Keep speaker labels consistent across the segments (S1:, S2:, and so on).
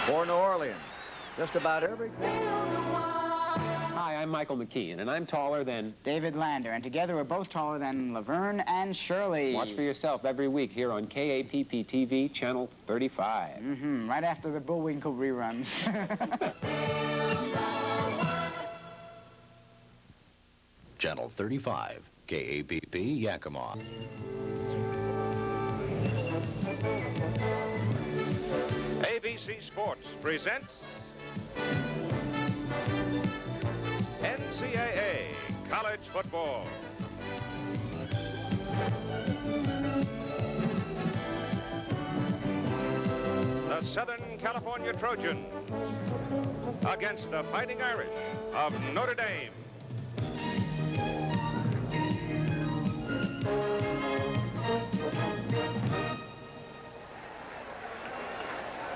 S1: For New Orleans, just about every...
S2: Hi, I'm Michael McKeon, and I'm taller than...
S3: David Lander, and together we're both taller than Laverne and Shirley.
S2: Watch for yourself every week here on KAPP-TV, Channel 35.
S3: Mm-hmm, right after the Bullwinkle reruns.
S4: Channel 35, KAPP, Yakima.
S5: ABC Sports presents NCAA College Football. The Southern California Trojans against the Fighting Irish of Notre Dame.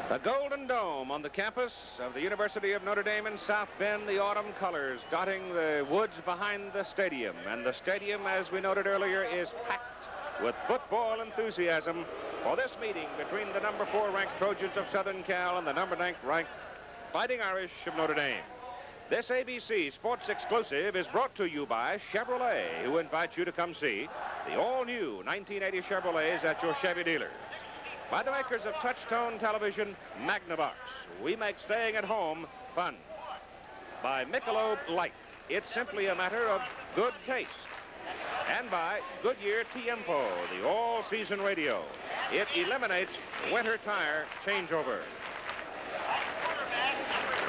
S5: The Golden Dome on the campus of the University of Notre Dame in South Bend, the autumn colors dotting the woods behind the stadium. And the stadium, as we noted earlier, is packed with football enthusiasm for this meeting between the number 4 ranked Trojans of Southern Cal and the number 9 ranked Fighting Irish of Notre Dame. This ABC Sports exclusive is brought to you by Chevrolet, who invites you to come see the all-new 1980 Chevrolets at your Chevy dealers. By the makers of Touchtone Television Magnavox, we make staying at home fun. By Michelob Light, it's simply a matter of good taste. And by Goodyear Tiempo, the all-season radio. It eliminates winter tire changeover.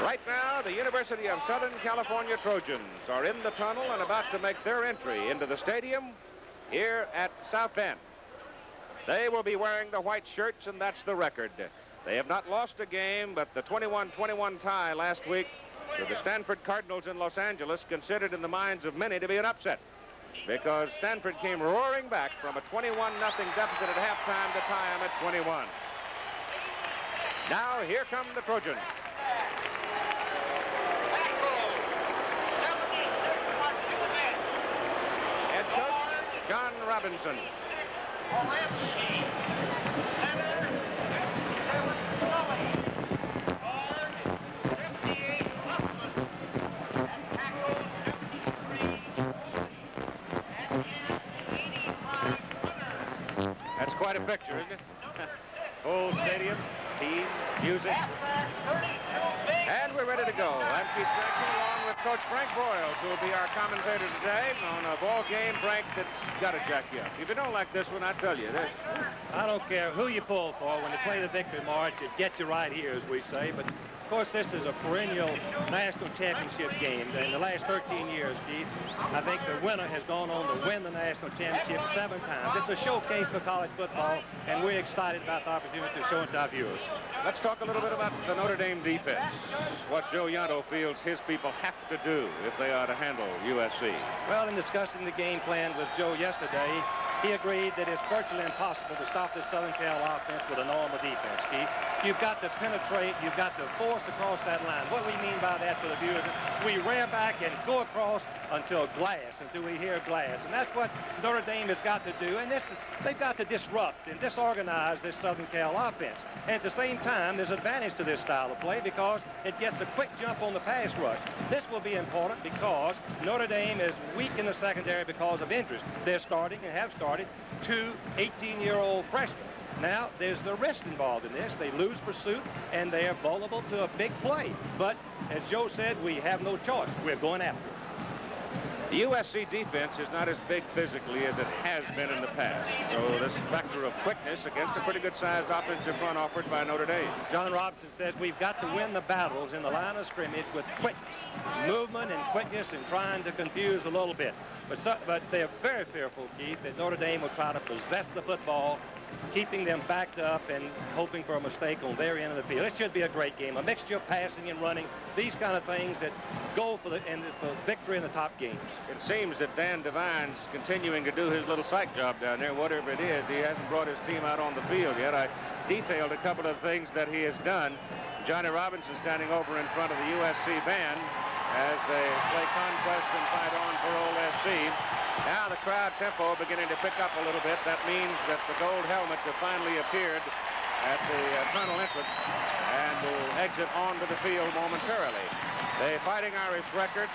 S5: Right now, the University of Southern California Trojans are in the tunnel and about to make their entry into the stadium here at South Bend. They will be wearing the white shirts, and that's the record. They have not lost a game, but the 21-21 tie last week to the Stanford Cardinals in Los Angeles, considered in the minds of many to be an upset, because Stanford came roaring back from a 21-0 deficit at halftime to tie them at 21. Now, here come the Trojans. Head coach, John Robinson. That's quite a picture, isn't it? Full stadium, team, music. And we're ready to go. I'm Keith Jackson along with Coach Frank Broyles, who will be our commentator today on a ball game, Frank, that's got to jack you up. If you don't like this one, I tell you this.
S6: I don't care who you pull for. When they play the victory march, it gets you right here, as we say. But, of course, this is a perennial national championship game. In the last 13 years, Keith, I think the winner has gone on to win the national championship 7 times. It's a showcase for college football, and we're excited about the opportunity to show it to our viewers.
S5: Let's talk a little bit about the Notre Dame defense, what Joe Yanto feels his people have to do if they are to handle USC.
S6: Well, in discussing the game plan with Joe yesterday, he agreed that it's virtually impossible to stop this Southern Cal offense with a normal defense, Keith. You've got to penetrate. You've got to force across that line. What we mean by that for the viewers is we rear back and go across until we hear glass. And that's what Notre Dame has got to do. And they've got to disrupt and disorganize this Southern Cal offense. And at the same time, there's advantage to this style of play because it gets a quick jump on the pass rush. This will be important because Notre Dame is weak in the secondary because of injuries. They're starting and have started 2 18-year-old freshmen. Now, there's the risk involved in this. They lose pursuit, and they are vulnerable to a big play. But, as Joe said, we have no choice. We're going after it.
S5: The USC defense is not as big physically as it has been in the past. So this factor of quickness against a pretty good-sized offensive front offered by Notre Dame.
S6: John Robinson says we've got to win the battles in the line of scrimmage with quickness, movement and quickness, and trying to confuse a little bit. But they're very fearful, Keith, that Notre Dame will try to possess the football, keeping them backed up and hoping for a mistake on their end of the field. It should be a great game, a mixture of passing and running, these kind of things that go for victory in the top games.
S5: It seems that Dan Devine's continuing to do his little psych job down there, whatever it is. He hasn't brought his team out on the field yet. I detailed a couple of things that he has done. Johnny Robinson standing over in front of the USC band as they play Conquest and Fight On for Old SC. Now the crowd tempo beginning to pick up a little bit. That means that the gold helmets have finally appeared at the tunnel entrance and will exit onto the field momentarily. The Fighting Irish record,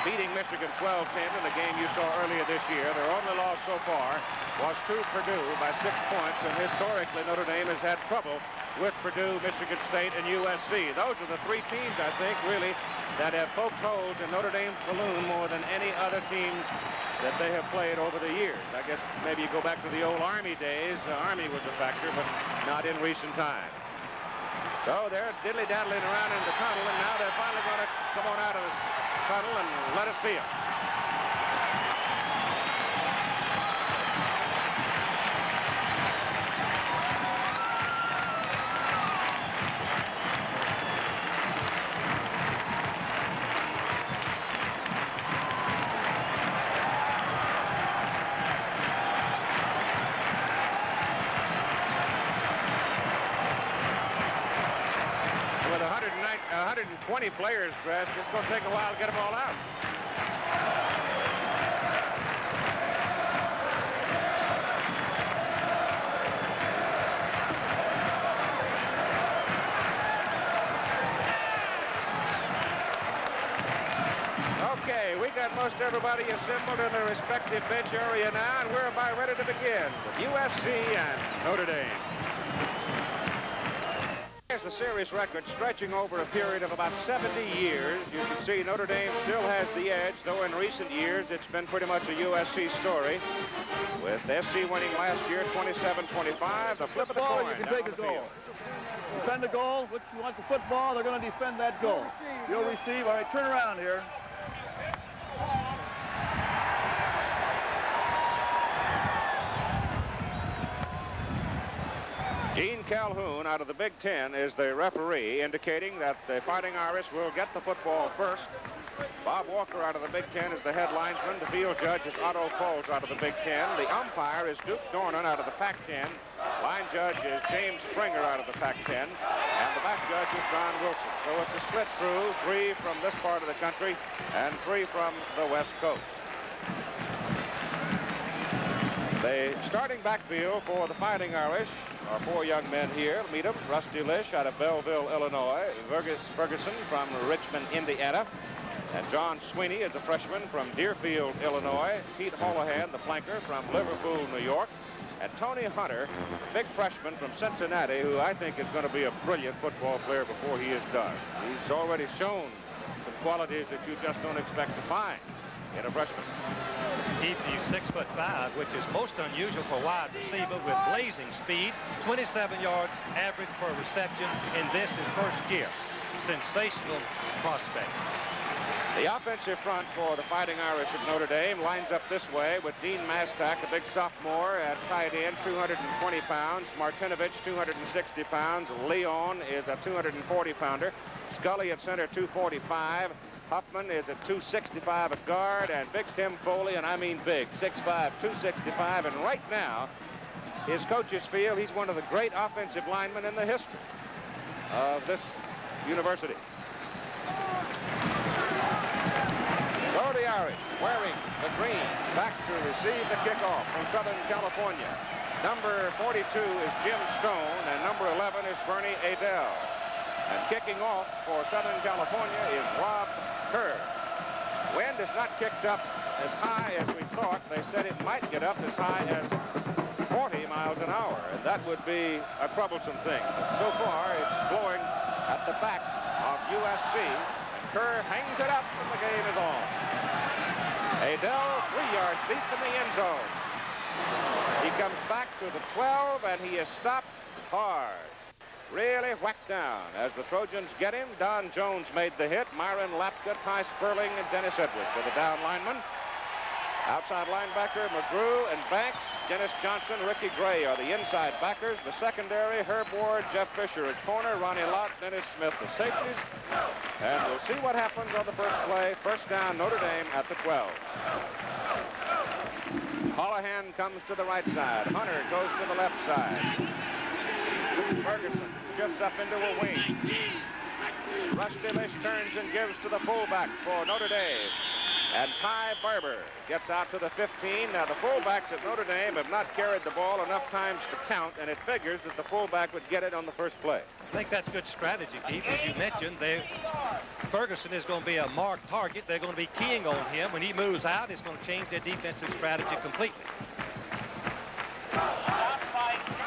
S5: beating Michigan 12-10 in the game you saw earlier this year. Their only loss so far was to Purdue by 6 points, and historically Notre Dame has had trouble with Purdue, Michigan State, and USC. Those are the three teams, I think, really, that have poked holes in Notre Dame's balloon more than any other teams that they have played over the years. I guess maybe you go back to the old Army days. The Army was a factor, but not in recent times. So they're diddly-daddling around in the tunnel, and now they're finally going to come on out of this tunnel and let us see them. With 120 players dressed, it's going to take a while to get them all out. Okay, we got most everybody assembled in their respective bench area now, and we're about ready to begin with USC and Notre Dame. There's the series record stretching over a period of about 70 years. You can see Notre Dame still has the edge, though in recent years it's been pretty much a USC story. With SC winning last year 27-25, the flip of the coin.
S7: You can take a goal. Defend the goal. If you want the football, they're going to defend that goal. You'll receive. All right, turn around here.
S5: Gene Calhoun out of the Big Ten is the referee, indicating that the Fighting Irish will get the football first. Bob Walker out of the Big Ten is the head linesman. The field judge is Otto Foles out of the Big Ten. The umpire is Duke Dornan out of the Pac-10. Line judge is James Springer out of the Pac-10. And the back judge is Don Wilson. So it's a split crew, 3 from this part of the country and 3 from the West Coast. The starting backfield for the Fighting Irish are 4 young men here. Meet them. Rusty Lish out of Belleville, Illinois. Ferguson from Richmond, Indiana. And John Sweeney is a freshman from Deerfield, Illinois. Pete Holohan, the flanker, from Liverpool, New York. And Tony Hunter, big freshman from Cincinnati, who I think is going to be a brilliant football player before he is done. He's already shown some qualities that you just don't expect to find in a freshman.
S6: He's 6'5", which is most unusual for a wide receiver, with blazing speed, 27 yards average per reception in this his first year. Sensational prospect.
S5: The offensive front for the Fighting Irish of Notre Dame lines up this way with Dean Mastak, a big sophomore, at tight end, 220 pounds. Martinovich, 260 pounds. Leon is a 240-pounder. Scully at center, 245. Huffman is at 265 at guard, and big Tim Foley, and I mean big, 6'5", 265, and right now, his coaches feel he's one of the great offensive linemen in the history of this university. So the Irish, wearing the green, back to receive the kickoff from Southern California. Number 42 is Jim Stone, and number 11 is Bernie Adele. And kicking off for Southern California is Rob Kerr. Wind is not kicked up as high as we thought. They said it might get up as high as 40 miles an hour, and that would be a troublesome thing. But so far, it's blowing at the back of USC, and Kerr hangs it up, and the game is on. Adele, 3 yards deep in the end zone. He comes back to the 12, and he is stopped hard. Really whacked down. As the Trojans get him, Don Jones made the hit. Myron Lapka, Ty Sperling, and Dennis Edwards are the down linemen. Outside linebacker, McGrew and Banks, Dennis Johnson, Ricky Gray are the inside backers. The secondary, Herb Ward, Jeff Fisher at corner, Ronnie Lott, Dennis Smith, the safeties. And we'll see what happens on the first play. First down, Notre Dame at the 12. Holohan comes to the right side. Hunter goes to the left side. Ferguson shifts up into a wing. Rusty Lish turns and gives to the fullback for Notre Dame. And Ty Barber gets out to the 15. Now, the fullbacks at Notre Dame have not carried the ball enough times to count, and it figures that the fullback would get it on the first play.
S6: I think that's good strategy, Keith. As you mentioned, Ferguson is going to be a marked target. They're going to be keying on him. When he moves out, it's going to change their defensive strategy completely.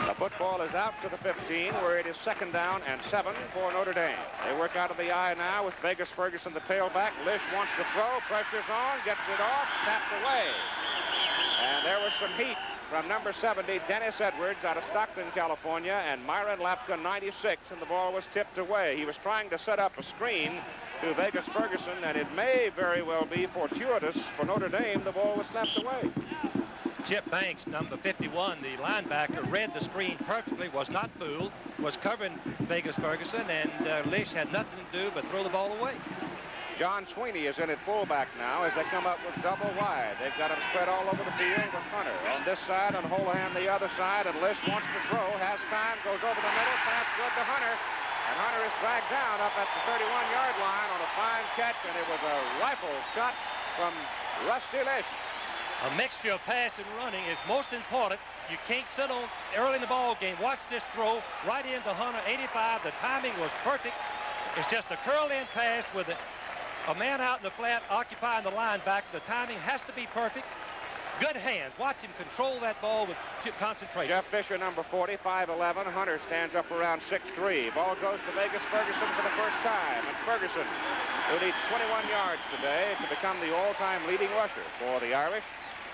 S5: The football is out to the 15, where it is 2nd down and 7 for Notre Dame. They work out of the I now with Vegas Ferguson, the tailback. Lish wants to throw, pressure's on, gets it off, tapped away. And there was some heat from number 70, Dennis Edwards, out of Stockton, California, and Myron Lapka, 96, and the ball was tipped away. He was trying to set up a screen to Vegas Ferguson, and it may very well be fortuitous for Notre Dame. The ball was snapped away.
S6: Chip Banks, number 51, the linebacker, read the screen perfectly, was not fooled, was covering Vegas Ferguson, and Lish had nothing to do but throw the ball away.
S5: John Sweeney is in at fullback now as they come up with double wide. They've got him spread all over the field with Hunter on this side and Holohan the other side, and Lish wants to throw, has time, goes over the middle, pass good to Hunter, and Hunter is dragged down up at the 31-yard line on a fine catch, and it was a rifle shot from Rusty Lish.
S6: A mixture of pass and running is most important. You can't sit on early in the ball game. Watch this throw right into Hunter, 85. The timing was perfect. It's just a curl-in pass with a man out in the flat occupying the linebacker. The timing has to be perfect. Good hands. Watch him control that ball with concentration.
S5: Jeff Fisher, number 40, 5'11". Hunter stands up around 6'3". Ball goes to Vegas Ferguson for the first time. And Ferguson, who needs 21 yards today to become the all-time leading rusher for the Irish,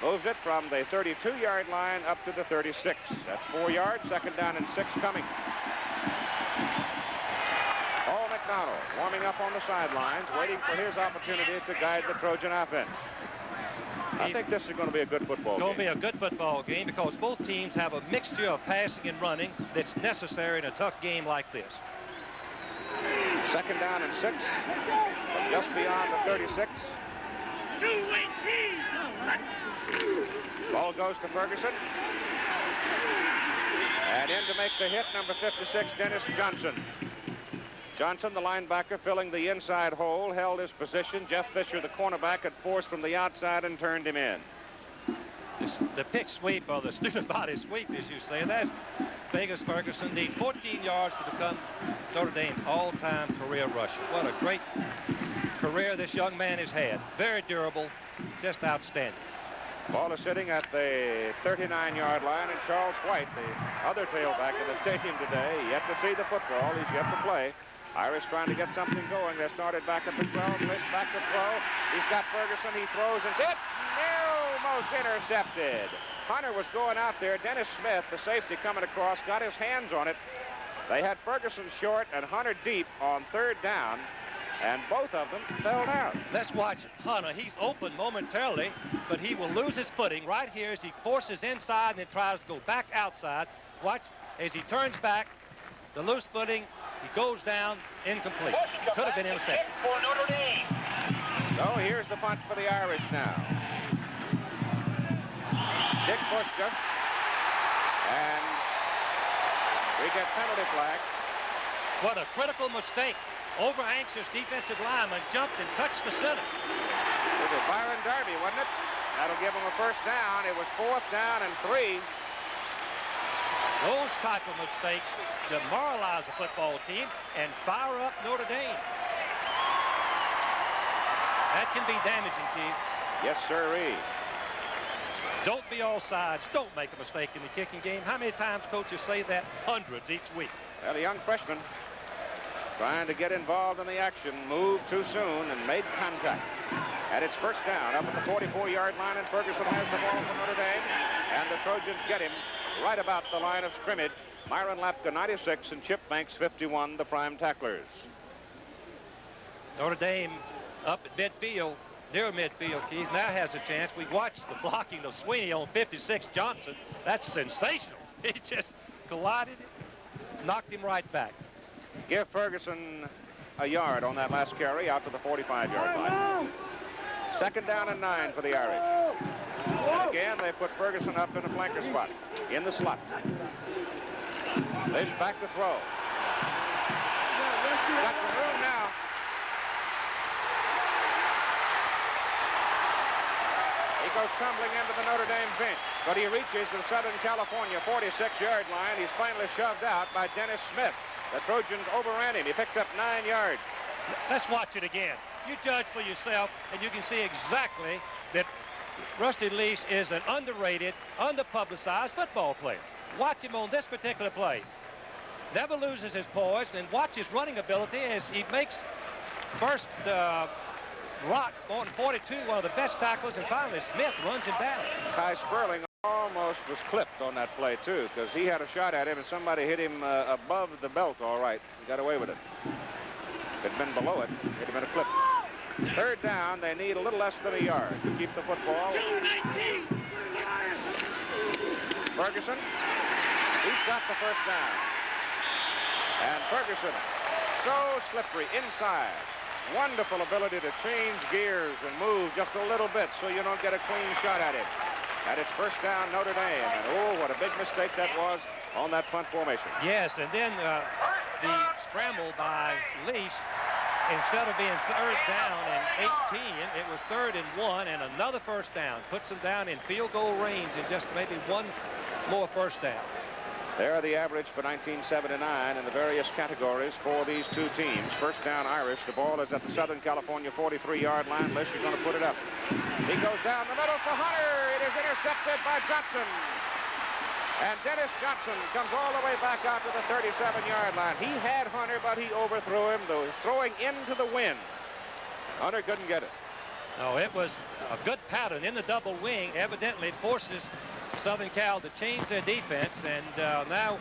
S5: moves it from the 32-yard line up to the 36. That's 4 yards, 2nd down and 6 coming. Paul McDonald warming up on the sidelines, waiting for his opportunity to guide the Trojan offense. I think this is going to be a good football game.
S6: It's going to be a good football game because both teams have a mixture of passing and running that's necessary in a tough game like this.
S5: 2nd down and 6, just beyond the 36. Ball goes to Ferguson. And in to make the hit, number 56, Dennis Johnson. Johnson, the linebacker, filling the inside hole, held his position. Jeff Fisher, the cornerback, had forced from the outside and turned him in.
S6: The pick sweep, or the student body sweep, as you say, that Vegas Ferguson needs 14 yards to become Notre Dame's all-time career rusher. What a great career this young man has had. Very durable, just outstanding.
S5: Ball is sitting at the 39-yard line, and Charles White, the other tailback of the stadium today, yet to see the football. He's yet to play. Irish trying to get something going. They started back at the 12. Lish back to throw. He's got Ferguson. He throws and it's almost intercepted. Hunter was going out there. Dennis Smith, the safety, coming across, got his hands on it. They had Ferguson short and Hunter deep on 3rd down, and both of them fell down.
S6: Let's watch Hunter. He's open momentarily, but he will lose his footing right here as he forces inside and then tries to go back outside. Watch as he turns back, the loose footing, he goes down, incomplete. Could have been intercepted.
S8: For Notre Dame.
S5: So here's the punt for the Irish now. Dick Bushka, and we get penalty flags.
S6: What a critical mistake. Over-anxious defensive lineman jumped and touched the center.
S5: It was Byron Darby, wasn't it? That'll give him a 1st down. It was 4th down and 3.
S6: Those type of mistakes demoralize a football team and fire up Notre Dame. That can be damaging, Keith.
S5: Yes, sirree.
S6: Don't be all sides. Don't make a mistake in the kicking game. How many times coaches say that? Hundreds each week.
S5: Well, the young freshman trying to get involved in the action, moved too soon and made contact. And it's 1st down up at the 44-yard line, and Ferguson has the ball for Notre Dame. And the Trojans get him right about the line of scrimmage. Myron Lapka, 96, and Chip Banks, 51, the prime tacklers.
S6: Notre Dame up at midfield, near midfield, Keith, now has a chance. We watched the blocking of Sweeney on 56, Johnson. That's sensational. He just collided, knocked him right back.
S5: Give Ferguson a yard on that last carry out to the 45-yard line. 2nd down and 9 for the Irish. And again, they put Ferguson up in a flanker spot, in the slot. Lish back to throw. Got some room now. goes tumbling into the Notre Dame bench. But he reaches the Southern California 46-yard line. He's finally shoved out by Dennis Smith. The Trojans overran him. He picked up 9 yards.
S6: Let's watch it again. You judge for yourself, and you can see exactly that Rusty Lease is an underrated, underpublicized football player. Watch him on this particular play. Never loses his poise, and watch his running ability as he makes first Rock on 42, one of the best tacklers, and finally Smith runs him down.
S5: Ty Sperling almost was clipped on that play, too, because he had a shot at him, and somebody hit him above the belt all right. He got away with it. If it had been below it, it would have been a clip. Third down, they need a little less than a yard to keep the football. Ferguson, he's got the first down. And Ferguson, so slippery inside. Wonderful ability to change gears and move just a little bit so you don't get a clean shot at him. And it's first down, Notre Dame. And oh, what a big mistake that was on that punt formation.
S6: Yes, and then the scramble by Lease, instead of being third down and 18, it was 3rd and 1 and another first down. Puts them down in field goal range and just maybe one more first down.
S5: There are the average for 1979 in the various categories for these two teams. First down Irish. The ball is at the Southern California 43-yard line unless you're going to put it up. He goes down the middle for Hunter. It is intercepted by Johnson. And Dennis Johnson comes all the way back out to the 37-yard line. He had Hunter, but he overthrew him. Though throwing into the wind. Hunter couldn't get it.
S6: No, it was a good pattern in the double wing. Evidently forces Southern Cal to change their defense, and now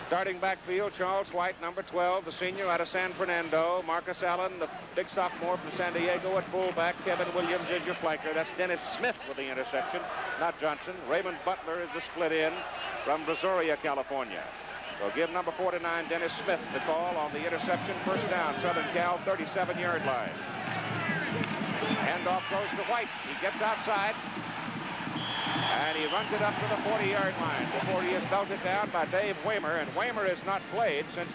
S5: starting backfield, Charles White, number 12, the senior out of San Fernando. Marcus Allen, the big sophomore from San Diego at fullback. Kevin Williams is your flanker. That's Dennis Smith with the interception, not Johnson. Raymond Butler is the split in from Brazoria, California. So give number 49, Dennis Smith, the call on the interception. First down, Southern Cal, 37-yard line. Handoff goes to White. He gets outside. And he runs it up to the 40-yard line before he is belted down by Dave Waymer. And Waymer has not played since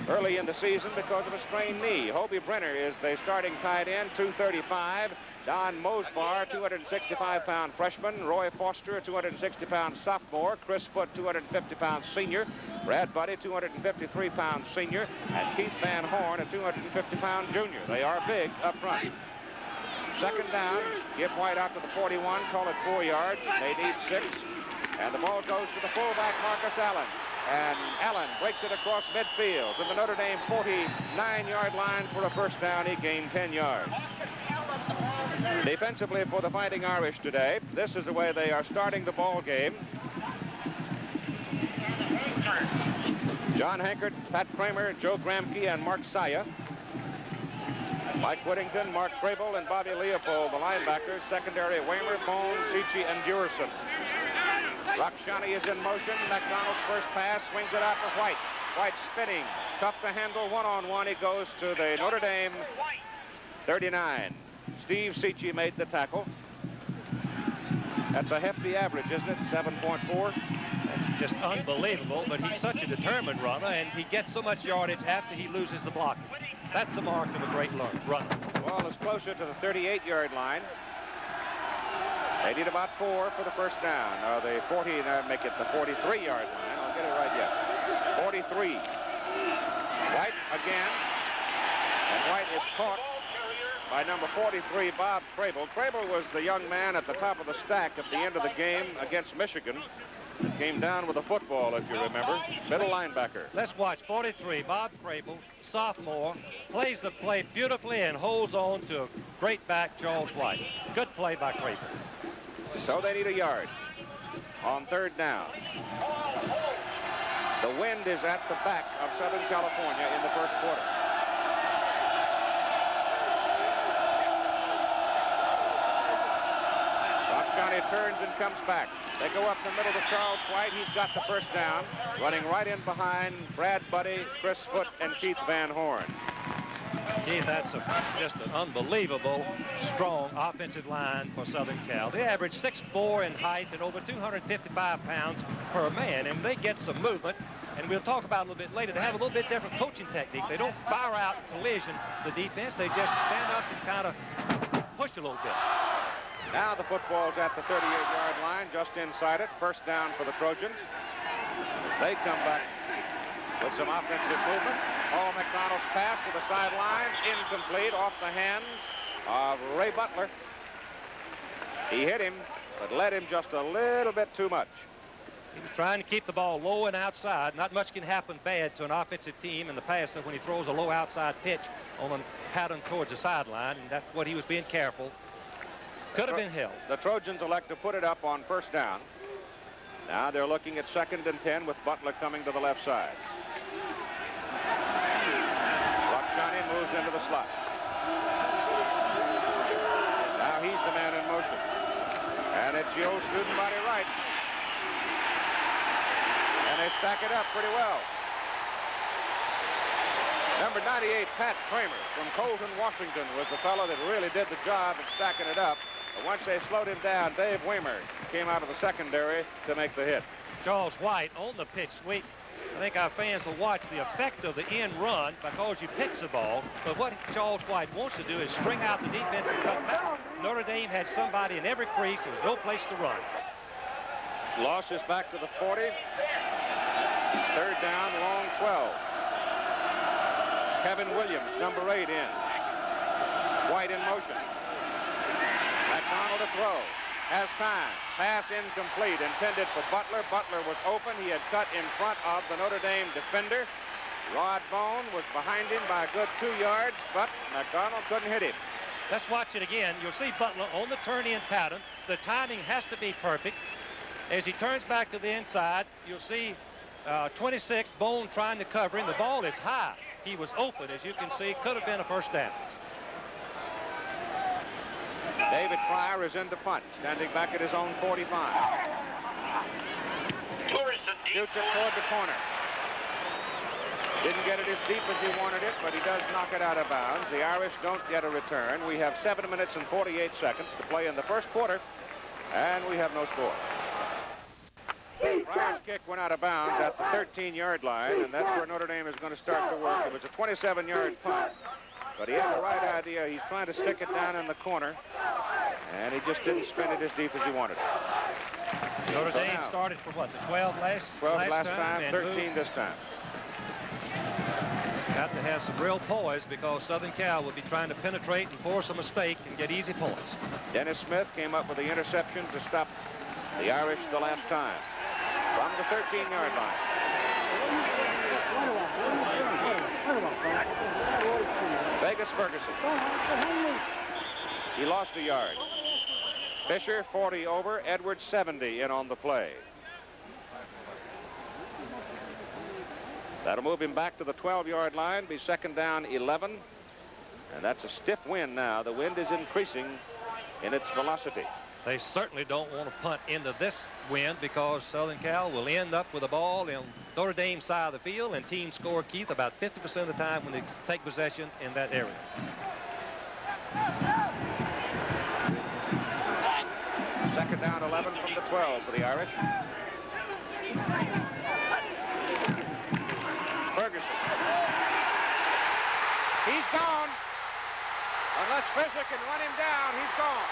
S5: early in the season because of a sprained knee. Hobie Brenner is the starting tight end, 235. Don Mosbar, 265-pound freshman. Roy Foster, a 260-pound sophomore. Chris Foote, 250-pound senior. Brad Buddy, 253-pound senior. And Keith Van Horn, a 250-pound junior. They are big up front. Second down, give White out to the 41, call it 4 yards. They need 6. And the ball goes to the fullback, Marcus Allen. And Allen breaks it across midfield to the Notre Dame 49-yard line for a first down. He gained 10 yards. Defensively for the Fighting Irish today, this is the way they are starting the ball game. John Hankert, Pat Kramer, Joe Gramke, and Mark Saya. Mike Whittington, Mark Crable, and Bobby Leopold, the linebackers. Secondary, Waymer, Bone, Seachy, and Durison. Rock Shani is in motion. McDonald's first pass, swings it out for White. White spinning, tough to handle one-on-one. He goes to the Notre Dame 39. Steve Seachy made the tackle. That's a hefty average, isn't it? 7.4.
S6: That's just unbelievable, but he's such a determined runner, and he gets so much yardage after he loses the block. That's the mark of a great runner.
S5: Ball is closer to the 38-yard line. They need about 4 for the first down. The 40, make it the 43-yard line. I'll get it right yet. 43. White again. And White is caught by number 43, Bob Crable. Crable was the young man at the top of the stack at the end of the game against Michigan. It came down with a football, if you remember. Middle linebacker.
S6: Let's watch 43, Bob Crable, sophomore, plays the play beautifully and holds on to a great back, Charles White. Good play by Crable.
S5: So they need a yard on third down. The wind is at the back of Southern California in the first quarter. Johnny turns and comes back. They go up the middle to Charles White. He's got the first down. Running right in behind Brad Buddy, Chris Foote, and Keith Van Horn.
S6: Keith, that's just an unbelievable, strong offensive line for Southern Cal. They average 6'4" in height and over 255 pounds per man, and they get some movement. And we'll talk about it a little bit later. They have a little bit different coaching technique. They don't fire out collision, the defense. They just stand up and kind of push a little bit.
S5: Now the football's at the 38-yard line, just inside it. First down for the Trojans. As they come back with some offensive movement. Paul McDonald's pass to the sideline, incomplete, off the hands of Ray Butler. He hit him, but led him just a little bit too much.
S6: He was trying to keep the ball low and outside. Not much can happen bad to an offensive team in the past when he throws a low outside pitch on a pattern towards the sideline, and that's what he was being careful. Could have been held.
S5: The Trojans elect to put it up on first down. Now they're looking at 2nd and 10 with Butler coming to the left side. Johnny moves into the slot. Now he's the man in motion. And it's the old student body right. And they stack it up pretty well. Number 98, Pat Kramer from Colton, Washington, was the fellow that really did the job in stacking it up. But once they slowed him down, Dave Weimer came out of the secondary to make the hit.
S6: Charles White on the pitch sweep. I think our fans will watch the effect of the end run because you pitch the ball. But what Charles White wants to do is string out the defense and cut back. Notre Dame had somebody in every crease. There was no place to run.
S5: Loss is back to the 40. 3rd down, long 12. Kevin Williams, number 8, in. White in motion. McDonald to throw. Has time. Pass incomplete. Intended for Butler. Butler was open. He had cut in front of the Notre Dame defender. Rod Bone was behind him by a good 2 yards, but McDonald couldn't hit him.
S6: Let's watch it again. You'll see Butler on the turn-in pattern. The timing has to be perfect. As he turns back to the inside, you'll see 26, Bone trying to cover him. The ball is high. He was open, as you can see. Could have been a first down.
S5: David Pryor is in to punt, standing back at his own 45. Shoots it toward the corner. Didn't get it as deep as he wanted it, but he does knock it out of bounds. The Irish don't get a return. We have 7 minutes and 48 seconds to play in the first quarter, and we have no score. Pryor's kick went out of bounds at the 13-yard line, and that's where Notre Dame is going to start to work. It was a 27-yard punt. But he had the right idea. He's trying to stick it down in the corner, and he just didn't spin it as deep as he wanted it.
S6: Notre Dame started for what, the 12
S5: last time, 13 this time.
S6: Got to have some real poise because Southern Cal will be trying to penetrate and force a mistake and get easy points.
S5: Dennis Smith came up with the interception to stop the Irish the last time from the 13-yard line. Vegas Ferguson. He lost a yard. Fisher 40 over, Edwards 70 in on the play. That'll move him back to the 12-yard line, be 2nd down 11. And that's a stiff wind now. The wind is increasing in its velocity.
S6: They certainly don't want to punt into this wind because Southern Cal will end up with the ball in Notre Dame side of the field, and teams score, Keith, about 50% of the time when they take possession in that area.
S5: Second down 11 from the 12 for the Irish. Ferguson. He's gone. Unless Fisher can run him down, he's gone.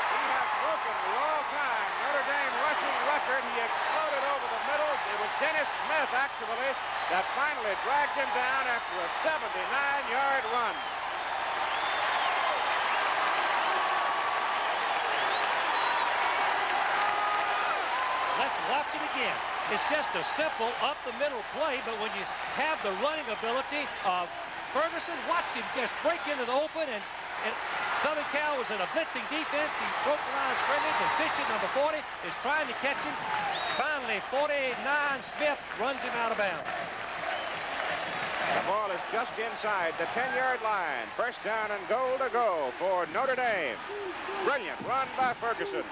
S5: He has broken the all-time Notre Dame rushing record. He exploded over the middle. It was Dennis Smith, actually, that finally dragged him down after a 79-yard run.
S6: Let's watch it again. It's just a simple up-the-middle play, but when you have the running ability of Ferguson, watch him just break into the open, and Southern Cal was in a blitzing defense. He broke the line of scrimmage, and Fisher, number 40, is trying to catch him. Finally, 49, Smith runs him out of bounds.
S5: The ball is just inside the 10-yard line. First down and goal to go for Notre Dame. Brilliant run by Ferguson.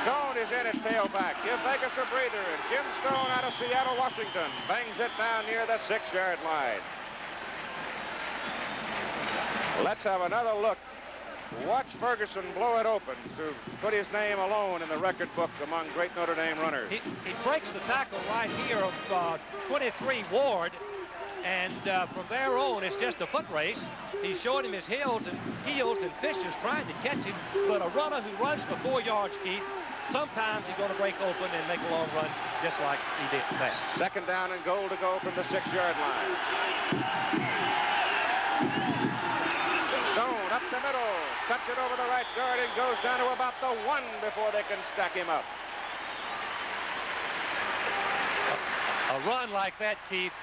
S5: Stone is in at tailback. Give Vegas a breather. And Jim Stone out of Seattle, Washington, bangs it down near the 6-yard line. Let's have another look Watch Ferguson blow it open to put his name alone in the record book among great Notre Dame runners.
S6: He breaks the tackle right here of 23 Ward, and from there on, it's just a foot race. He's showing him his heels, and Fisher's trying to catch him, but a runner who runs for 4 yards, Keith, sometimes he's going to break open and make a long run just like he did today.
S5: Second down and goal to go from the 6-yard line. Stone up the middle, cuts it over the right guard and goes down to about the 1 before they can stack him up.
S6: A run like that, Keith,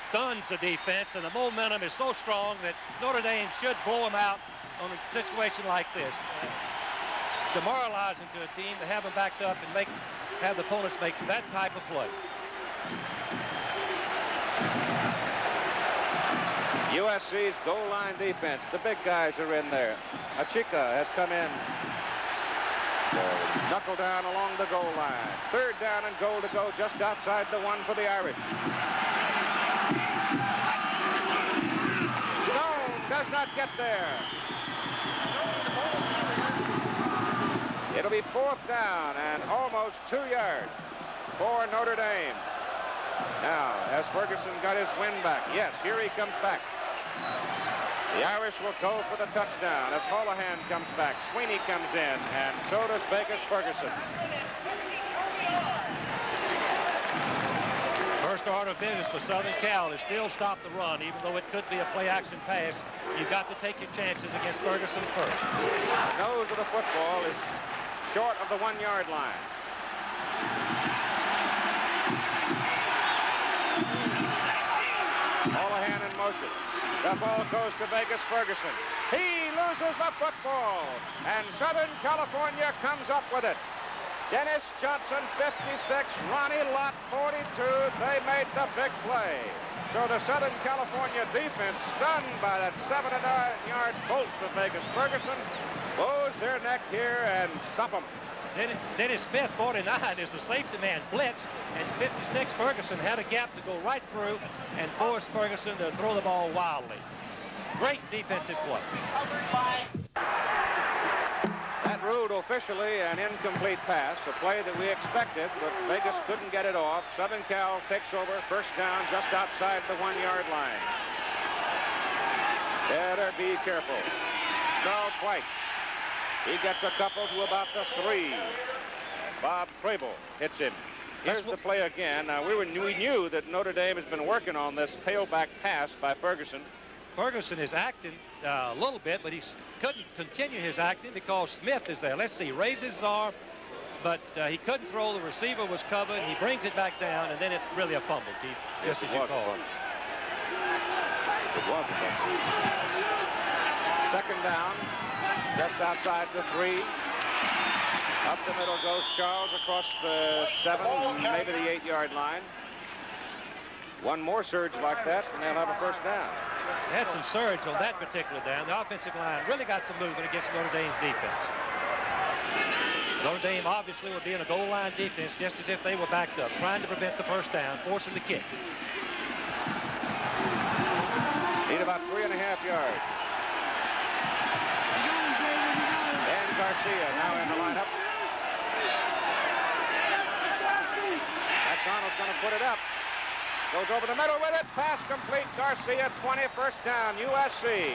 S6: stuns the defense, and the momentum is so strong that Notre Dame should blow them out on a situation like this. Demoralizing to a team to have them backed up and have the opponents make that type of play.
S5: USC's goal line defense. The big guys are in there. Achika has come in. Knuckle down along the goal line. Third down and goal to go just outside the 1 for the Irish. Stone does not get there. It'll be 4th down and almost 2 yards for Notre Dame. Now, has Ferguson got his wind back? Yes, here he comes back. The Irish will go for the touchdown as Holohan comes back. Sweeney comes in, and so does Vegas Ferguson.
S6: First order of business for Southern Cal is still stop the run, even though it could be a play-action pass. You've got to take your chances against Ferguson first.
S5: The nose of the football is short of the 1-yard line. Holohan in motion. The ball goes to Vegas Ferguson. He loses the football, and Southern California comes up with it. Dennis Johnson, 56, Ronnie Lott, 42. They made the big play. So the Southern California defense, stunned by that 7-9-yard bolt to Vegas Ferguson, bows their neck here and stop them.
S6: Dennis Smith, 49, is the safety man blitz, and 56 Ferguson had a gap to go right through and force Ferguson to throw the ball wildly. Great defensive play.
S5: That ruled officially an incomplete pass, a play that we expected, but Vegas couldn't get it off. Southern Cal takes over, first down just outside the 1-yard line. Better be careful. Charles White. He gets a couple to about the 3. Bob Crable hits him. Here's the play again. Now, we knew that Notre Dame has been working on this tailback pass by Ferguson.
S6: Ferguson is acting a little bit, but he couldn't continue his acting because Smith is there. Let's see, raises his arm, but he couldn't throw. The receiver was covered. He brings it back down, and then it's really a fumble, Keith, just as you call it.
S5: It was a fumble. Second down. Just outside the 3. Up the middle goes Charles across the 7, maybe the 8-yard line. One more surge like that, and they'll have a first down.
S6: They had some surge on that particular down. The offensive line really got some movement against Notre Dame's defense. Notre Dame obviously will be in a goal line defense just as if they were backed up, trying to prevent the first down, forcing the kick.
S5: Need about 3.5 yards. Garcia now in the lineup. McDonald's going to put it up. Goes over the middle with it. Pass complete. Garcia, 20, first down, USC.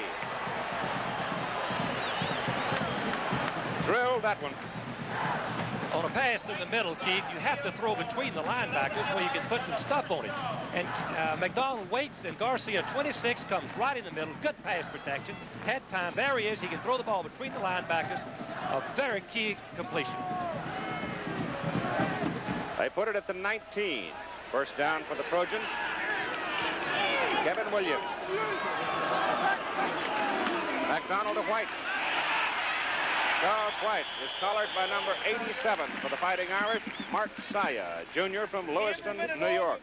S5: Drilled that one.
S6: On a pass in the middle, Keith, you have to throw between the linebackers where you can put some stuff on it. And McDonald waits, and Garcia, 26, comes right in the middle. Good pass protection. Had time. There he is. He can throw the ball between the linebackers. A very key completion.
S5: They put it at the 19. First down for the Trojans. Kevin Williams. McDonald to White. Charles White is collared by number 87 for the Fighting Irish, Mark Saya, junior from Lewiston, New York.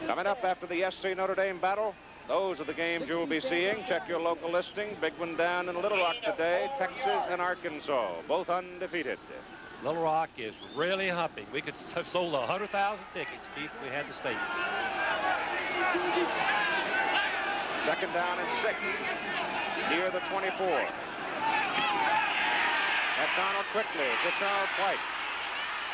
S5: Coming up after the SC Notre Dame battle, those are the games you will be seeing. Check your local listing. Big one down in Little Rock today, Texas and Arkansas, both undefeated.
S6: Little Rock is really humping. We could have sold 100,000 tickets, Keith, if we had the stadium.
S5: Second down and 6. near the 24. McDonald quickly to Charles White.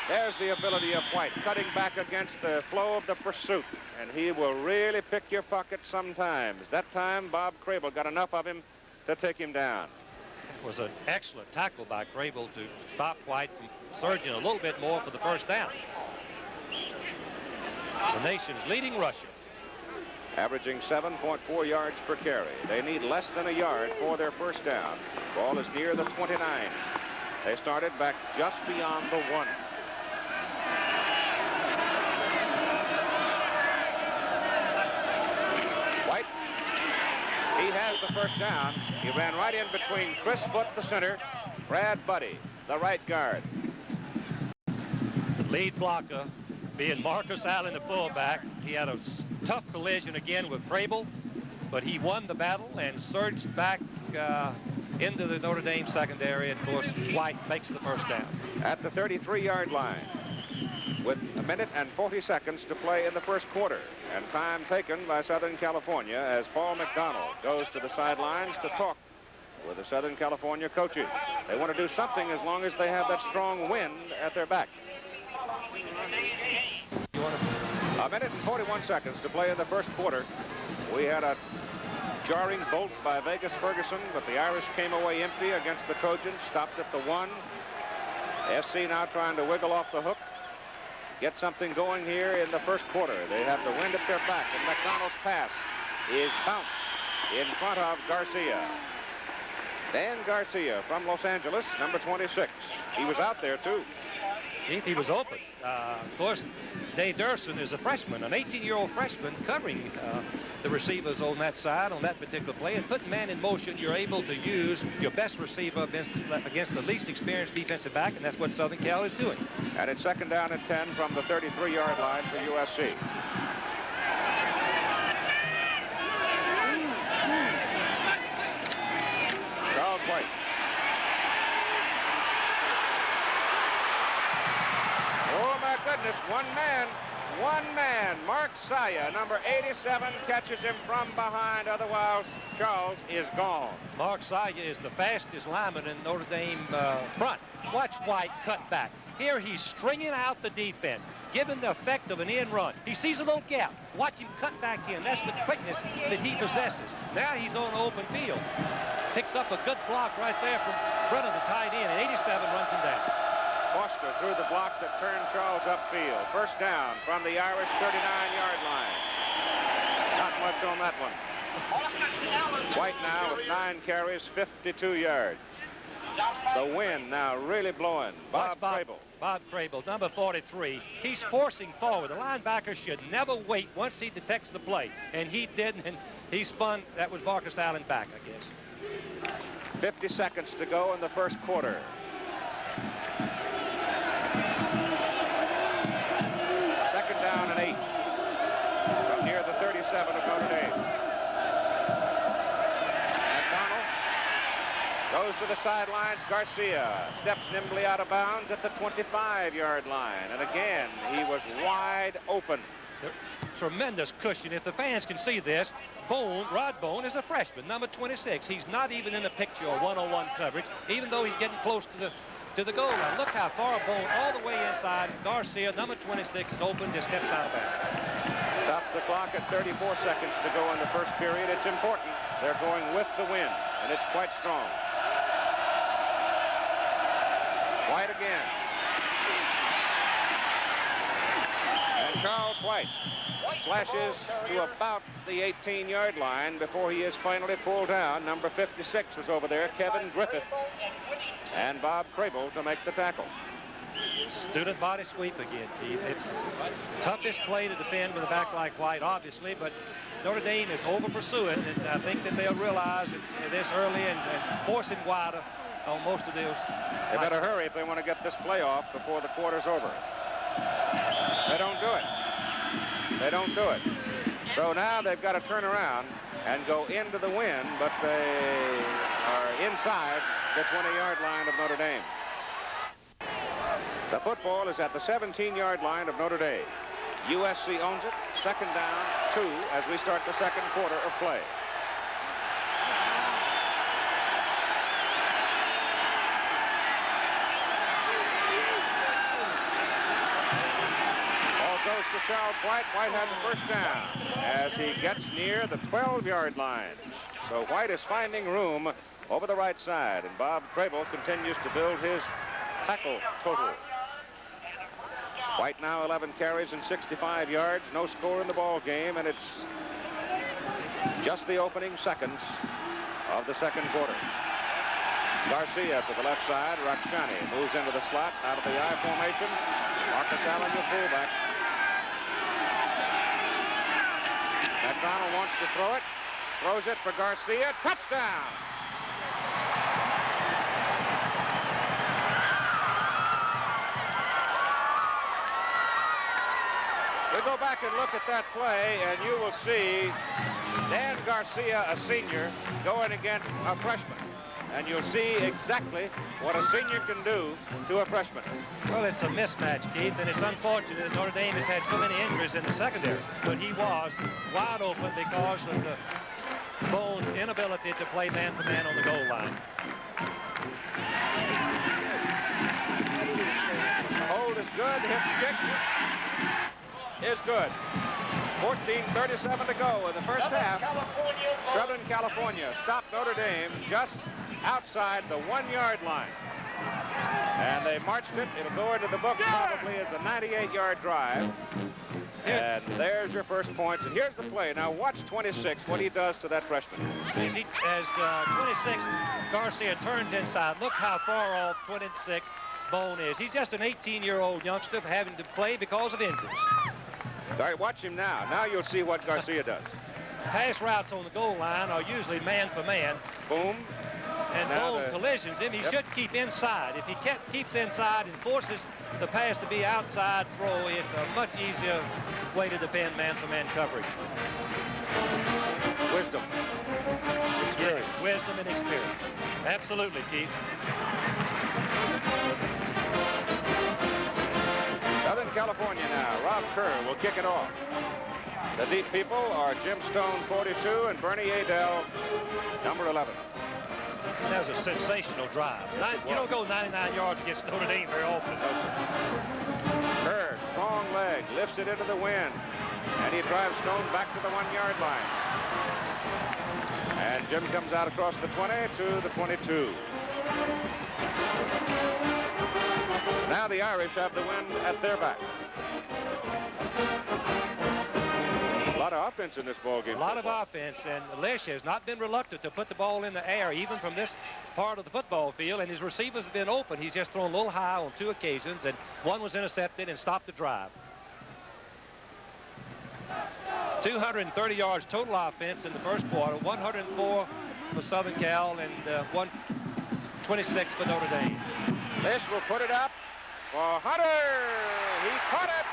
S5: There's the ability of White, cutting back against the flow of the pursuit, and he will really pick your pocket sometimes. That time, Bob Crable got enough of him to take him down.
S6: It was an excellent tackle by Crable to stop White from surging a little bit more for the first down. The nation's leading rusher.
S5: Averaging 7.4 yards per carry. They need less than a yard for their first down. Ball is near the 29. They started back just beyond the 1. White, he has the first down. He ran right in between Chris Foote, the center, Brad Buddy, the right guard.
S6: The lead blocker being Marcus Allen, the fullback. He had a tough collision again with Crable, but he won the battle and surged back into the Notre Dame secondary, and of course White makes the first down.
S5: At the 33-yard line, with a minute and 40 seconds to play in the first quarter, and time taken by Southern California as Paul McDonald goes to the sidelines to talk with the Southern California coaches. They want to do something as long as they have that strong wind at their back. A minute and 41 seconds to play in the first quarter. We had a jarring bolt by Vegas Ferguson, but the Irish came away empty against the Trojans, stopped at the 1. SC now trying to wiggle off the hook, get something going here in the first quarter. They have the wind at their back, and McDonald's pass is bounced in front of Garcia. Dan Garcia from Los Angeles, number 26. He was out there, too.
S6: Keith, he was open. Of course, Dave Durson is a freshman, an 18-year-old freshman, covering the receivers on that side on that particular play. And putting man in motion, you're able to use your best receiver against the least experienced defensive back, and that's what Southern Cal is doing.
S5: And it's second down and 10 from the 33-yard line for USC. Charles White. Oh, my goodness, one man. Mark Saya, number 87, catches him from behind. Otherwise, Charles is gone.
S6: Mark Saya is the fastest lineman in Notre Dame front. Watch White cut back. Here he's stringing out the defense, giving the effect of an end run. He sees a little gap. Watch him cut back in. That's the quickness that he possesses. Now he's on open field. Picks up a good block right there from front of the tight end, and 87 runs him down.
S5: Foster threw the block that turned Charles upfield. First down from the Irish 39-yard line. Not much on that one. White now with 9 carries, 52 yards. The wind now really blowing. Bob Crable.
S6: Bob Crable, number 43. He's forcing forward. The linebacker should never wait once he detects the play. And he didn't, and he spun. That was Marcus Allen back, I guess.
S5: 50 seconds to go in the first quarter. Second down and 8 from near the 37 of Notre Dame. McDonald goes to the sidelines. Garcia steps nimbly out of bounds at the 25-yard line. And again, he was wide open.
S6: Tremendous cushion. If the fans can see this, Rod Bone is a freshman, number 26. He's not even in the picture of one-on-one coverage, even though he's getting close to the goal line. Look how far Bone all the way inside. Garcia, number 26, is open, just steps out of bounds.
S5: Stops the clock at 34 seconds to go in the first period. It's important. They're going with the wind, and it's quite strong. White again. And Charles White slashes to about the 18-yard line before he is finally pulled down. Number 56 was over there, Kevin Griffith, and Bob Crable to make the tackle.
S6: Student body sweep again, Keith. It's toughest play to defend with a back like White, obviously, but Notre Dame is over pursuing, and I think that they'll realize that this early and forcing wider on most of those.
S5: They better hurry if they want to get this play off before the quarter's over. They don't do it. They don't do it. So now they've got to turn around and go into the wind, but they are inside the 20-yard line of Notre Dame. The football is at the 17-yard line of Notre Dame. USC owns it. Second down, 2 as we start the second quarter of play. Charles White. White has a first down as he gets near the 12-yard line. So White is finding room over the right side, and Bob Crable continues to build his tackle total. White now 11 carries and 65 yards. No score in the ball game, and it's just the opening seconds of the second quarter. Garcia to the left side. Rakshani moves into the slot out of the I formation. Marcus Allen, the fullback. McDonald wants to throw it. Throws it for Garcia. Touchdown! We go back and look at that play, and you will see Dan Garcia, a senior, going against a freshman. And you'll see exactly what a senior can do to a freshman.
S6: Well, it's a mismatch, Keith, and it's unfortunate that Notre Dame has had so many injuries in the secondary. But he was wide open because of the Bone's inability to play man-to-man on the goal line.
S5: Hold is good. Hip kick is good. 14:37 to go in the first half. Southern California stopped Notre Dame just outside the 1-yard line. And they marched it. It'll go into the books probably as a 98-yard drive. And there's your first point. And here's the play. Now watch 26, what he does to that freshman.
S6: As 26, Garcia turns inside. Look how far off 26 Bone is. He's just an 18-year-old youngster having to play because of injuries.
S5: All right, watch him now. Now you'll see what Garcia does.
S6: Pass routes on the goal line are usually man-for-man.
S5: Boom.
S6: And Bone collisions him. He should keep inside. If he keeps inside and forces the pass to be outside throw, it's a much easier way to defend man-for-man coverage.
S5: Wisdom. Experience.
S6: Yes, wisdom and experience. Absolutely, Keith.
S5: Southern California now. Rob Kerr will kick it off. The deep people are Jim Stone, 42, and Bernie Adel, number 11.
S6: That was a sensational drive. You don't go 99 yards against Notre Dame very often.
S5: Kerr, strong leg, lifts it into the wind, and he drives Stone back to the 1-yard line. And Jim comes out across the 20 to the 22. Now the Irish have the wind at their back. A lot of offense in this ballgame.
S6: A lot of offense, and Lish has not been reluctant to put the ball in the air, even from this part of the football field, and his receivers have been open. He's just thrown a little high on 2 occasions, and one was intercepted and stopped the drive. 230 yards total offense in the first quarter, 104 for Southern Cal, and 126 for Notre Dame.
S5: Lish will put it up for Hunter. He caught it.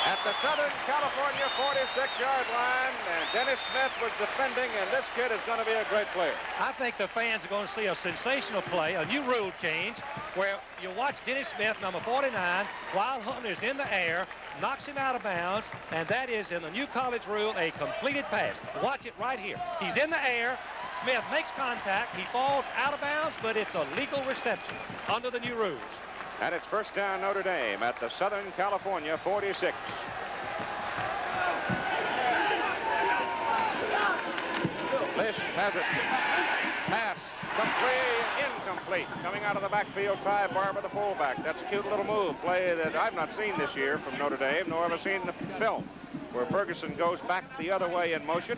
S5: At the Southern California 46-yard line, and Dennis Smith was defending, and this kid is going to be a great player.
S6: I think the fans are going to see a sensational play, a new rule change, where you watch Dennis Smith, number 49, while Hunter's in the air, knocks him out of bounds, and that is, in the new college rule, a completed pass. Watch it right here. He's in the air. Smith makes contact. He falls out of bounds, but it's a legal reception under the new rules.
S5: And it's first down Notre Dame at the Southern California 46. Lish has it. Pass. Incomplete. Coming out of the backfield, Ty Barber, the fullback. That's a cute little move. Play that I've not seen this year from Notre Dame, nor have I seen the film, where Ferguson goes back the other way in motion.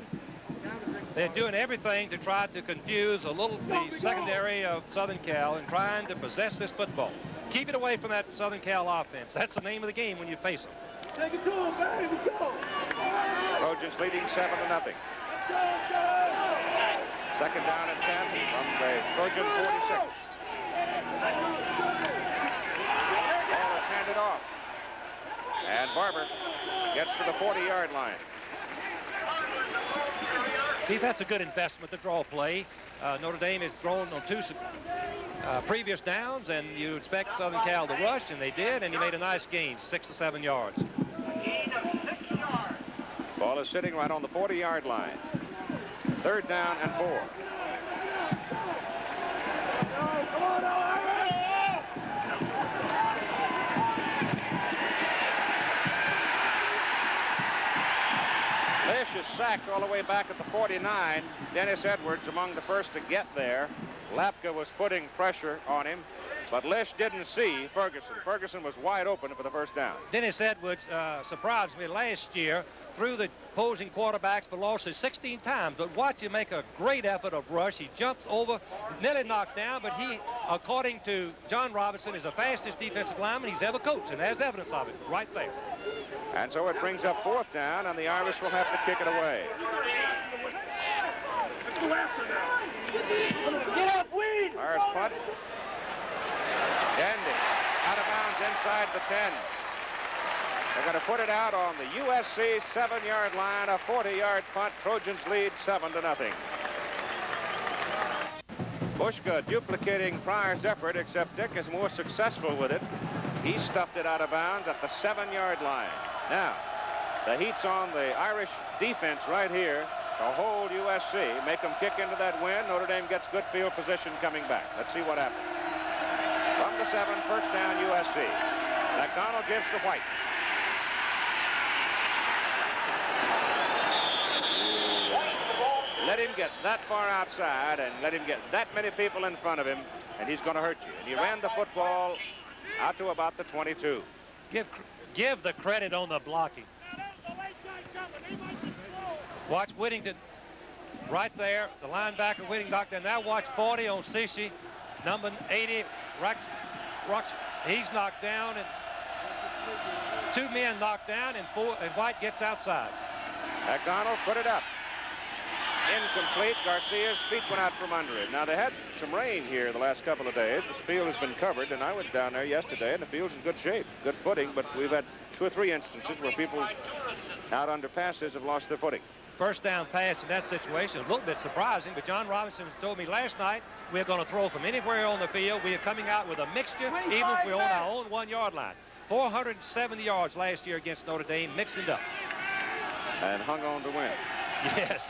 S6: They're doing everything to try to confuse a little the secondary of Southern Cal and trying to possess this football. Keep it away from that Southern Cal offense. That's the name of the game when you face them.
S7: Take it to him, baby, go!
S5: Trojans leading 7-0. Second down and 10 from the Trojan 46. Ball is handed off. And Barber gets to the 40-yard line.
S6: Keith, that's a good investment, the draw play. Notre Dame has thrown on 2 previous downs, and you expect Southern Cal to rush, and they did, and he made a nice gain, 6 to 7 yards.
S5: Ball is sitting right on the 40-yard line. Third down and 4. sacked all the way back at the 49. Dennis Edwards among the first to get there. Lapka was putting pressure on him, but Lish didn't see Ferguson. Ferguson was wide open for the first down.
S6: Dennis Edwards surprised me last year through the opposing quarterbacks for losses 16 times, but watch him make a great effort of rush. He jumps over, nearly knocked down, but he, according to John Robinson, is the fastest defensive lineman he's ever coached, and there's evidence of it right there.
S5: And so it brings up 4th down, and the Irish will have to kick it away. Irish punt. Dandy. Out of bounds inside the 10. They're going to put it out on the USC 7-yard line, a 40-yard punt. Trojans lead 7-0. Bushka duplicating Pryor's effort, except Dick is more successful with it. He stuffed it out of bounds at the 7-yard line. Now, the heat's on the Irish defense right here to hold USC, make them kick into that win. Notre Dame gets good field position coming back. Let's see what happens. From the 7, first down USC. McDonald gives to White. Let him get that far outside and let him get that many people in front of him, and he's going to hurt you. And he ran the football out to about the 22.
S6: Give the credit on the blocking. Watch Whittington right there. The linebacker Whittington knocked down. Now watch 40 on Sishi. Number 80, he's knocked down, and 2 men knocked down, and White gets outside.
S5: McDonald put it up. Incomplete. Garcia's feet went out from under it. Now, they had some rain here the last couple of days, but the field has been covered, and I was down there yesterday, and the field's in good shape, good footing, but we've had 2 or 3 instances where people out under passes have lost their footing.
S6: First down pass in that situation is a little bit surprising, but John Robinson told me last night we're going to throw from anywhere on the field. We are coming out with a mixture, even if we're on our own 1-yard line. 470 yards last year against Notre Dame, mixing up.
S5: And hung on to win.
S6: Yes.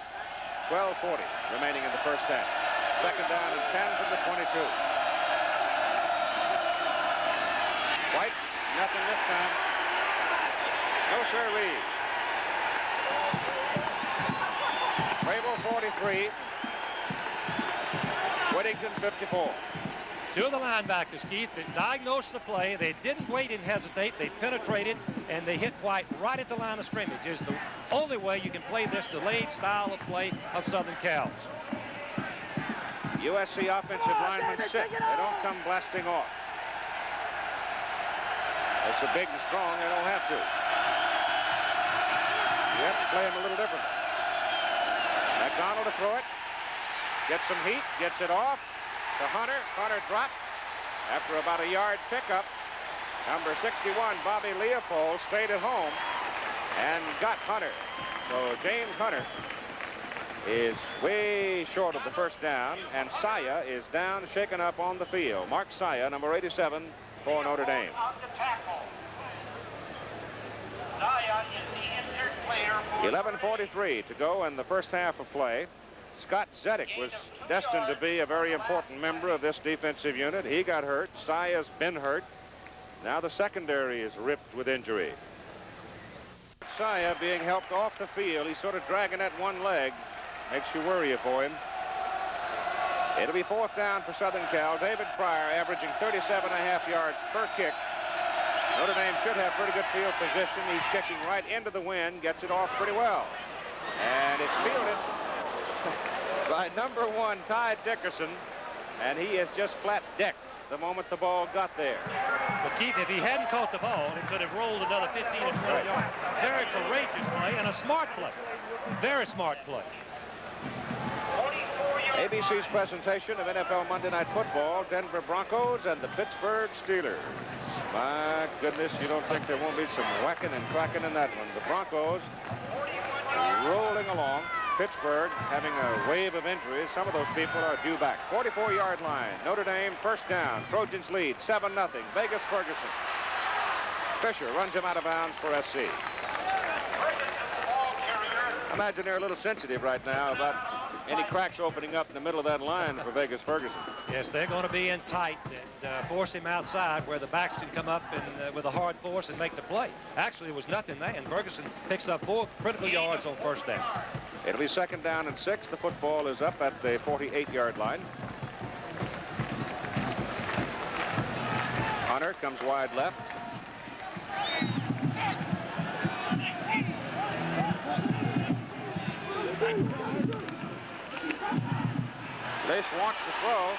S5: 12:40 remaining in the first half. Second down and 10 from the 22. White, nothing this time. No sirree. Rabel 43. Whittington 54.
S6: 2 of the linebackers, Keith, they diagnosed the play. They didn't wait and hesitate. They penetrated, and they hit White right at the line of scrimmage. It's the only way you can play this delayed style of play of Southern Cal's.
S5: USC offensive linemen sit. They don't come blasting off. They're so big and strong, they don't have to. You have to play them a little different. McDonald to throw it. Gets some heat, gets it off to Hunter. Hunter dropped after about a yard pickup. Number 61, Bobby Leopold, stayed at home and got Hunter. So James Hunter is way short of the first down, and Saya is down, shaken up on the field. Mark Saya, number 87 for Notre Dame. 11:43 to go in the first half of play. Scott Zedek was destined to be a very important member of this defensive unit. He got hurt. Saya's been hurt. Now the secondary is ripped with injury. Saya being helped off the field. He's sort of dragging that one leg. Makes you worry for him. It'll be 4th down for Southern Cal. David Pryor averaging 37.5 yards per kick. Notre Dame should have pretty good field position. He's kicking right into the wind, gets it off pretty well. And it's fielded by number 1, Ty Dickerson, and he is just flat decked the moment the ball got there.
S6: But Keith, if he hadn't caught the ball, it could have rolled another 15 or 20 yards. Very courageous play and a smart play. Very smart play.
S5: ABC's presentation of NFL Monday Night Football, Denver Broncos and the Pittsburgh Steelers. My goodness, you don't think there won't be some whacking and cracking in that one. The Broncos rolling along. Pittsburgh having a wave of injuries. Some of those people are due back. 44-yard line. Notre Dame first down. Trojans lead 7-0. Vegas Ferguson. Fisher runs him out of bounds for SC. I imagine they're a little sensitive right now about any cracks opening up in the middle of that line for Vegas Ferguson.
S6: Yes, they're going to be in tight and force him outside where the backs can come up and with a hard force and make the play. Actually, it was nothing there, and Ferguson picks up 4 critical yards on first down.
S5: It'll be 2nd down and 6. The football is up at the 48-yard line. Hunter comes wide left. Lish wants to throw,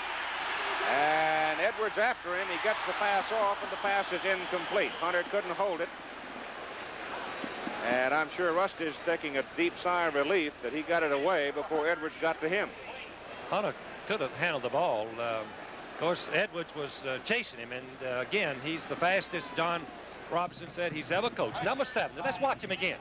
S5: and Edwards after him. He gets the pass off, and the pass is incomplete. Hunter couldn't hold it. And I'm sure Rust is taking a deep sigh of relief that he got it away before Edwards got to him.
S6: Hunter could have handled the ball. Of course, Edwards was chasing him, and again, he's the fastest, John Robinson said, he's ever coached. Number 7. Now, let's watch him again.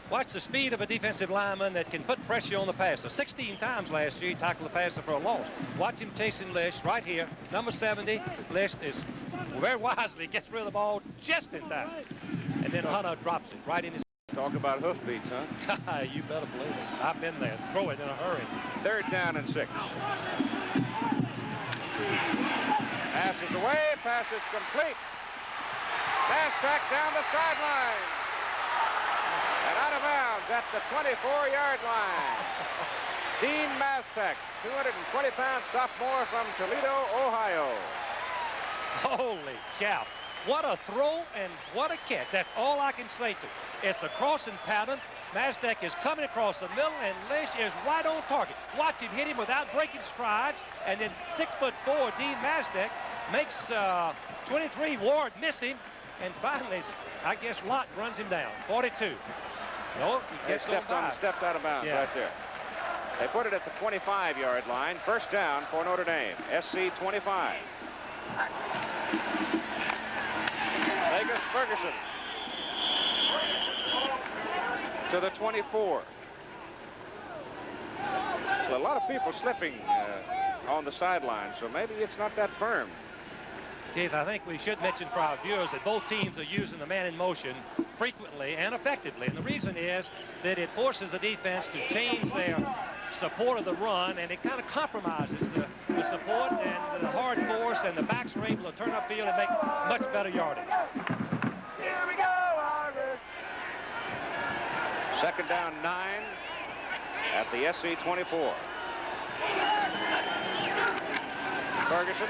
S6: Watch the speed of a defensive lineman that can put pressure on the passer. 16 times last year he tackled the passer for a loss. Watch him chasing Lish right here. Number 70. Lish is very wisely gets rid of the ball just in time. And then Hunter drops it right in his...
S5: Talk about hoofbeats, huh?
S6: You better believe it. I've been there. Throw it in a hurry.
S5: 3rd down and 6. Pass is away. Pass is complete. Pass track down the sideline. And out of bounds at the 24-yard line. Dean Mastek, 220-pound sophomore from Toledo, Ohio.
S6: Holy cow. What a throw and what a catch. That's all I can say to it. It's a crossing pattern. Mastek is coming across the middle, and Lish is right on target. Watch him hit him without breaking strides, and then 6'4" Dean Mastek makes 23 Ward miss him, and finally, I guess Lott runs him down. 42. No, he gets
S5: stepped out of bounds right there. They put it at the 25-yard line. 1st down for Notre Dame. SC 25. Vegas Ferguson to the 24. Well, a lot of people slipping on the sideline, so maybe it's not that firm.
S6: Keith, I think we should mention for our viewers that both teams are using the man in motion frequently and effectively. And the reason is that it forces the defense to change their support of the run, and it kind of compromises the support and the hard force, and the backs are able to turn upfield and make much better yardage.
S7: Here we go, Irish.
S5: 2nd down 9 at the SC 24. Ferguson.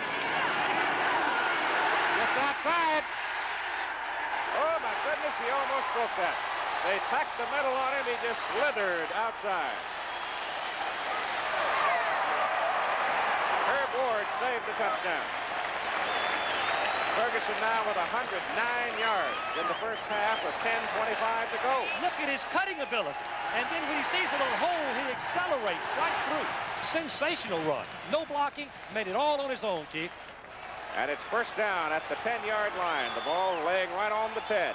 S5: Gets outside. Oh, my goodness, he almost broke that. They tacked the middle on him. He just slithered outside. Herb Ward saved the touchdown. Ferguson now with 109 yards in the first half with 10:25 to go.
S6: Look at his cutting ability. And then when he sees a little hole, he accelerates right through. Sensational run. No blocking. Made it all on his own, Chief.
S5: And it's 1st down at the 10-yard line. The ball laying right on the 10.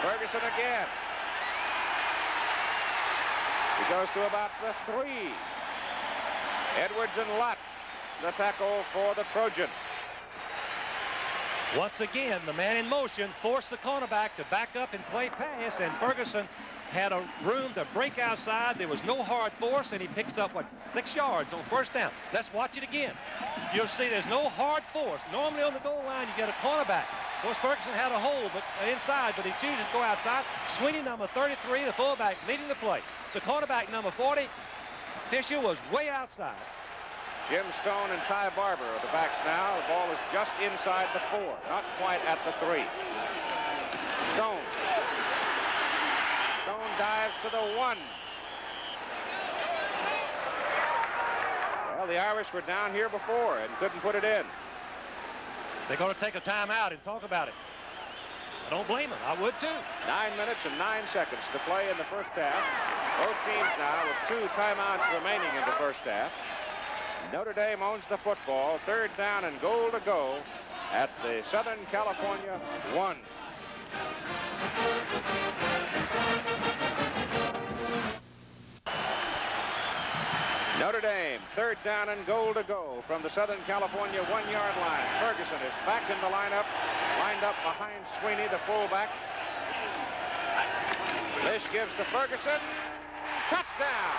S5: Ferguson again. He goes to about the 3. Edwards and Lott, the tackle for the Trojans.
S6: Once again, the man in motion forced the cornerback to back up and play pass, and Ferguson had a room to break outside. There was no hard force, and he picks up, 6 yards on 1st down. Let's watch it again. You'll see there's no hard force. Normally on the goal line, you get a cornerback. Of course, Ferguson had a hole inside, but he chooses to go outside. Sweeney, number 33, the fullback, leading the play. The cornerback, number 40, Fisher, was way outside.
S5: Jim Stone and Ty Barber are the backs now. The ball is just inside the 4, not quite at the 3. Stone. Stone dives to the 1. Well, the Irish were down here before and couldn't put it in.
S6: They're going to take a timeout and talk about it. I don't blame them. I would too.
S5: 9 minutes and 9 seconds to play in the first half. Both teams now with 2 timeouts remaining in the first half. Notre Dame owns the football. 3rd down and goal to go at the Southern California 1. Notre Dame, 3rd down and goal to go from the Southern California 1-yard line. Ferguson is back in the lineup. Wind up behind Sweeney, the fullback. Lish gives to Ferguson. Touchdown!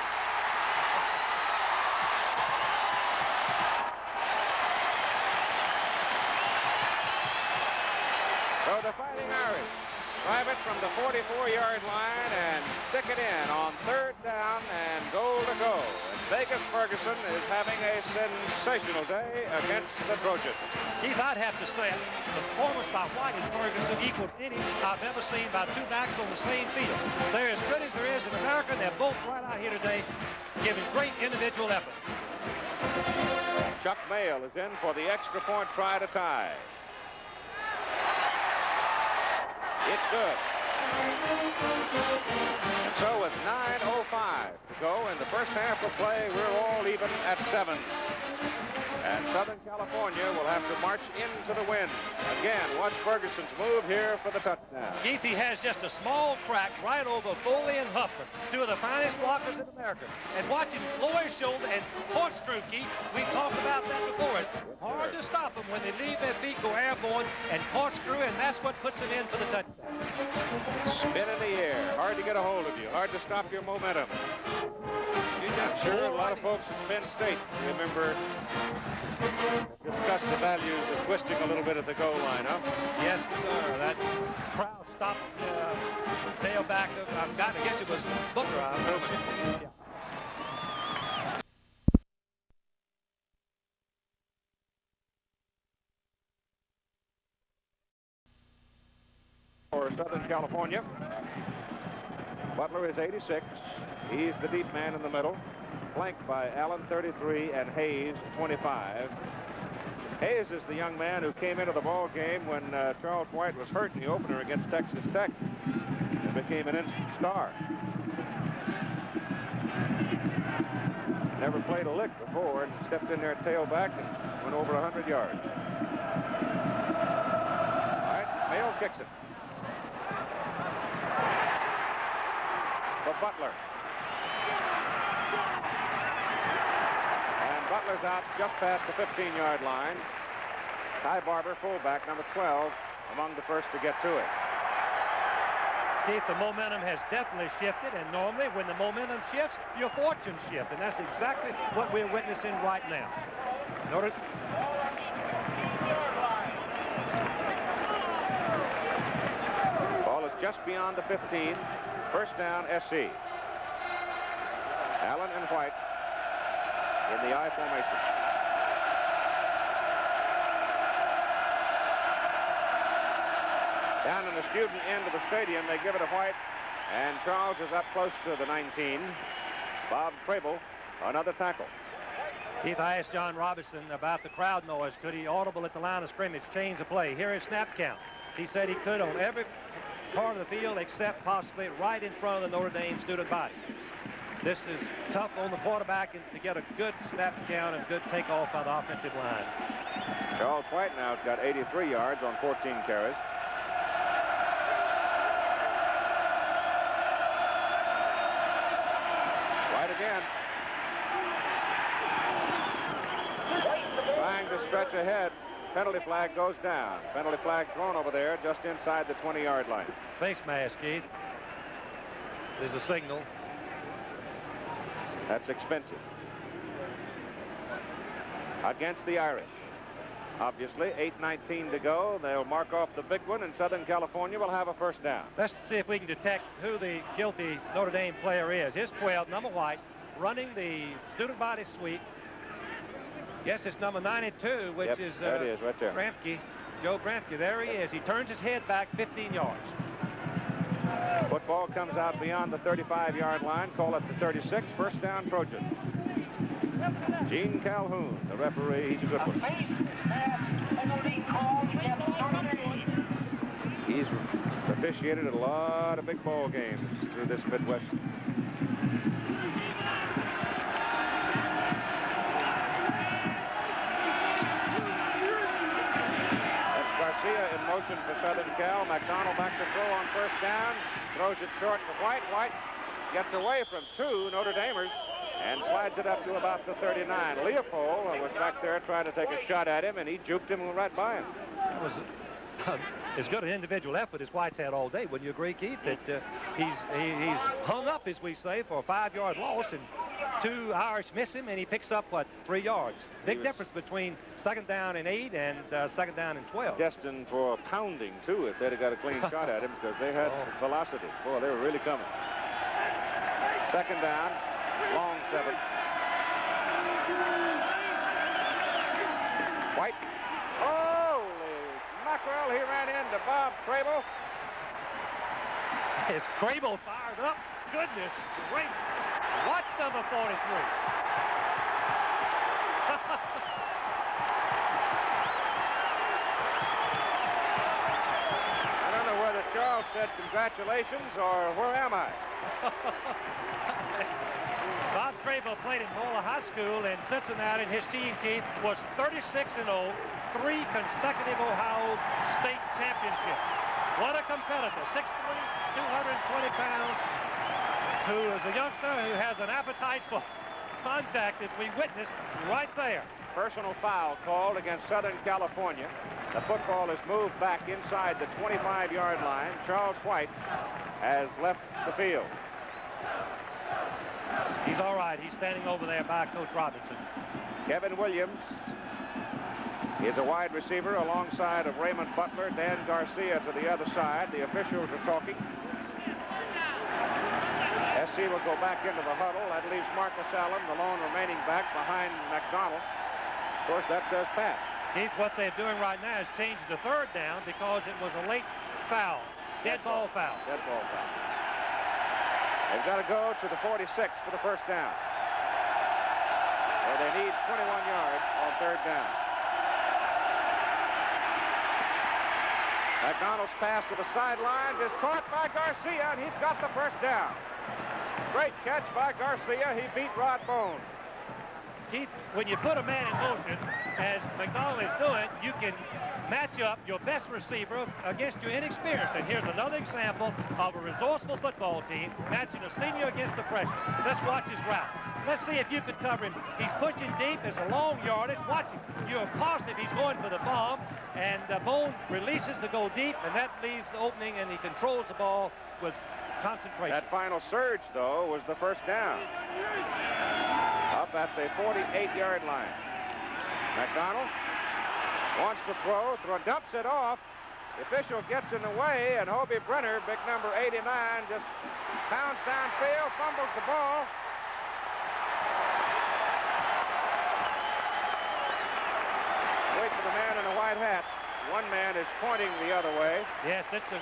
S5: So the Fighting Irish drive it from the 44-yard line and stick it in on 3rd down and goal to go. And Vegas Ferguson is having a sensational day against the Trojans.
S6: Keith, I'd have to say the performance by White and Ferguson equaled any I've ever seen by two backs on the same field. They're as good as there is in America, and they're both right out here today giving great individual effort.
S5: Chuck Mayle is in for the extra point try to tie. It's good. And so with 9:05 to go in the first half of play, we're all even at 7. And Southern California will have to march into the wind. Again, watch Ferguson's move here for the touchdown.
S6: Keith, he has just a small crack right over Foley and Huffman, two of the finest blockers in America. And watch him lower his shoulder and corkscrew, Keith. We talked about that before. It's hard to stop them when they leave their feet, go airborne, and corkscrew, and that's what puts them in for the touchdown.
S5: Spin in the air. Hard to get a hold of you. Hard to stop your momentum. I'm sure a lot of folks at Penn State remember discuss the values of twisting a little bit at the goal line, huh?
S6: Yes, sir. That crowd stopped tailback. I guess it was Booker. Yeah.
S5: For Southern California, Butler is 86. He's the deep man in the middle, flanked by Allen, 33, and Hayes, 25. Hayes is the young man who came into the ball game when Charles White was hurt in the opener against Texas Tech and became an instant star. Never played a lick before and stepped in there at tailback and went over 100 yards. All right, Mayo kicks it. For Butler. And Butler's out just past the 15-yard line. Ty Barber, fullback, number 12, among the first to get to it.
S6: Keith, the momentum has definitely shifted, and normally when the momentum shifts, your fortunes shift, and that's exactly what we're witnessing right now. Notice.
S5: Ball is just beyond the 15. First down, SC. Allen and White in the I formation. Down in the student end of the stadium, they give it to White, and Charles is up close to the 19. Bob Crable, another tackle.
S6: Keith, I asked John Robinson about the crowd noise. Could he audible at the line of scrimmage change the play? Here is snap count. He said he could on every part of the field except possibly right in front of the Notre Dame student body. This is tough on the quarterback to get a good snap count and good takeoff by the offensive line.
S5: Charles White now has got 83 yards on 14 carries. White again. Trying to stretch ahead. Penalty flag goes down. Penalty flag thrown over there just inside the 20-yard line.
S6: Face mask, Keith. There's a signal.
S5: That's expensive. Against the Irish. Obviously, 8:19 to go. They'll mark off the big one, and Southern California will have a first down.
S6: Let's see if we can detect who the guilty Notre Dame player is. Here's 12, number White, running the student body sweep. Yes, it's number 92, which
S5: yep,
S6: is
S5: there it is, right there.
S6: Gramke, Joe Gramke. There he is. He turns his head back 15 yards.
S5: Football comes out beyond the 35-yard line. Call it the 36. First down, Trojans. Gene Calhoun, the referee. He's a good one. He's officiated a lot of big ball games through this Midwest. Garcia in motion for Southern Cal. McDonald back to throw on first down. Throws it short to White. White gets away from two Notre Damers and slides it up to about the 39. Leopold was back there trying to take a shot at him, and he juked him right by him.
S6: as good an individual effort as White's had all day. Wouldn't you agree, Keith, that he's hung up, as we say, for a 5-yard loss, and 2 Irish miss him, and he picks up, what, 3 yards? Big difference between 2nd down and 8 and 2nd down and 12.
S5: Destined for a pounding, too, if they'd have got a clean shot at him, because they had velocity. Boy, they were really coming. 2nd down, long 7. White. Holy mackerel, he ran into Bob Crable.
S6: As Crable fired up, goodness great. Watch number 43.
S5: I don't know whether Charles said congratulations or where am I?
S6: Bob Crable played at Mola High School in Cincinnati, and his team, Keith, was 36-0, 3 consecutive Ohio state championships. What a competitor, 6'3", 220 pounds, who is a youngster who has an appetite for contact, as we witnessed right there.
S5: Personal foul called against Southern California. The football is moved back inside the 25-yard line. Charles White has left the field.
S6: He's all right. He's standing over there by Coach Robinson.
S5: Kevin Williams is a wide receiver alongside of Raymond Butler. Dan Garcia to the other side. The officials are talking. SC will go back into the huddle. That leaves Marcus Allen, the lone remaining back, behind McDonald. Of course, that says pass.
S6: Keith, what they're doing right now is changing the 3rd down because it was a late foul. Dead ball foul.
S5: Dead ball foul. They've got to go to the 46 for the 1st down. Where they need 21 yards on 3rd down. McDonald's pass to the sideline is caught by Garcia, and he's got the 1st down. Great catch by Garcia. He beat Rod Bone.
S6: Keith, when you put a man in motion, as McDonald is doing, you can match up your best receiver against your inexperienced. And here's another example of a resourceful football team matching a senior against a freshman. Let's watch his route. Let's see if you can cover him. He's pushing deep. It's a long yardage. Watch him. You're positive he's going for the bomb. And Bone releases to go deep, and that leaves the opening, and he controls the ball with concentration.
S5: That final surge, though, was the 1st down. Up at the 48-yard line. McDonald wants to throw, dumps it off. The official gets in the way, and Hobie Brenner, big number 89, just pounds downfield, fumbles the ball. Wait for the man in the white hat. One man is pointing the other way.
S6: Yes, it's a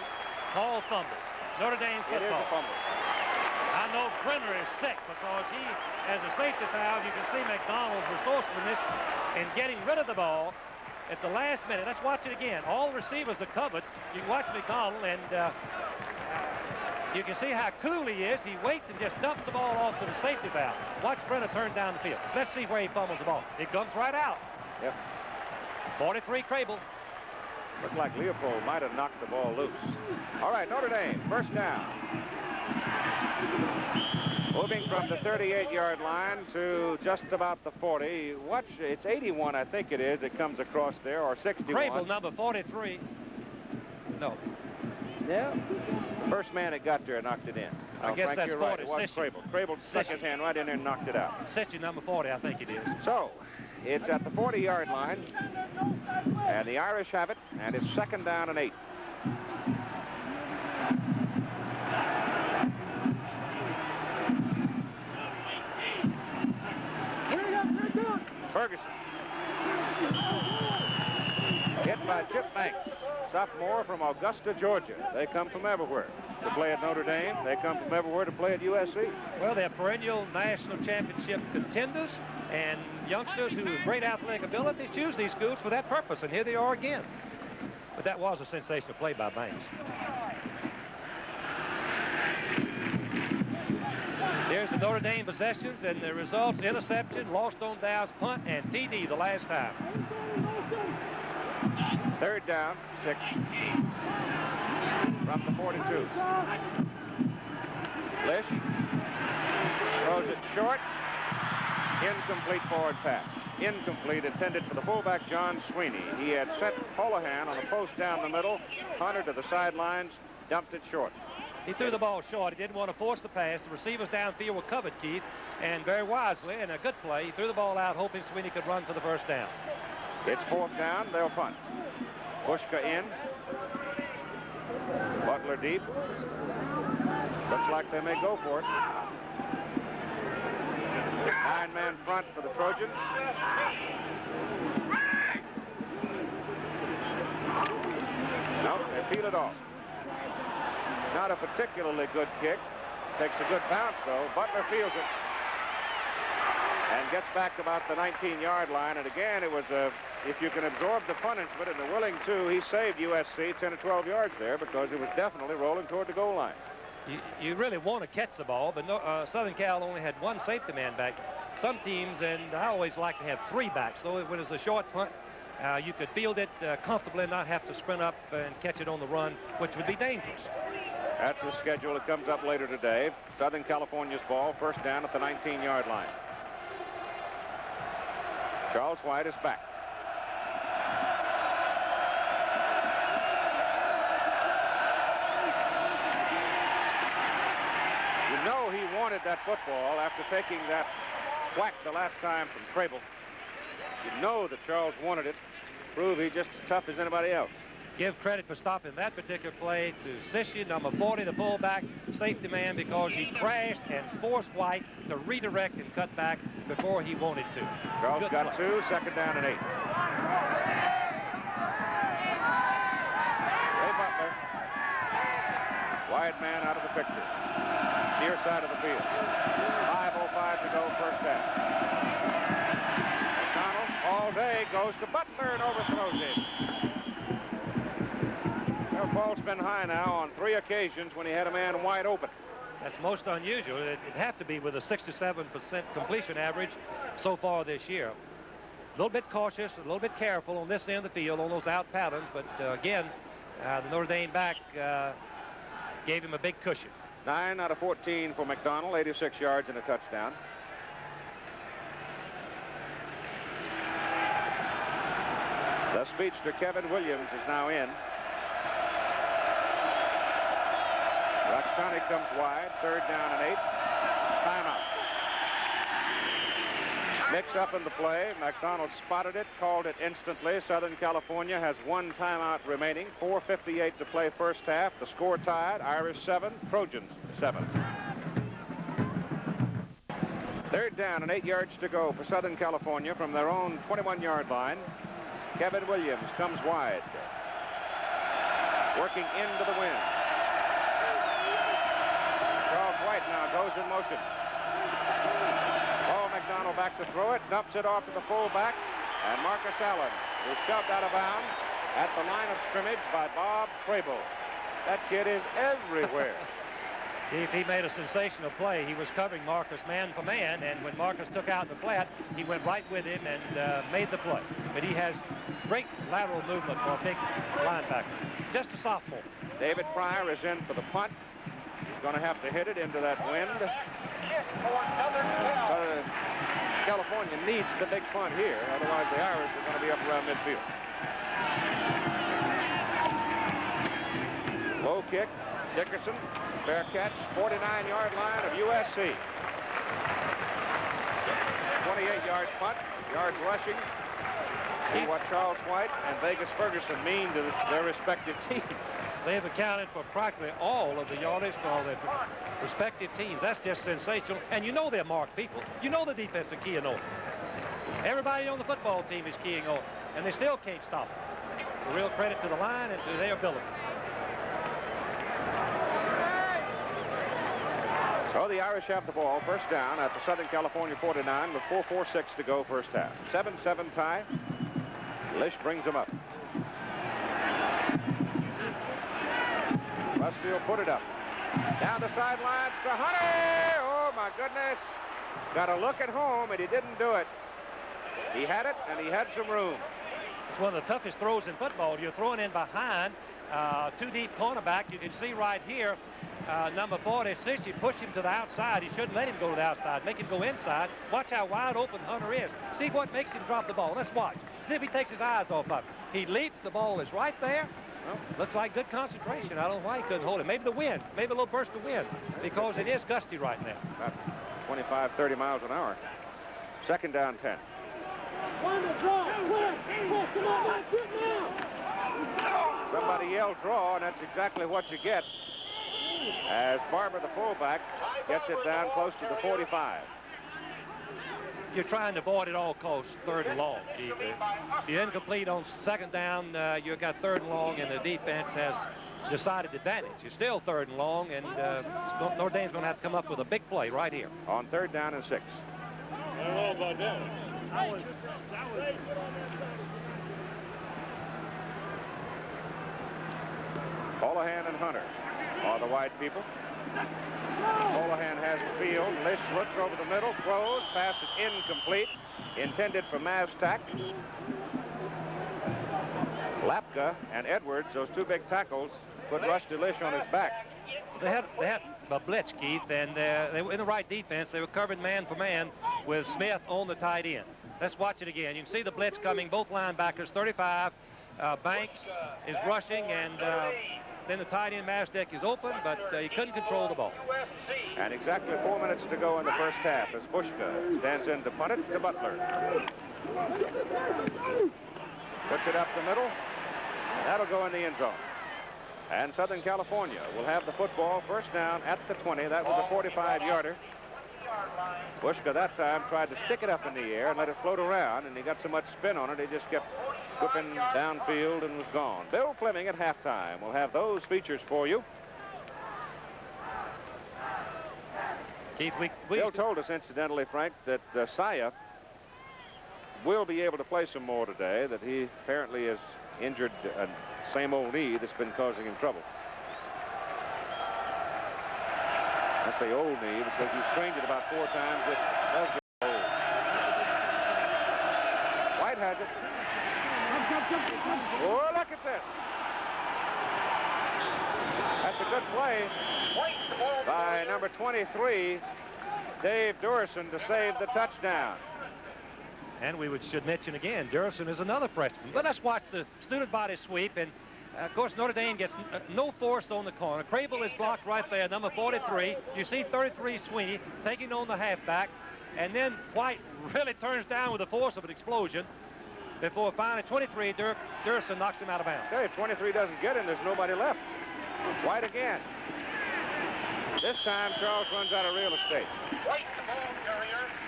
S6: call fumble. Notre Dame football.
S5: It is a fumble.
S6: I know Brenner is sick because he, as a safety foul, you can see McDonald's resourcefulness in getting rid of the ball at the last minute. Let's watch it again. All receivers are covered. You can watch McDonald, and you can see how cool he is. He waits and just dumps the ball off to the safety foul. Watch Brenner turn down the field. Let's see where he fumbles the ball. It comes right out.
S5: Yep.
S6: 43 Crable.
S5: Looked like Leopold might have knocked the ball loose. All right, Notre Dame, 1st down. Moving from the 38-yard line to just about the 40. Watch, it's 81, I think it is. It comes across there, or 61.
S6: Crable, number 43. No.
S5: Yeah. The first man that got there knocked it in.
S6: I guess
S5: Frank,
S6: that's
S5: you're right.
S6: 40.
S5: It was Crable. Crable stuck his hand right in there and knocked it out.
S6: Sitchin, number 40, I think it is.
S5: So, it's at the 40-yard line, and the Irish have it, and it's 2nd down and 8. Ferguson. Hit by Chip Banks, sophomore from Augusta, Georgia. They come from everywhere to play at Notre Dame. They come from everywhere to play at USC.
S6: Well, they're perennial national championship contenders, and youngsters who have great athletic ability choose these schools for that purpose, and here they are again. But that was a sensational play by Banks. Here's the Notre Dame possessions, and the results: interception, lost on downs, punt, and TD the last time.
S5: 3rd down, 6. From the 42. Lish throws it short. Incomplete forward pass. incomplete, intended for the fullback, John Sweeney. He had sent Holohan on a post down the middle. Hunter to the sidelines, dumped it short.
S6: He threw the ball short. He didn't want to force the pass. The receivers downfield were covered, Keith, and very wisely, and a good play, he threw the ball out, hoping Sweeney could run for the first down.
S5: It's 4th down. They'll punt. Bushka in. Butler deep. Looks like they may go for it. 9-man front for the Trojans. No, they peel it off. Not a particularly good kick. Takes a good bounce, though. Butler fields it. And gets back about the 19-yard line. And again, it was if you can absorb the punishment and are willing to, he saved USC 10 or 12 yards there because it was definitely rolling toward the goal line.
S6: You really want to catch the ball, but Southern Cal only had 1 safety man back. Some teams, and I always like to have 3 backs, so when it's a short punt, you could field it comfortably and not have to sprint up and catch it on the run, which would be dangerous.
S5: That's the schedule. It comes up later today. Southern California's ball, first down at the 19-yard line. Charles White is back. You know he wanted that football after taking that whack the last time from Crable. You know that Charles wanted it. Prove he's just as tough as anybody else.
S6: Give credit for stopping that particular play to Sishy, number 40, the fullback, safety man, because he crashed and forced White to redirect and cut back before he wanted to.
S5: Charles
S6: Good
S5: got
S6: play.
S5: 2, second down and 8. Ray Butler. Wide man out of the picture. Near side of the field. 5:05 to go, first down. McDonald all day goes to Butler and overthrows him. Their ball's been high now on 3 occasions when he had a man wide open.
S6: That's most unusual. It'd have to be with a 67% completion average so far this year. A little bit cautious, a little bit careful on this end of the field, on those out patterns, but again, the Notre Dame back gave him a big cushion.
S5: 9 out of 14 for McDonald, 86 yards and a touchdown. The speedster Kevin Williams is now in. Roxtani comes wide, 3rd down and 8. Timeout. Mix up in the play. McDonald spotted it, called it instantly. Southern California has 1 timeout remaining. 4:58 to play first half. The score tied. Irish 7, Trojans 7. 3rd down and 8 yards to go for Southern California from their own 21-yard line. Kevin Williams comes wide. Working into the wind. Charles White now goes in motion. Paul McDonald back to throw it, dumps it off to the fullback, and Marcus Allen is shoved out of bounds at the line of scrimmage by Bob Crable. That kid is everywhere.
S6: If he made a sensational play, he was covering Marcus man for man, and when Marcus took out the flat, he went right with him and made the play. But he has great lateral movement for a big linebacker. Just a sophomore.
S5: David Pryor is in for the punt. He's going to have to hit it into that wind. California needs the big punt here, otherwise the Irish are going to be up around midfield. Low kick, Dickerson, fair catch, 49-yard line of USC. 28-yard punt, yards rushing. See what Charles White and Vegas Ferguson mean to their respective teams.
S6: They've accounted for practically all of the yardage for all their respective teams. That's just sensational. And you know they're marked people. You know the defense is keying on. Everybody on the football team is keying on, and they still can't stop it. A real credit to the line and to their ability.
S5: So the Irish have the ball, first down at the Southern California 49 with 4:46 to go first half. 7-7 tie. Lish brings them up. Westfield put it up. Down the sidelines to Hunter. Oh, my goodness. Got a look at home, and he didn't do it. He had it, and he had some room.
S6: It's one of the toughest throws in football. You're throwing in behind two deep cornerback. You can see right here
S8: number 46, you push him to the outside. He shouldn't let him go to the outside. Make him go inside. Watch how wide open Hunter is. See what makes him drop the ball. Let's watch. See if he takes his eyes off of it. He leaps. The ball is right there. Well, looks like good concentration. I don't know why he couldn't hold it. Maybe the wind. Maybe a little burst of wind because it is gusty right now.
S5: About 25, 30 miles an hour. Second down 10. Somebody yelled draw, and that's exactly what you get as Barber, the fullback, gets it down close to the 45.
S8: You're trying to avoid at all costs third and long, Keith. If you're incomplete on second down, you've got third and long, and the defense has decided advantage. It's still third and long, and Notre Dame's going to have to come up with a big play right here.
S5: On third down and 6. Holohan and Hunter are the wide people. Holohan has the field. Lish looks over the middle, throws, pass is incomplete, intended for Maztak. Lapka and Edwards, those two big tackles, put Rusty Lish on his back.
S8: They had a blitz, Keith, and they were in the right defense. They were covered man for man with Smith on the tight end. Let's watch it again. You can see the blitz coming, both linebackers, 35. Banks is rushing, and then the tight end Mazdak is open, but he couldn't control the ball.
S5: And exactly 4 minutes to go in the first half as Bushka stands in to punt it to Butler. Puts it up the middle. That'll go in the end zone. And Southern California will have the football first down at the 20. That was a 45-yarder. Bushka that time tried to stick it up in the air and let it float around, and he got so much spin on it, he just kept whipping downfield and was gone. Bill Fleming at halftime will have those features for you.
S8: Keith,
S5: Bill told us, incidentally, Frank, that Saya will be able to play some more today, that he apparently has injured a same old knee that's been causing him trouble. I say old knee because he strained it about 4 times. It does get old. White has it. Oh, look at this. That's a good play by number 23, Dave Durson, to save the touchdown.
S8: And we should mention again, Durson is another freshman. But let's watch the student body sweep. And, of course, Notre Dame gets no force on the corner. Crable is blocked right there, number 43. You see 33 Sweeney taking on the halfback. And then White really turns down with the force of an explosion before finally 23, Durson knocks him out of bounds.
S5: Okay, if 23 doesn't get him, there's nobody left. White again. This time, Charles runs out of real estate.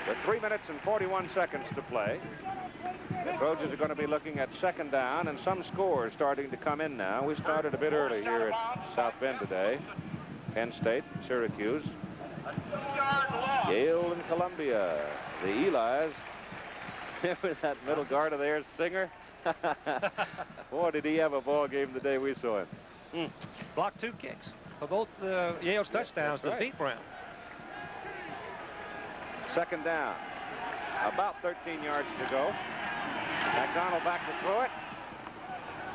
S5: With 3 minutes and 41 seconds to play, the Trojans are going to be looking at second down, and some scores starting to come in now. We started a bit early here at South Bend today. Penn State, Syracuse, Yale, and Columbia. The Eli's, with that middle guard of theirs, Singer. Boy, did he have a ball game the day we saw him.
S8: Blocked 2 kicks for both Yale's touchdowns to beat Brown.
S5: Second down. About 13 yards to go. McDonald back to throw it.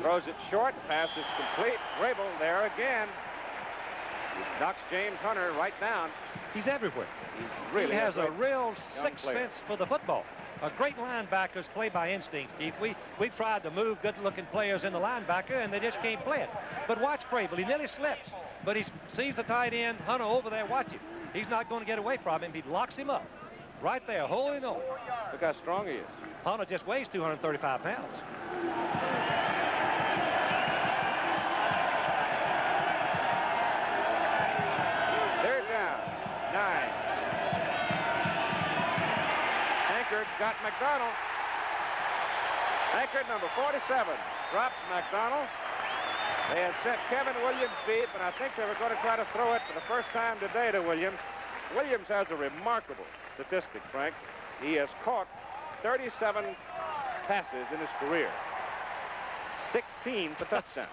S5: Throws it short. Pass is complete. Grable there again. He knocks James Hunter right down.
S8: He's everywhere.
S5: He really
S8: has a real sixth
S5: player.
S8: sense for the football. A great linebackers play by instinct, Keith. We've tried to move good-looking players in the linebacker, and they just can't play it. But watch Crable. He nearly slips. But he sees the tight end, Hunter, over there. Watch him. He's not going to get away from him. He locks him up. Right there, holding on.
S5: Look how strong he is.
S8: Hunter just weighs 235 pounds.
S5: Third down. 9. Anchored got McDonald. Anchored number 47 drops McDonald. They had set Kevin Williams beat, but I think they were going to try to throw it for the first time today to Williams. Williams has a remarkable statistic, Frank. He has caught 37 passes in his career. 16 for touchdowns.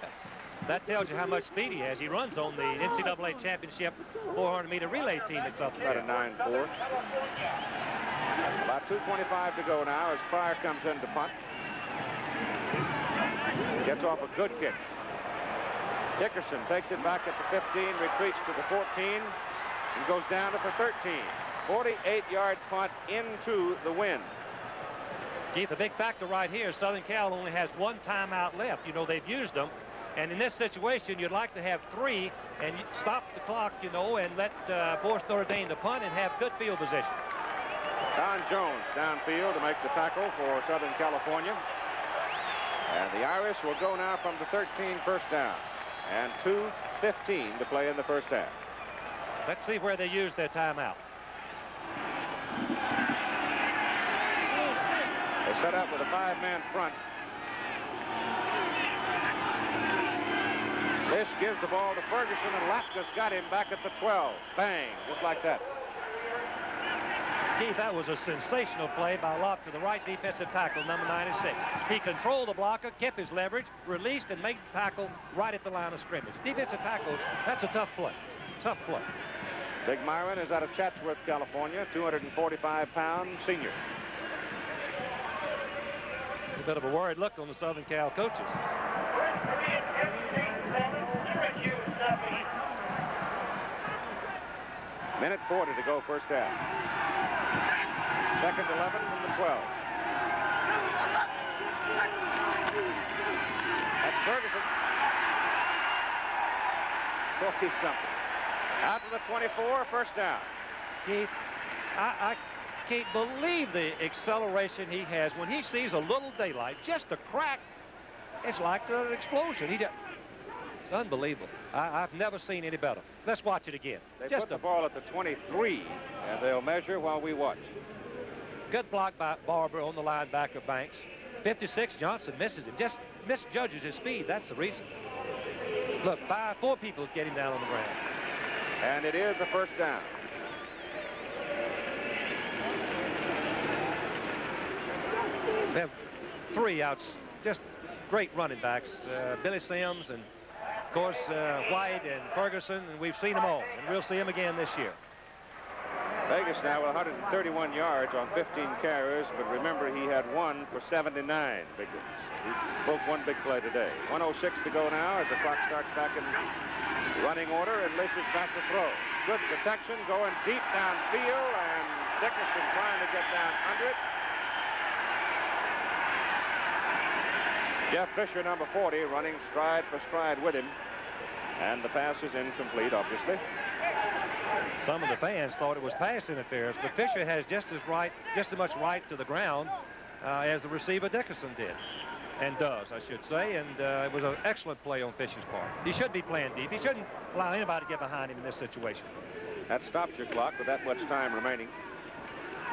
S8: That tells you how much speed he has. He runs on the NCAA championship 400-meter relay team that's up there.
S5: About a 9.4. About 2:25 to go now as Pryor comes in to punt. Gets off a good kick. Dickerson takes it back at the 15, retreats to the 14, and goes down to the 13. 48-yard punt into the wind.
S8: Keith, a big factor right here, Southern Cal only has one timeout left. You know, they've used them. And in this situation, you'd like to have 3 and stop the clock, you know, and let force Notre Dame to punt and have good field position.
S5: Don Jones downfield to make the tackle for Southern California. And the Irish will go now from the 13, first down. And 2:15 to play in the first half.
S8: Let's see where they use their timeout.
S5: They set up with a 5-man front. This gives the ball to Ferguson, and Lapkus got him back at the 12. Bang, just like that.
S8: Keith, that was a sensational play by Lapkus, the right defensive tackle, number 96. He controlled the blocker, kept his leverage, released, and made the tackle right at the line of scrimmage. Defensive tackles, that's a tough play. Tough play.
S5: Big Myron is out of Chatsworth, California, 245-pound senior.
S8: A bit of a worried look on the Southern Cal coaches.
S5: Minute 40 to go, first half. Second 11 from the 12. That's Ferguson. 40-something. Out to the 24, first down.
S8: Keith, I can't believe the acceleration he has when he sees a little daylight, just a crack. It's like an explosion. It's unbelievable. I've never seen any better. Let's watch it again.
S5: They
S8: just
S5: put the ball at the 23, and they'll measure while we watch.
S8: Good block by Barber on the linebacker Banks. 56, Johnson misses him. Just misjudges his speed. That's the reason. Look, 4 people get him down on the ground.
S5: And it is a first down.
S8: They have 3 outs, just great running backs. Billy Sims and, of course, White and Ferguson, and we've seen them all, and we'll see them again this year.
S5: Vegas now with 131 yards on 15 carries, but remember he had 1 for 79 big ones. He broke 1 big play today. 1:06 to go now as the clock starts back in running order, and Lish is back to throw. Good protection, going deep downfield, and Dickerson trying to get down under it. Jeff Fisher, number 40, running stride for stride with him, and the pass is incomplete, obviously.
S8: Some of the fans thought it was pass interference, but Fisher has just as much right to the ground as the receiver Dickerson did, and does, I should say, and it was an excellent play on Fisher's part. He should be playing deep. He shouldn't allow anybody to get behind him in this situation.
S5: That stops your clock with that much time remaining.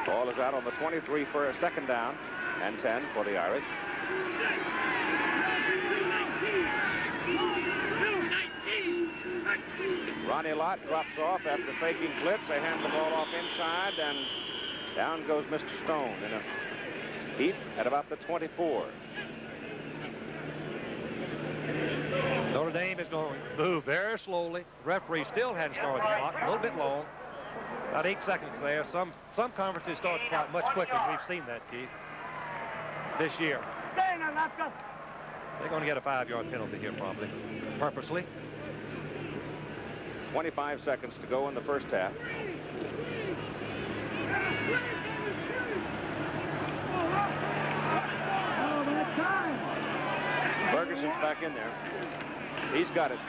S5: Ball is out on the 23 for a second down, and 10 for the Irish. Ronnie Lott drops off after faking blitz. They hand the ball off inside, and down goes Mr. Stone in a heap at about the 24.
S8: Notre Dame is going to move very slowly. The referee still hadn't started the clock, a little bit long. About 8 seconds there. Some conferences start the clock much quicker. We've seen that, Keith, this year. They're going to get a 5-yard penalty here probably, purposely.
S5: 25 seconds to go in the first half. Ferguson's back in there. He's got it.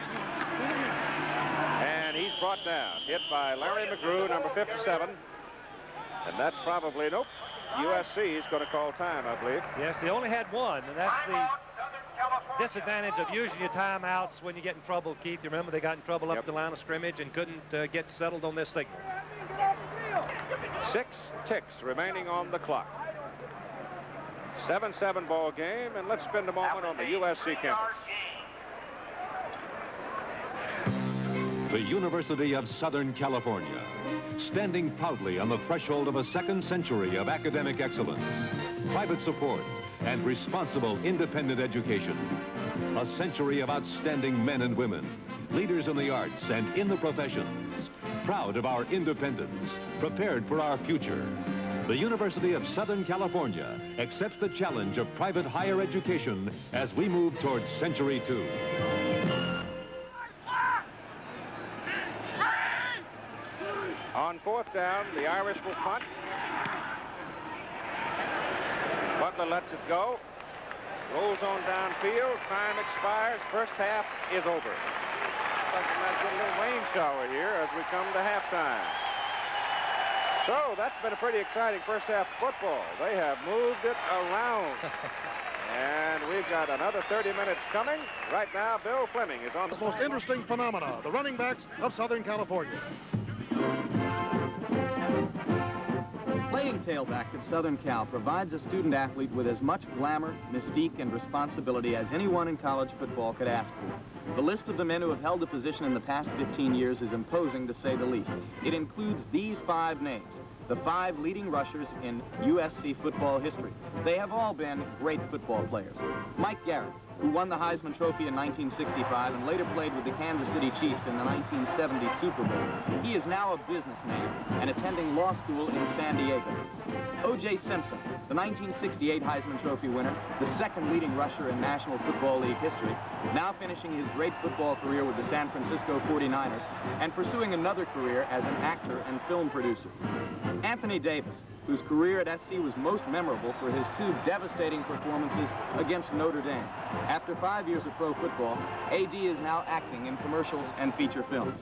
S5: And he's brought down. Hit by Larry McGrew, number 57. And that's probably, nope, USC is going to call time, I believe.
S8: Yes, they only had 1, and that's the disadvantage of using your timeouts when you get in trouble, Keith. You remember they got in trouble up the line of scrimmage and couldn't get settled on this signal.
S5: 6 ticks remaining on the clock. 7-7 ball game, and let's spend a moment on the USC campus.
S9: The University of Southern California, standing proudly on the threshold of a second century of academic excellence, private support, and responsible independent education. A century of outstanding men and women, leaders in the arts and in the professions, proud of our independence, prepared for our future. The University of Southern California accepts the challenge of private higher education as we move towards Century 2.
S5: On 4th down, the Irish will punt. Butler lets it go. Rolls on downfield. Time expires. First half is over. Looks like we might get a little rain shower here as we come to halftime. So that's been a pretty exciting first half of football. They have moved it around. And we've got another 30 minutes coming. Right now, Bill Fleming is on
S10: the most interesting phenomena, the running backs of Southern California.
S11: Playing tailback at Southern Cal provides a student athlete with as much glamour, mystique, and responsibility as anyone in college football could ask for. The list of the men who have held the position in the past 15 years is imposing, to say the least. It includes these 5 names, the 5 leading rushers in USC football history. They have all been great football players. Mike Garrett, who won the Heisman Trophy in 1965 and later played with the Kansas City Chiefs in the 1970 Super Bowl. He is now a businessman and attending law school in San Diego. O.J. Simpson, the 1968 Heisman Trophy winner, the 2nd leading rusher in National Football League history, now finishing his great football career with the San Francisco 49ers and pursuing another career as an actor and film producer. Anthony Davis, whose career at SC was most memorable for his 2 devastating performances against Notre Dame. After 5 years of pro football, AD is now acting in commercials and feature films.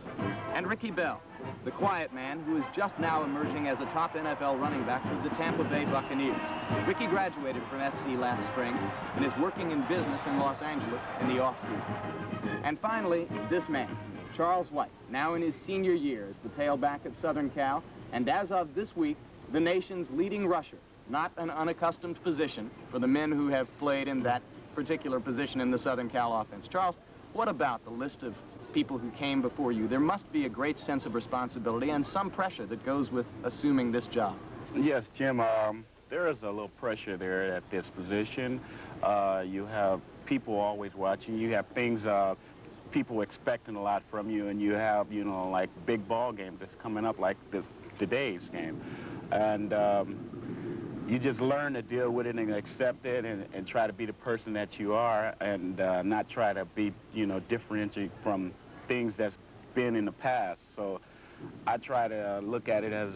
S11: And Ricky Bell, the quiet man who is just now emerging as a top NFL running back for the Tampa Bay Buccaneers. Ricky graduated from SC last spring and is working in business in Los Angeles in the off-season. And finally, this man, Charles White, now in his senior year as the tailback at Southern Cal, and as of this week, the nation's leading rusher, not an unaccustomed position for the men who have played in that particular position in the Southern Cal offense. Charles, what about the list of people who came before you? There must be a great sense of responsibility and some pressure that goes with assuming this job.
S12: Yes, Jim, there is a little pressure there at this position. You have people always watching. You have things, people expecting a lot from you, and you have, you know, like big ball games that's coming up like today's game. And you just learn to deal with it and accept it and try to be the person that you are and not try to be, you know, differentiate from things that's been in the past. So I try to look at it as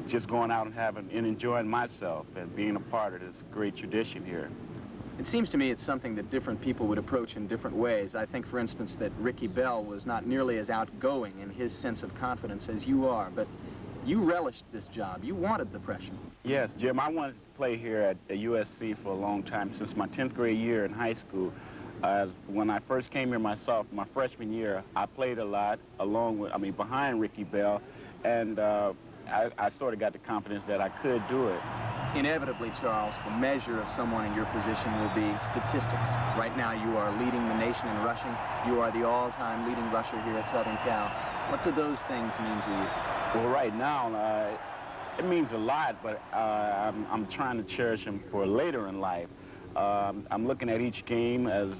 S12: just going out and enjoying myself and being a part of this great tradition here.
S11: It seems to me it's something that different people would approach in different ways. I think, for instance, that Ricky Bell was not nearly as outgoing in his sense of confidence as you are, but you relished this job. You wanted the pressure.
S12: Yes, Jim, I wanted to play here at the USC for a long time, since my 10th grade year in high school. When I first came here my freshman year, I played a lot behind Ricky Bell, and I sort of got the confidence that I could do it.
S11: Inevitably, Charles, the measure of someone in your position will be statistics. Right now, you are leading the nation in rushing. You are the all-time leading rusher here at Southern Cal. What do those things mean to you?
S12: Well, right now, it means a lot, but I'm trying to cherish them for later in life. I'm looking at each game as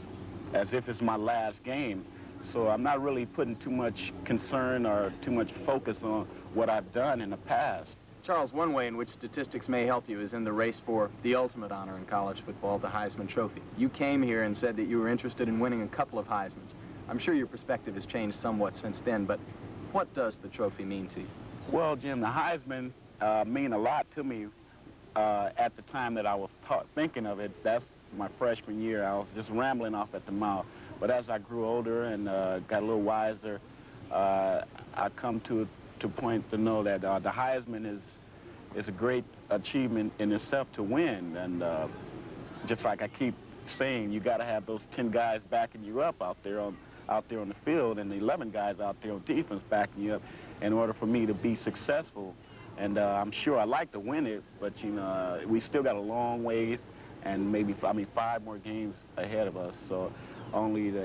S12: if it's my last game, so I'm not really putting too much concern or too much focus on what I've done in the past.
S11: Charles, one way in which statistics may help you is in the race for the ultimate honor in college football, the Heisman Trophy. You came here and said that you were interested in winning a couple of Heismans. I'm sure your perspective has changed somewhat since then, but what does the trophy mean to you?
S12: Well, Jim, the Heisman mean a lot to me at the time that I was thinking of it. That's my freshman year. I was just rambling off at the mouth. But as I grew older and got a little wiser, I come to point to know that the Heisman is a great achievement in itself to win. And just like I keep saying, you got to have those 10 guys backing you up out there on the field, and the 11 guys out there on defense backing you up in order for me to be successful. And I'm sure I'd like to win it, but, you know, we still got a long ways and maybe, 5 more games ahead of us. So only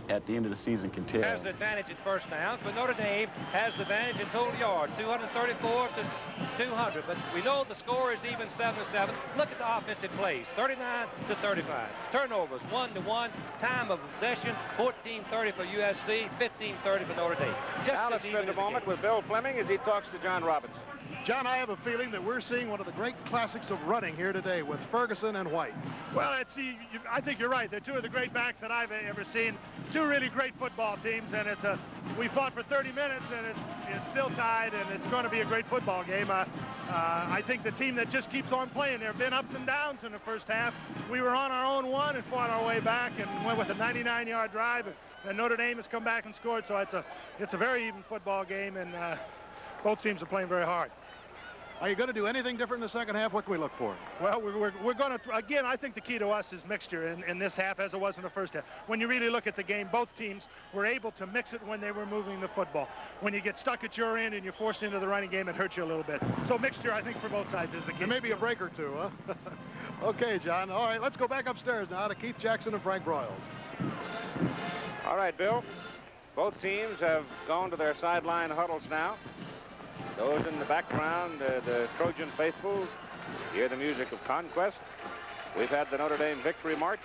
S12: at the end of the season can tell.
S8: Has the advantage in first downs, but Notre Dame has the advantage in total yards, 234 to 200. But we know the score is even 7-7. Look at the offensive plays, 39 to 35. Turnovers, 1-1. Time of possession, 14:30 for USC, 15:30 for Notre Dame.
S5: Now let's spend a moment with Bill Fleming as he talks to John Robinson.
S10: John, I have a feeling that we're seeing one of the great classics of running here today with Ferguson and White.
S13: Well, I think you're right. They're two of the great backs that I've ever seen.
S10: two really great football teams, and we fought for 30 minutes, and it's still tied, and it's going to be a great football game. I think the team that just keeps on playing, there have been ups and downs in the first half. We were on our own one and fought our way back and went with a 99-yard drive, and Notre Dame has come back and scored, so it's a very even football game, and both teams are playing very hard.
S13: Are you going to do anything different in the second half? What can we look for?
S10: Well, we're going to, again, I think the key to us is mixture in this half as it was in the first half. When you really look at the game, both teams were able to mix it when they were moving the football. When you get stuck at your end and you're forced into the running game, it hurts you a little bit. So mixture, I think, for both sides is the key.
S13: There may be a break or two, huh? Okay, John. All right, let's go back upstairs now to Keith Jackson and Frank Broyles.
S5: All right, Bill. Both teams have gone to their sideline huddles now. Those in the background, the Trojan faithful, hear the music of conquest. We've had the Notre Dame victory march.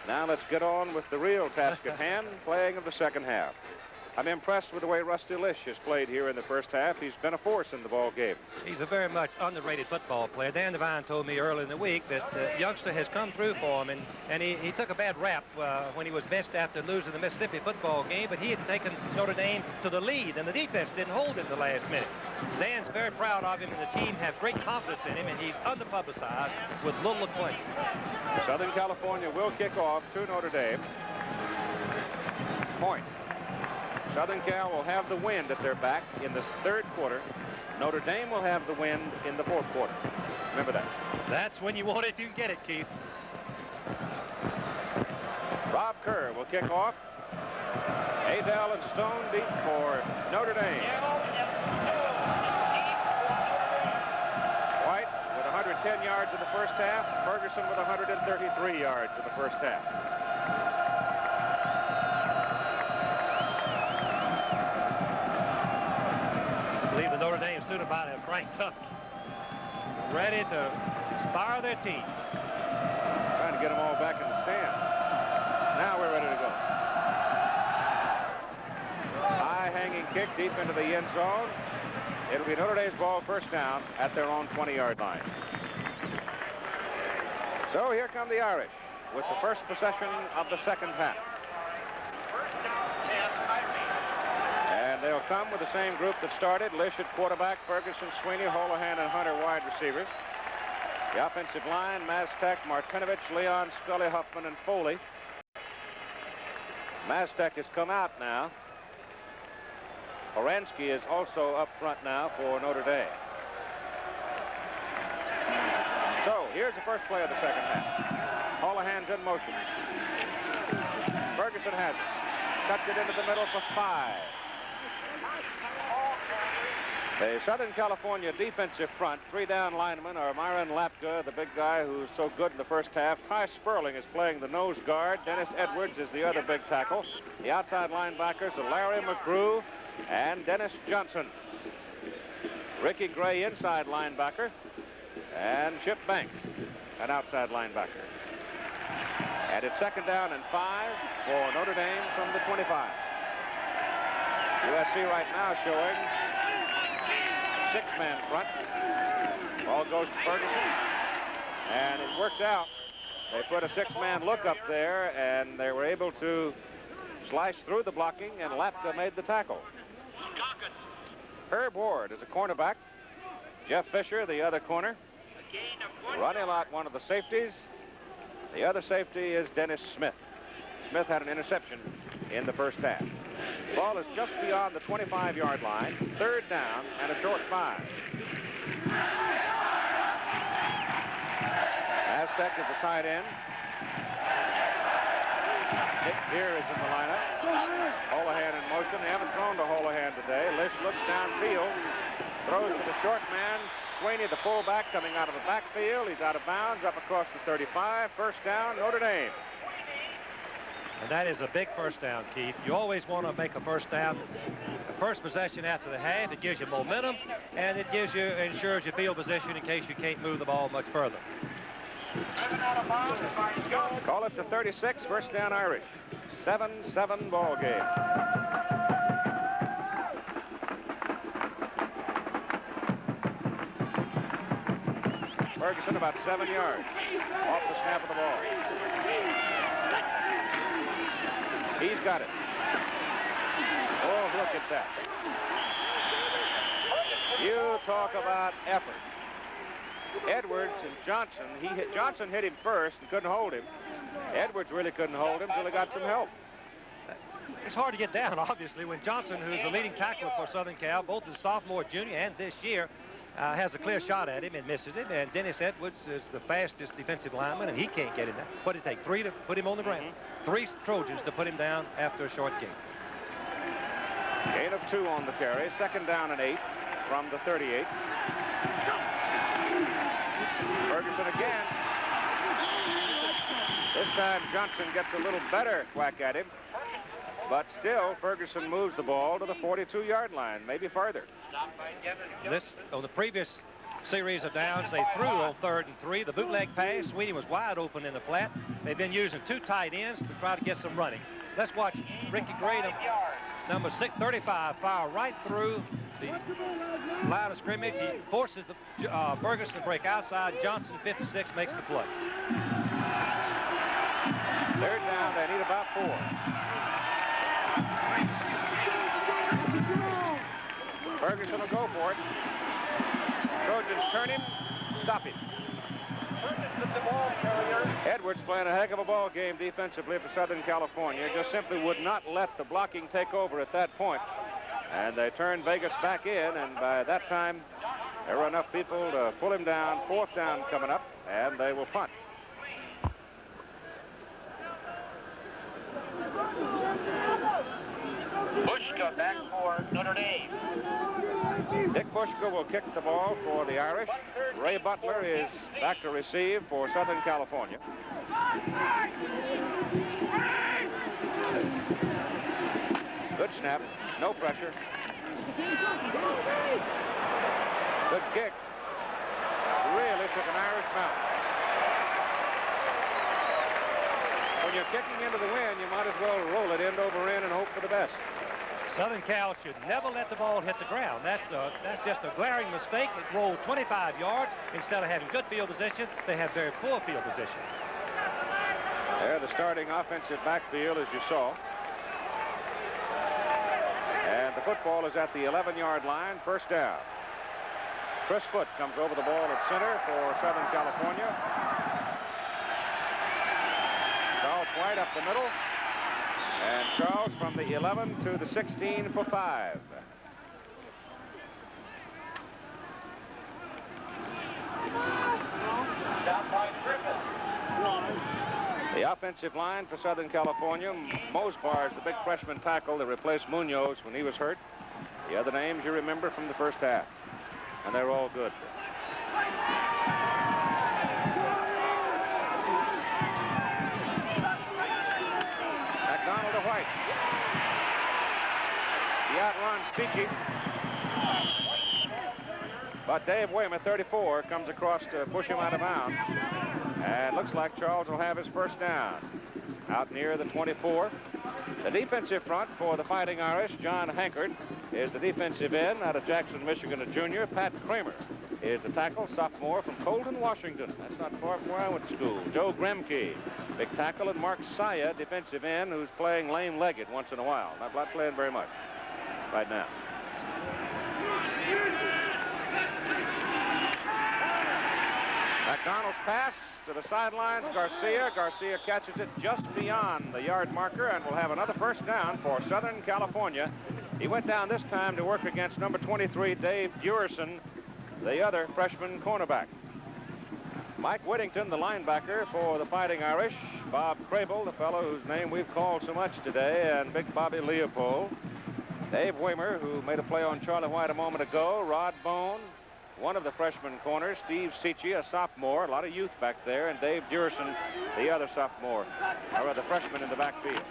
S5: Now let's get on with the real task at hand, playing of the second half. I'm impressed with the way Rusty Lish has played here in the first half. He's been a force in the ball game.
S8: He's a very much underrated football player. Dan Devine told me earlier in the week that the youngster has come through for him, and he took a bad rap when he was benched after losing the Mississippi football game, but he had taken Notre Dame to the lead, and the defense didn't hold it in the last minute. Dan's very proud of him, and the team has great confidence in him, and he's underpublicized with little acclaim.
S5: Southern California will kick off to Notre Dame. Point. Southern Cal will have the wind at their back in the third quarter. Notre Dame will have the wind in the fourth quarter. Remember that.
S8: That's when you want it, you can get it, Keith.
S5: Rob Kerr will kick off. Adele and Stone deep for Notre Dame. White with 110 yards in the first half. Ferguson with 133 yards in the first half.
S8: The Notre Dame student body of Frank Tuck ready to inspire their team.
S5: Trying to get them all back in the stand. Now we're ready to go. High hanging kick deep into the end zone. It'll be Notre Dame's ball, first down at their own 20-yard line. So here come the Irish with the first possession of the second half. And they'll come with the same group that started. Lish at quarterback, Ferguson, Sweeney, Holohan, and Hunter wide receivers. The offensive line, Maztek, Martinovich, Leon, Scully, Huffman, and Foley. Maztek has come out now. Horansky is also up front now for Notre Dame. So here's the first play of the second half. Holohan's in motion. Ferguson has it. Cuts it into the middle for 5. The Southern California defensive front, 3 down linemen are Myron Lapka, the big guy who's so good in the first half. Ty Sperling is playing the nose guard. Dennis Edwards is the other big tackle. The outside linebackers are Larry McGrew and Dennis Johnson. Ricky Gray, inside linebacker, and Chip Banks, an outside linebacker. And it's second down and 5 for Notre Dame from the 25. USC right now showing 6-man front. Ball goes to Ferguson, and it worked out. They put a 6-man look up there, and they were able to slice through the blocking, and Lapka made the tackle. Herb Ward is a cornerback. Jeff Fisher, the other corner. Ronnie Lott, one of the safeties. The other safety is Dennis Smith. Smith had an interception in the first half. Ball is just beyond the 25-yard line. Third down and a short 5. Aztec is the tight end. Dick Deere is in the lineup. Holohan in motion. They haven't thrown to Holohan today. Lish looks downfield. Throws to the short man. Sweeney, the fullback, coming out of the backfield. He's out of bounds up across the 35. First down, Notre Dame.
S8: And that is a big first down, Keith. You always want to make a first down. The first possession after the half, it gives you momentum, and it ensures you field position in case you can't move the ball much further.
S5: Call it to 36, first down Irish. 7-7 ball game. Ferguson about 7 yards off the snap of the ball. He's got it. Oh, look at that. You talk about effort. Edwards and Johnson, Johnson hit him first and couldn't hold him. Edwards really couldn't hold him until he got some help.
S8: It's hard to get down, obviously, when Johnson, who's the leading tackler for Southern Cal, both as sophomore, junior, and this year, has a clear shot at him and misses him. And Dennis Edwards is the fastest defensive lineman, and he can't get him down. What did it take? 3 to put him on the ground. 3 Trojans to put him down after a short gain.
S5: Gain of 2 on the carry. 2nd down and 8 from the 38. Ferguson again. This time Johnson gets a little better whack at him. But still, Ferguson moves the ball to the 42-yard line, maybe farther.
S8: On the previous series of downs, they threw on 3rd and 3. The bootleg pass, Sweeney was wide open in the flat. They've been using 2 tight ends to try to get some running. Let's watch Ricky Gray, number 635, fire right through the line of scrimmage. He forces Ferguson to break outside. Johnson, 56, makes the play.
S5: 3rd down, they need about 4. Ferguson will go for it. Trojans turn him, stop him. Edwards playing a heck of a ball game defensively for Southern California. Just simply would not let the blocking take over at that point. And they turned Vegas back in, and by that time, there were enough people to pull him down. 4th down coming up, and they will punt.
S14: Bushka back for Notre Dame.
S5: Dick Bushka will kick the ball for the Irish. Ray Butler is back to receive for Southern California. Good snap, no pressure. Good kick. Really took an Irish bounce. When you're kicking into the wind, you might as well roll it end over end and hope for the best.
S8: Southern Cal should never let the ball hit the ground. That's just a glaring mistake. It rolled 25 yards. Instead of having good field position, they have very poor field position.
S5: There, the starting offensive backfield, as you saw. And the football is at the 11-yard line, 1st down. Chris Foote comes over the ball at center for Southern California. Charles White up the middle. And Charles from the 11 to the 16 for 5. The offensive line for Southern California, Mosbar is the big freshman tackle that replaced Munoz when he was hurt. The other names you remember from the first half. And they're all good. McDonald to White. He outruns Stitchie. But Dave Waymer, 34, comes across to push him out of bounds. And looks like Charles will have his 1st down. Out near the 24. The defensive front for the Fighting Irish, John Hankard, is the defensive end out of Jackson, Michigan, a junior. Pat Kramer is the tackle, sophomore from Colton, Washington. That's not far from where I went to school. Joe Gremke, big tackle, and Mark Saya, defensive end, who's playing lame-legged once in a while. Not playing very much right now. McDonald's pass to the sidelines. Garcia catches it just beyond the yard marker and will have another 1st down for Southern California. He went down this time to work against number 23, Dave Durison, the other freshman cornerback. Mike Whittington, the linebacker for the Fighting Irish. Bob Crable, the fellow whose name we've called so much today, and Big Bobby Leopold. Dave Waymer, who made a play on Charlie White a moment ago. Rod Bone, one of the freshman corners. Steve Seachy, a sophomore. A lot of youth back there. And Dave Durison, the other sophomore, or the freshman in the backfield.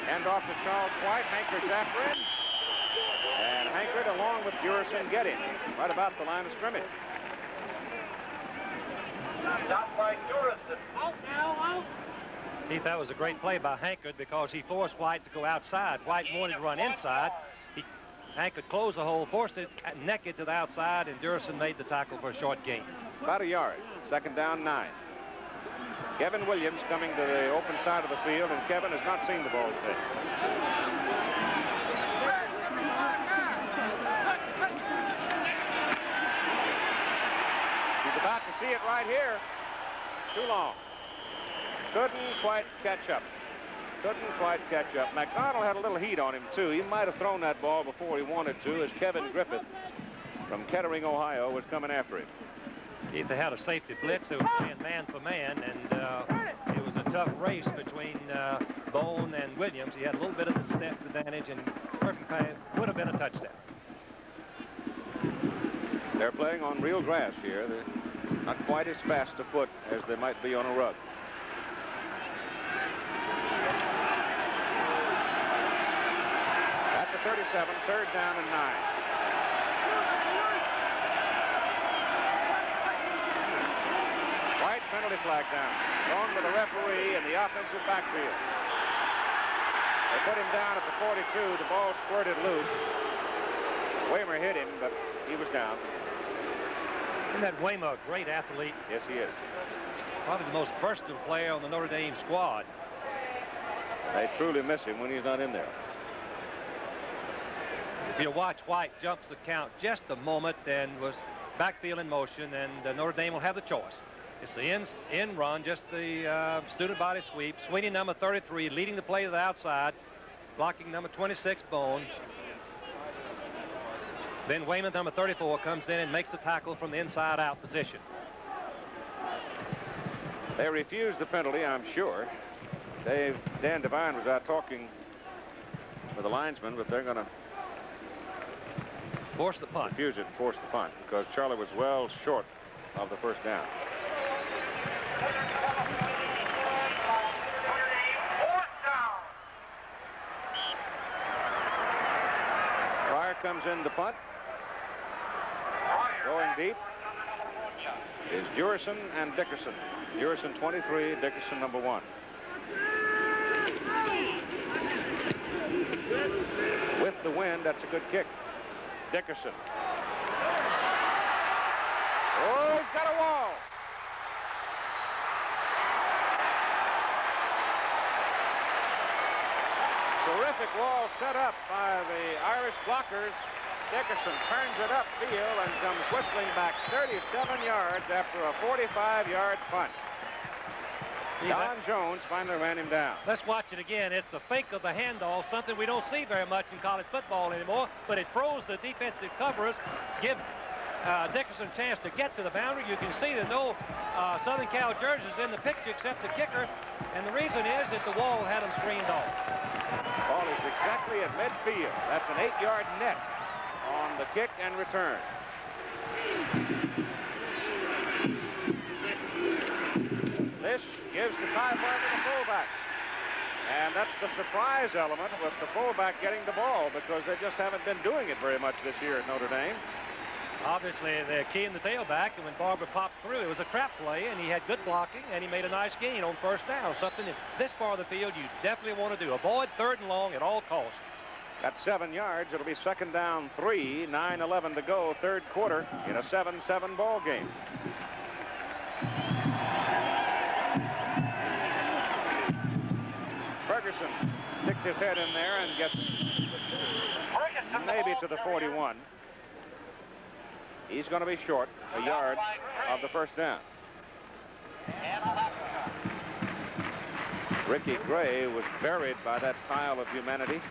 S5: Hand off to Charles White. Hankard's after him. And Hankard, along with Durison, get him right about the line of scrimmage.
S14: Stopped by Durison. Out now, out.
S8: Keith, that was a great play by Hankard because he forced White to go outside. White wanted to run inside. Hankard closed the hole, forced it naked to the outside, and Durison made the tackle for a short gain.
S5: About a yard. 2nd down, 9. Kevin Williams coming to the open side of the field, and Kevin has not seen the ball today. He's about to see it right here. Too long. Couldn't quite catch up. Couldn't quite catch up. McDonald had a little heat on him, too. He might have thrown that ball before he wanted to, as Kevin Griffith from Kettering, Ohio, was coming after him.
S8: If they had a safety blitz, they were playing man for man, and it was a tough race between Bone and Williams. He had a little bit of the step advantage, and perfect pass would have been a touchdown.
S5: They're playing on real grass here. They're not quite as fast afoot as they might be on a rug. At the 37, third down and 9. White penalty flag down. Thrown to the referee in the offensive backfield. They put him down at the 42. The ball squirted loose. Waymer hit him, but he was down.
S8: Isn't that Waymer a great athlete?
S5: Yes, he is.
S8: Probably the most versatile player on the Notre Dame squad.
S5: They truly miss him when he's not in there.
S8: If you watch, White jumps the count just a moment and was backfield in motion, and Notre Dame will have the choice. It's the in run, just the student body sweep. Sweeney, number 33, leading the play to the outside, blocking number 26, Bone. Then Weymouth, number 34, comes in and makes the tackle from the inside out position.
S5: They refused the penalty, I'm sure. Dan Devine was out talking with the linesman, but they're going to
S8: force the punt.
S5: Refuse it and force the punt because Charlie was well short of the first down. Pryor comes in to punt. Going deep is Jurison and Dickerson. Jurison 23, Dickerson number 1. With the wind, that's a good kick. Dickerson. Oh, he's got a wall. Terrific wall set up by the Irish blockers. Dickerson turns it upfield and comes whistling back 37 yards after a 45-yard punt. Don Jones finally ran him down.
S8: Let's watch it again. It's the fake of the handoff, something we don't see very much in college football anymore, but it froze the defensive coverers, give Dickerson a chance to get to the boundary. You can see there's no Southern Cal jerseys in the picture except the kicker, and the reason is that the wall had him screened off.
S5: Ball is exactly at midfield. That's an 8-yard net on the kick and return. This gives to Ty Barber the fullback. And that's the surprise element with the fullback getting the ball because they just haven't been doing it very much this year at Notre Dame.
S8: Obviously, they're keying the tailback, and when Barber popped through, it was a trap play, and he had good blocking, and he made a nice gain on first down, something that this far of the field you definitely want to do. Avoid third and long at all costs.
S5: At 7 yards, it'll be second down 3, 9:11 to go, third quarter in a 7-7 ball game. Ferguson sticks his head in there and gets maybe to the 41. He's going to be short a yard of the first down. Ricky Gray was buried by that pile of humanity.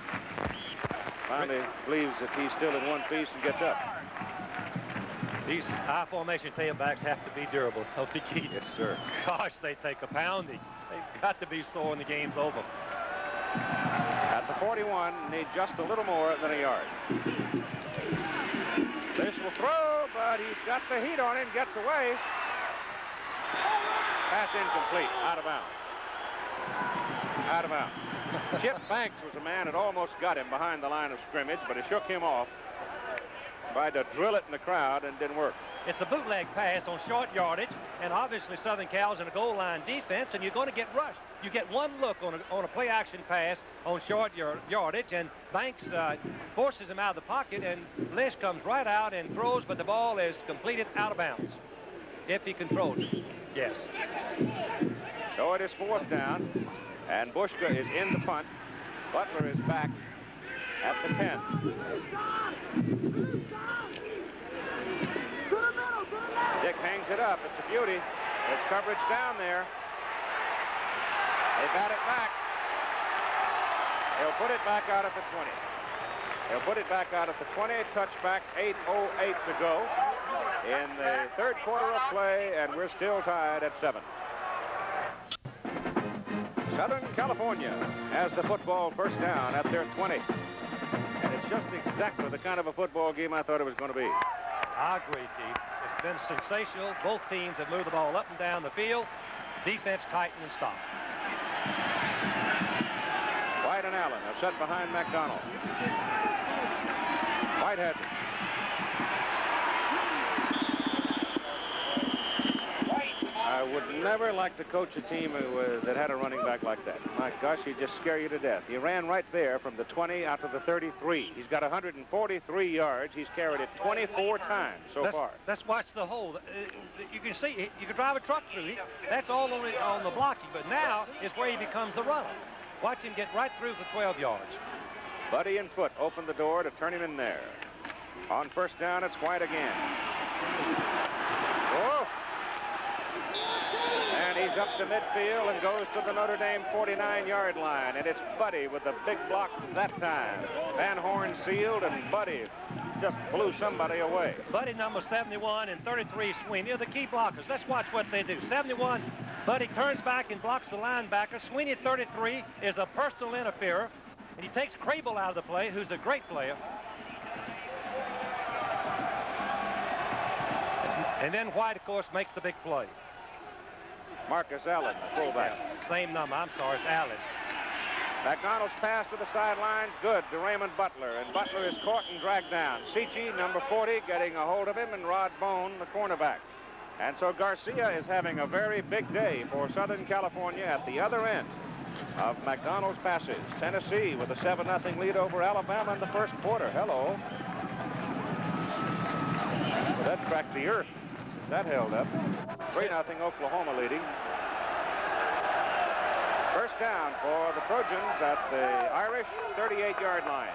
S5: Finally believes that he's still in one piece and gets up.
S8: These high formation tailbacks have to be durable, don't they, Keith?
S5: Yes, sir.
S8: Gosh, they take a pounding. They've got to be sore when the game's over.
S5: At the 41, need just a little more than a yard. This will throw, but he's got the heat on him, gets away. Pass incomplete, out of bounds. Out of bounds. Chip Banks was a man that almost got him behind the line of scrimmage, but he shook him off. Tried to drill it in the crowd and didn't work.
S8: It's a bootleg pass on short yardage, and obviously Southern Cal's in a goal line defense, and you're going to get rushed. You get one look on a play-action pass on short yardage, and Banks forces him out of the pocket, and Lish comes right out and throws, but the ball is completed out of bounds. If he controls it, yes.
S5: So it is 4th down, and Bushka is in the punt. Butler is back at the 10. Dick hangs it up. It's a beauty. There's coverage down there. They got it back. He'll put it back out at the 20. He'll put it back out at the 20. Touchback, 8:08 to go in the 3rd quarter of play, and we're still tied at 7. Southern California has the football first down at their 20. And it's just exactly the kind of a football game I thought it was going to be.
S8: I agree, Chief. It's been sensational. Both teams have moved the ball up and down the field. Defense tightened and stopped.
S5: White and Allen are set behind McDonald. White has it. I would never like to coach a team that had a running back like that. My gosh, he'd just scare you to death. He ran right there from the 20 out to the 33. He's got 143 yards. He's carried it 24 times so far.
S8: Let's watch the hole. You can see, you can drive a truck through. That's all on the blocking, but now is where he becomes the runner. Watch him get right through for 12 yards.
S5: Buddy and Foot opened the door to turn him in there. On first down, it's White again. Oh! And he's up to midfield and goes to the Notre Dame 49-yard line. And it's Buddy with the big block that time. Van Horn sealed, and Buddy just blew somebody away.
S8: Buddy number 71 and 33 Sweeney are the key blockers. Let's watch what they do. 71, Buddy turns back and blocks the linebacker. Sweeney 33 is a personal interferer. And he takes Crable out of the play, who's a great player. And then White, of course, makes the big play.
S5: Marcus Allen, the fullback.
S8: Same number, I'm sorry, it's Allen.
S5: McDonald's pass to the sidelines, good to Raymond Butler, and Butler is caught and dragged down. Cici, number 40, getting a hold of him, and Rod Bone, the cornerback. And so Garcia is having a very big day for Southern California at the other end of McDonald's passes. Tennessee with a 7-0 lead over Alabama in the first quarter. Hello. Well, that cracked the earth. That held up. 3-0 Oklahoma leading. First down for the Trojans at the Irish 38-yard line.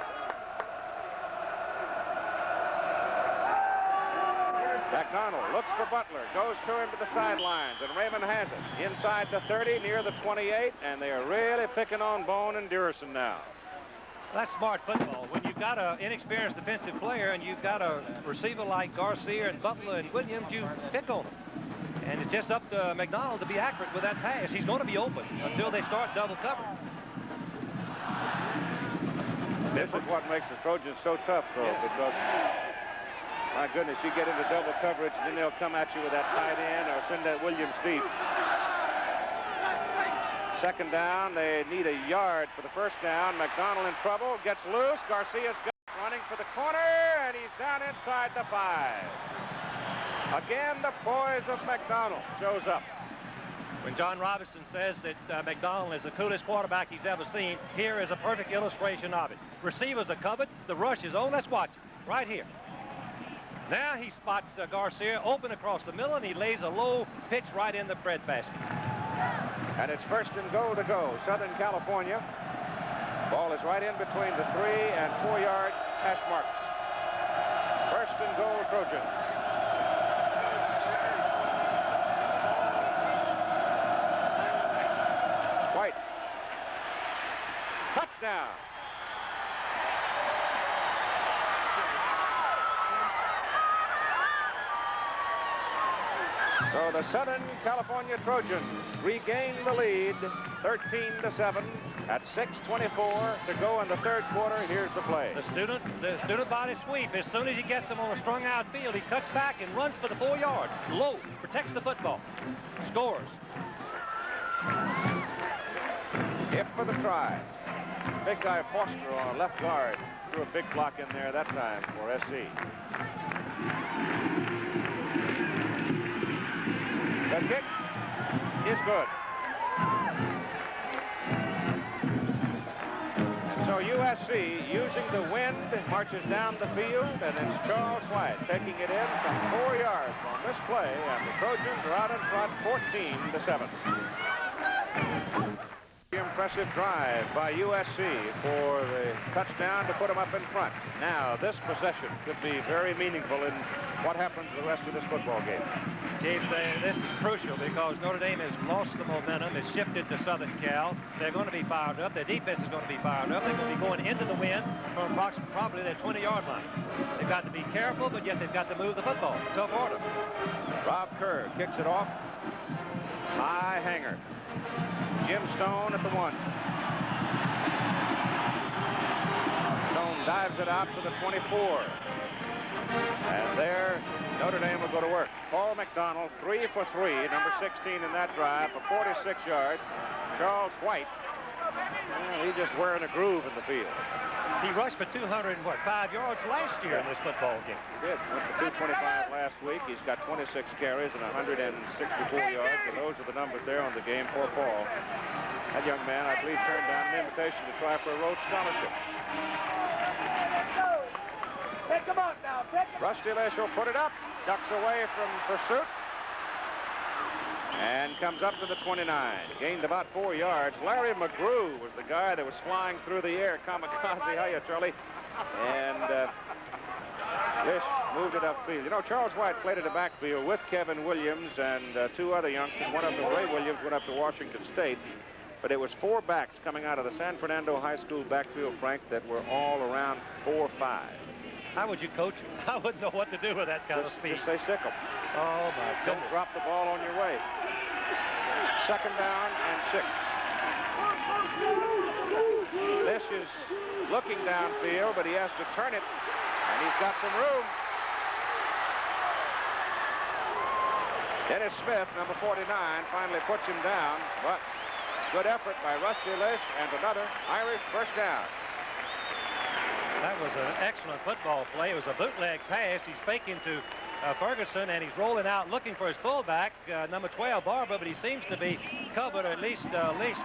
S5: McDonald looks for Butler, goes to him to the sidelines, and Raymond has it inside the 30, near the 28, and they are really picking on Bone and Durison now.
S8: That's smart football. When you've got an inexperienced defensive player and you've got a receiver like Garcia and Butler and Williams, you pick on them. And it's just up to McDonald to be accurate with that pass. He's going to be open until they start double cover.
S5: This is what makes the Trojans so tough, though, because, my goodness, you get into double coverage, and then they'll come at you with that tight end or send that Williams deep. Second down, they need a yard for the first down. McDonald in trouble, gets loose. Garcia's running for the corner, and he's down inside the 5. Again, the poise of McDonald shows up.
S8: When John Robinson says that McDonald is the coolest quarterback he's ever seen, here is a perfect illustration of it. Receivers are covered, the rush is on. Let's watch it right here. Now he spots Garcia open across the middle, and he lays a low pitch right in the breadbasket.
S5: And it's first and goal to go. Southern California. Ball is right in between the 3 and 4 yard hash marks. First and goal, Trojan. White. Touchdown. So the Southern California Trojans regain the lead, 13-7 at 6:24 to go in the third quarter. Here's the play.
S8: The student body sweep. As soon as he gets him on a strung out field, he cuts back and runs for the 4 yard. Low, protects the football, scores.
S5: Hip for the try. Big guy Foster on left guard. Threw a big block in there that time for SC. The kick is good. So USC, using the wind, marches down the field, and it's Charles White taking it in from 4 yards on this play, and the Trojans are out in front 14-7. Impressive drive by USC for the touchdown to put them up in front. Now, this possession could be very meaningful in what happens the rest of this football game.
S8: Keith, this is crucial because Notre Dame has lost the momentum. It's shifted to Southern Cal. They're going to be fired up. Their defense is going to be fired up. They're going to be going into the wind from probably their 20-yard line. They've got to be careful, but yet they've got to move the football. Tough order.
S5: Rob Kerr kicks it off. High hanger. Jim Stone at the 1. Stone dives it out to the 24. And there, Notre Dame will go to work. Paul McDonald, 3 for 3, number 16 in that drive for 46 yards. Charles White, well, he's just wearing a groove in the field.
S8: He rushed for 205 yards last year in this football game.
S5: He did. Went for 225 last week. He's got 26 carries and 164 yards, and those are the numbers there on the game for Paul. That young man, I believe, turned down an invitation to try for a Rhodes Scholarship.
S14: Pick him up now. Pick him.
S5: Rusty Lesh will put it up, ducks away from pursuit, and comes up to the 29. Gained about 4 yards. Larry McGrew was the guy that was flying through the air. Kamikaze, hiya, Charlie. And Lish moved it upfield. You know, Charles White played in the backfield with Kevin Williams and 2 other youngsters. One of them, Ray Williams, went up to Washington State. But it was 4 backs coming out of the San Fernando High School backfield, Frank, that were all around 4'5".
S8: How would you coach him? I wouldn't know what to do with that kind of speed.
S5: Just say sick 'em.
S8: Oh, my goodness.
S5: Don't drop the ball on your way. 2nd down and 6. This is looking downfield, but he has to turn it, and he's got some room. Dennis Smith, number 49, finally puts him down, but good effort by Rusty Lish and another Irish first down.
S8: That was an excellent football play. It was a bootleg pass. He's faking to Ferguson, and he's rolling out looking for his fullback, number 12, Barber, but he seems to be covered, or at least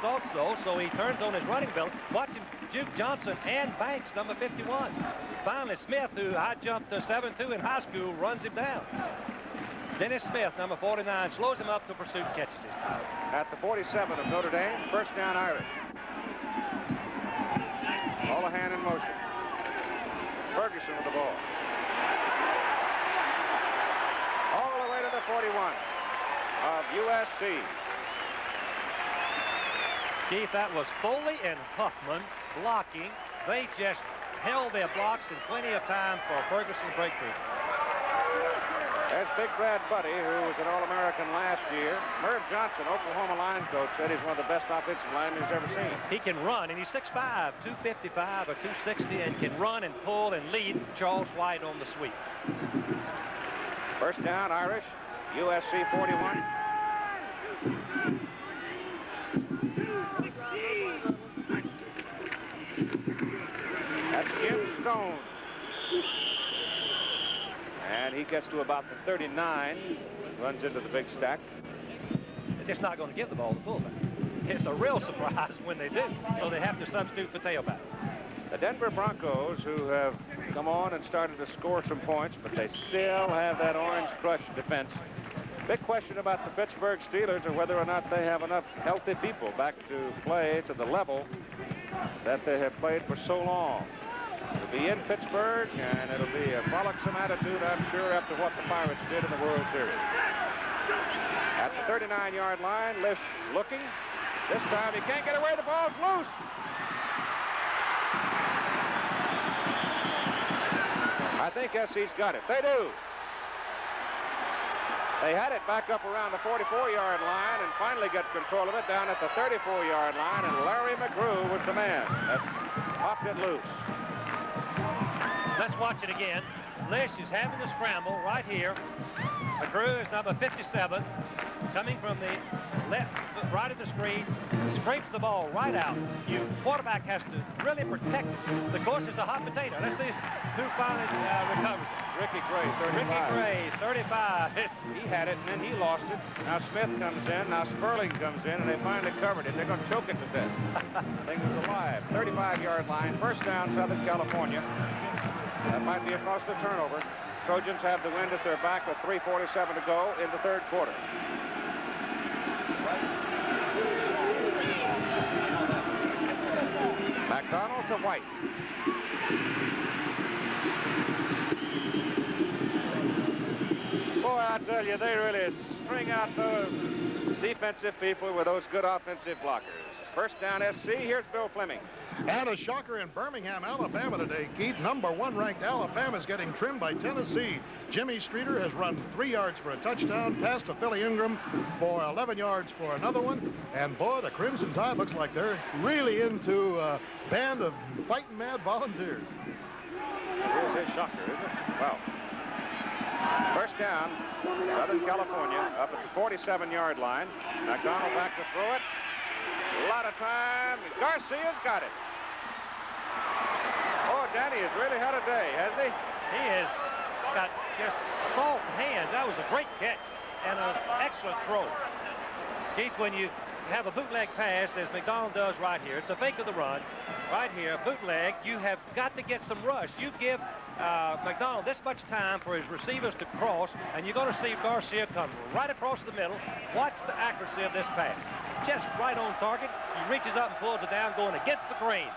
S8: thought so he turns on his running belt. Watch him juke Johnson and Banks, number 51. Finally, Smith, who high jumped to 7'2" in high school, runs him down. Dennis Smith, number 49, slows him up to pursuit, catches it.
S5: At the 47 of Notre Dame, first down Irish. Houlihan in motion. Ferguson with the ball. All the way to the 41 of USC.
S8: Keith, that was Foley and Huffman blocking. They just held their blocks in plenty of time for Ferguson breakthrough.
S5: There's Big Brad Buddy, who was an All-American last year. Merv Johnson, Oklahoma line coach, said he's one of the best offensive linemen he's ever seen.
S8: He can run, and he's 6'5", 255 or 260, and can run and pull and lead Charles White on the sweep.
S5: First down, Irish, USC 41. That's Jim Stone. And he gets to about the 39, runs into the big stack.
S8: They're just not going to give the ball to fullback. It's a real surprise when they do, so they have to substitute for tailback.
S5: The Denver Broncos, who have come on and started to score some points, but they still have that orange crush defense. Big question about the Pittsburgh Steelers are whether or not they have enough healthy people back to play to the level that they have played for so long. It'll be in Pittsburgh, and it'll be a frolicsome attitude, I'm sure, after what the Pirates did in the World Series. At the 39-yard line, Lish looking. This time he can't get away. The ball's loose. I think SC's got it. They do. They had it back up around the 44-yard line and finally got control of it down at the 34-yard line, and Larry McGrew was the man that popped it loose.
S8: Let's watch it again. Lish is having the scramble right here. McGrew is number 57, coming from the left, right of the screen, scrapes the ball right out. Your quarterback has to really protect it. The course is a hot potato. Let's see who finally recovers it.
S5: Ricky Gray, 35.
S8: Ricky Gray, 35.
S5: He had it, and then he lost it. Now Smith comes in. Now Sperling comes in, and they finally covered it. They're going to choke it to death. Thing was alive. 35-yard line. First down, Southern California. That might be across the turnover. Trojans have the wind at their back with 3:47 to go in the third quarter. McDonald to White. Boy, I tell you, they really string out those defensive people with those good offensive blockers. First down, SC. Here's Bill Fleming.
S13: And a shocker in Birmingham, Alabama today, Keith. #1 ranked Alabama is getting trimmed by Tennessee. Jimmy Streeter has run 3 yards for a touchdown, passed to Philly Ingram for 11 yards for another one. And boy, the Crimson Tide looks like they're really into a band of fighting mad volunteers.
S5: Here's his shocker, isn't it? Well, first down, Southern California up at the 47-yard line. McDonald back to throw it. A lot of time. Garcia's got it. Oh, Danny has really had a day, hasn't he?
S8: He has got just soft hands. That was a great catch and an excellent throw. Keith, when you have a bootleg pass, as McDonald does right here, it's a fake of the run. Right here, bootleg, you have got to get some rush. You give McDonald this much time for his receivers to cross, and you're going to see Garcia come right across the middle. Watch the accuracy of this pass. Just right on target. He reaches up and pulls it down, going against the grain.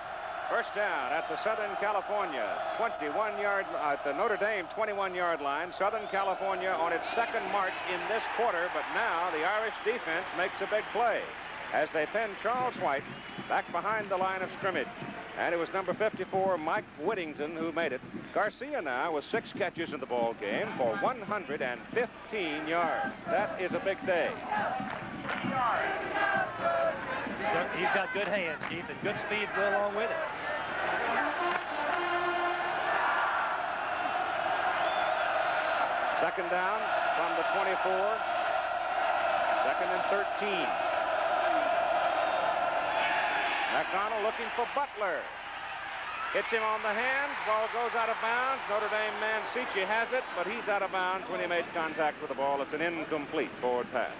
S5: First down at the Southern California 21-yard, at the Notre Dame 21-yard line. Southern California on its second march in this quarter, but now the Irish defense makes a big play as they pin Charles White back behind the line of scrimmage. And it was number 54, Mike Whittington, who made it. Garcia now with 6 catches in the ball game for 115 yards. That is a big day.
S8: He's got good hands, Keith, and good speed to go along with it.
S5: Second down from the 24. Second and 13. McDonald looking for Butler. Hits him on the hands. Ball goes out of bounds. Notre Dame man Seachy has it, but he's out of bounds when he made contact with the ball. It's an incomplete forward pass.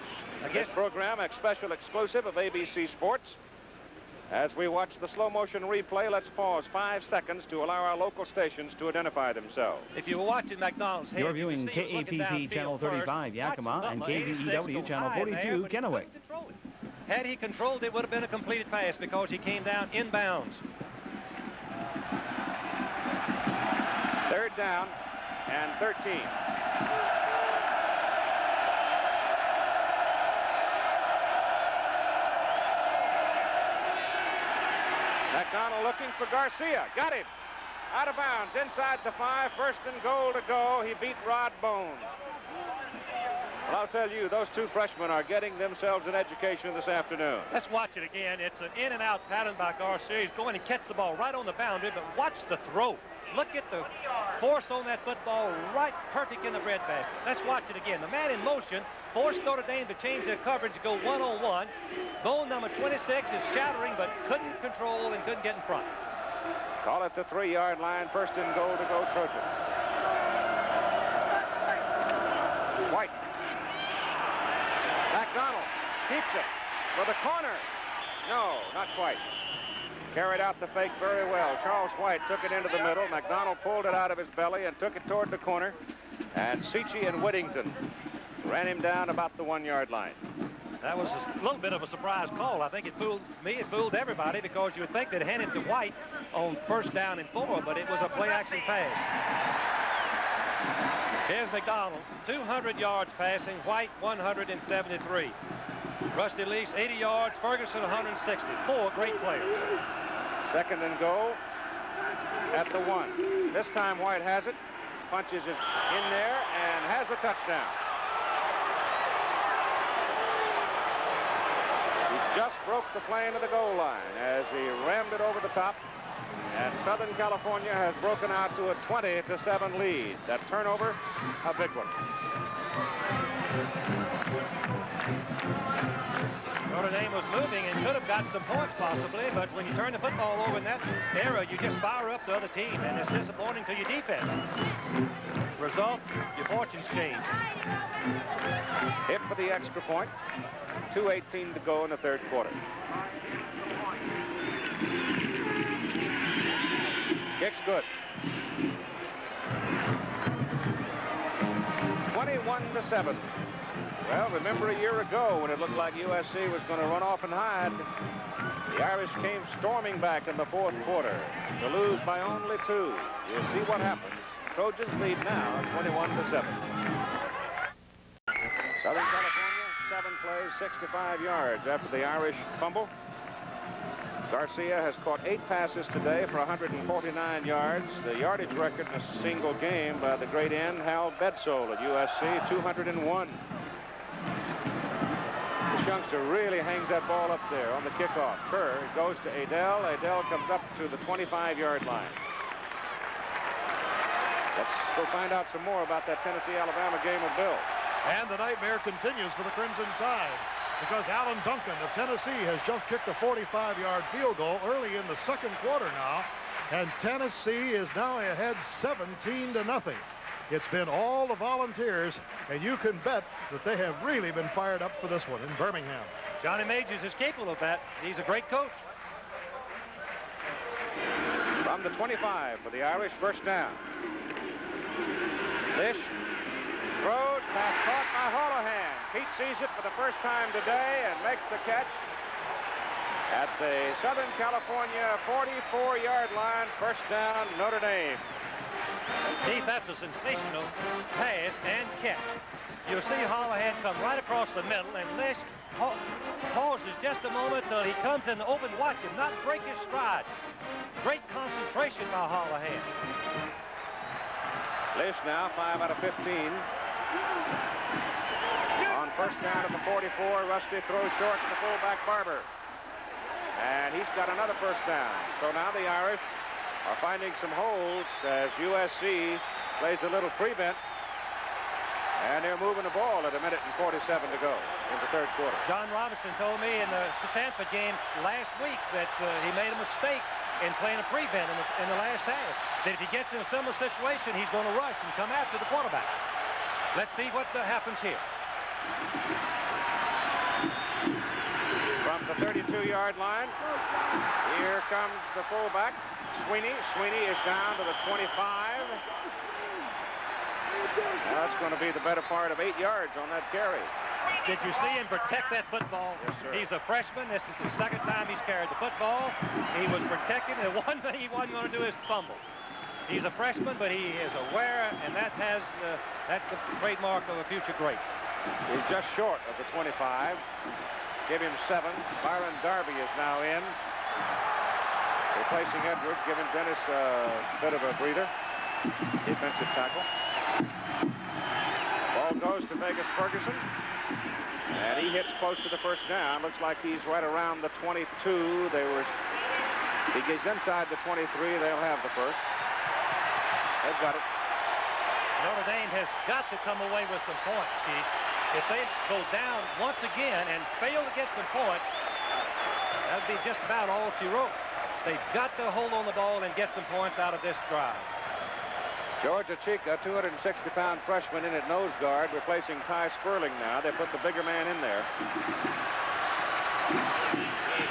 S5: This program, a special exclusive of ABC Sports. As we watch the slow motion replay, let's pause 5 seconds to allow our local stations to identify themselves.
S8: If you were watching McDonald's head,
S15: you're viewing KAPP Channel 35 Yakima and KVEW Channel 42 Kennewick.
S8: Had he controlled it, would have been a completed pass because he came down inbounds.
S5: Third down and 13. McDonald looking for Garcia. Got him. Out of bounds. Inside the 5. First and goal to go. He beat Rod Bones. Well, I'll tell you, those 2 freshmen are getting themselves an education this afternoon.
S8: Let's watch it again. It's an in-and-out pattern by Garcia. He's going to catch the ball right on the boundary, but watch the throw. Look at the force on that football, right perfect in the breadbasket. Let's watch it again. The man in motion forced Notre Dame to change their coverage to go one-on-one. Bone number 26 is shattering, but couldn't control and couldn't get in front.
S5: Call it the 3-yard line. First and goal to go Trojans. White. McDonald keeps it for the corner. No, not quite. Carried out the fake very well. Charles White took it into the middle. McDonald pulled it out of his belly and took it toward the corner. And Seachy and Whittington ran him down about the 1-yard line.
S8: That was a little bit of a surprise call. I think it fooled me. It fooled everybody because you would think they'd hand it to White on first down and 4, but it was a play-action pass. Here's McDonald, 200 yards passing. White, 173. Rusty Lease, 80 yards. Ferguson, 160. 4 great players.
S5: Second and goal at the 1. This time White has it, punches it in there, and has a touchdown. He just broke the plane of the goal line as he rammed it over the top. And Southern California has broken out to a 20-7 lead. That turnover, a big one.
S8: Notre Dame was moving and could have got some points possibly, but when you turn the football over in that era, you just fire up the other team, and it's disappointing to your defense. Result, your fortunes change.
S5: Hit for the extra point. 2:18 to go in the third quarter. Kick's good. 21-7. Well, remember a year ago when it looked like USC was going to run off and hide. The Irish came storming back in the fourth quarter to lose by only 2. You'll see what happens. Trojans lead now 21-7. Southern California, 7 plays, 65 yards after the Irish fumble. Garcia has caught 8 passes today for 149 yards. The yardage record in a single game by the great end, Hal Bedsole at USC, 201. This youngster really hangs that ball up there on the kickoff. Kerr goes to Adele. Adele comes up to the 25-yard line. Let's go find out some more about that Tennessee-Alabama game of Bill.
S13: And the nightmare continues for the Crimson Tide, because Alan Duncan of Tennessee has just kicked a 45-yard field goal early in the second quarter now, and Tennessee is now ahead 17-0. It's been all the Volunteers, and you can bet that they have really been fired up for this one in Birmingham.
S8: Johnny Majors is capable of that. He's a great coach.
S5: From the 25 for the Irish, first down. Lish throws, pass caught by Holohan. Pete sees it for the first time today and makes the catch at the Southern California 44-yard line. First down, Notre Dame.
S8: Keith, that's a sensational pass and catch. You'll see Holohan come right across the middle, and Lish pauses just a moment till he comes in the open. Watch him not break his stride. Great concentration by Holohan.
S5: Lish now 5 out of 15. On first down at the 44, Rusty throws short to the fullback Barber. And he's got another first down. So now the Irish are finding some holes as USC plays a little prevent. And they're moving the ball at 1:47 to go in the third quarter.
S8: John Robinson told me in the Stanford game last week that he made a mistake in playing a prevent in the last half. That if he gets in a similar situation, he's going to rush and come after the quarterback. Let's see what happens here.
S5: From the 32-yard line, here comes the fullback, Sweeney. Sweeney is down to the 25. Now that's going to be the better part of 8 yards on that carry.
S8: Did you see him protect that football?
S5: Yes, sir.
S8: He's a freshman. This is the second time he's carried the football. He was protecting. The one thing he wasn't going to do is fumble. He's a freshman, but he is aware, and that's the trademark of a future great.
S5: He's just short of the 25. Give him 7. Byron Darby is now in, replacing Edwards, giving Dennis a bit of a breather. Defensive tackle. Ball goes to Vegas Ferguson, and he hits close to the first down. Looks like he's right around the 22. If he gets inside the 23, they'll have the first. They've got it.
S8: Notre Dame has got to come away with some points, Steve. If they go down once again and fail to get some points, that'd be just about all she wrote. They've got to hold on the ball and get some points out of this drive.
S5: George Achika, 260-pound freshman in at nose guard, replacing Ty Sperling now. They put the bigger man in there.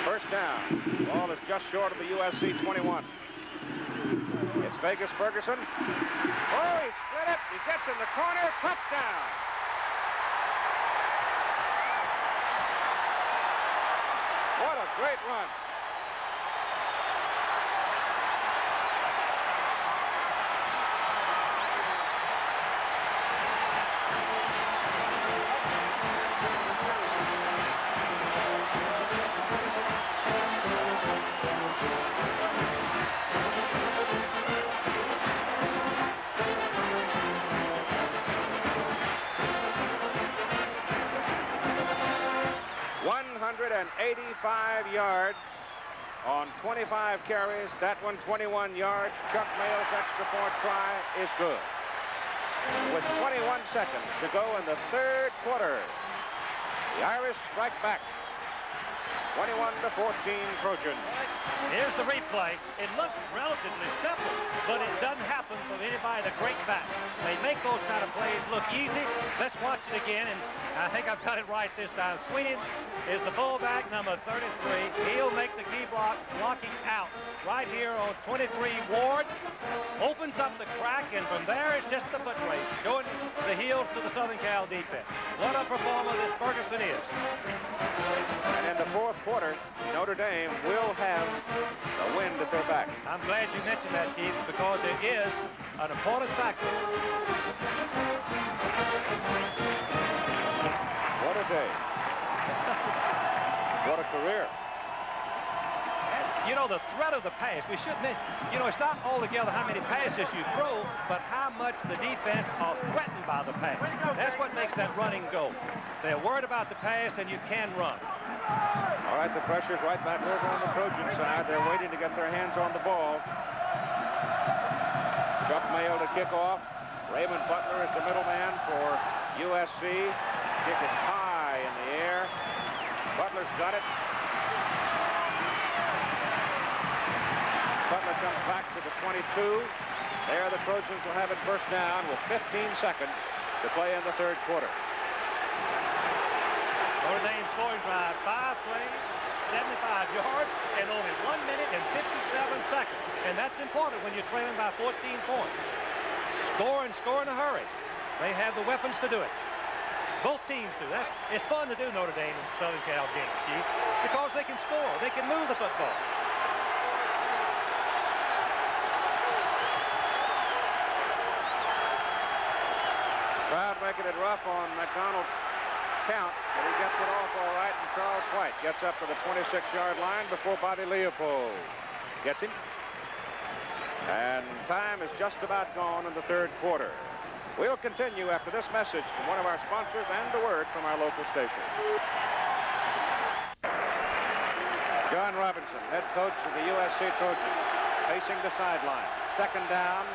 S5: First down. Ball is just short of the USC 21. It's Vegas Ferguson. Oh, he split it. He gets in the corner. Touchdown. What a great run. And 85 yards on 25 carries. That one 21 yards. Chuck Mayle's extra point try is good. With 21 seconds to go in the third quarter, the Irish strike back. 21-14 Trojans.
S8: Here's the replay. It looks relatively simple, but it doesn't happen for anybody to break back. They make those kind of plays look easy. Let's watch it again, and I think I've got it right this time. Sweeney is the fullback, number 33. He'll make the key block, blocking out right here on 23 Ward. Opens up the crack, and from there it's just the foot race. Showing the heels to the Southern Cal defense. What a performer this Ferguson is.
S5: And in the fourth quarter, Notre Dame will have the wind at their back.
S8: I'm glad you mentioned that, Keith, because it is an important factor.
S5: What a day. What a career.
S8: You know, the threat of the pass, we should mention, you know, it's not altogether how many passes you throw, but how much the defense are threatened by the pass. That's what makes that running go. They're worried about the pass, and you can run.
S5: All right, the pressure's right back over on the Trojan side. They're waiting to get their hands on the ball. Chuck Mayo to kick off. Raymond Butler is the middleman for USC. Kick is high in the air. Butler's got it. Butler comes back to the 22. There the Trojans will have it first down with 15 seconds to play in the third quarter.
S8: Notre Dame scoring drive, 5 plays, 75 yards, and only 1 minute and 57 seconds. And that's important when you're trailing by 14 points. Score and score in a hurry. They have the weapons to do it. Both teams do that. It's fun to do Notre Dame and Southern Cal games, Keith, because they can score. They can move the football.
S5: Crowd making it rough on McDonald's count, but he gets it off all right, and Charles White gets up to the 26-yard line before Bobby Leopold gets him. And time is just about gone in the third quarter. We'll continue after this message from one of our sponsors and a word from our local station. John Robinson, head coach of the USC Trojans, facing the sideline. Second down,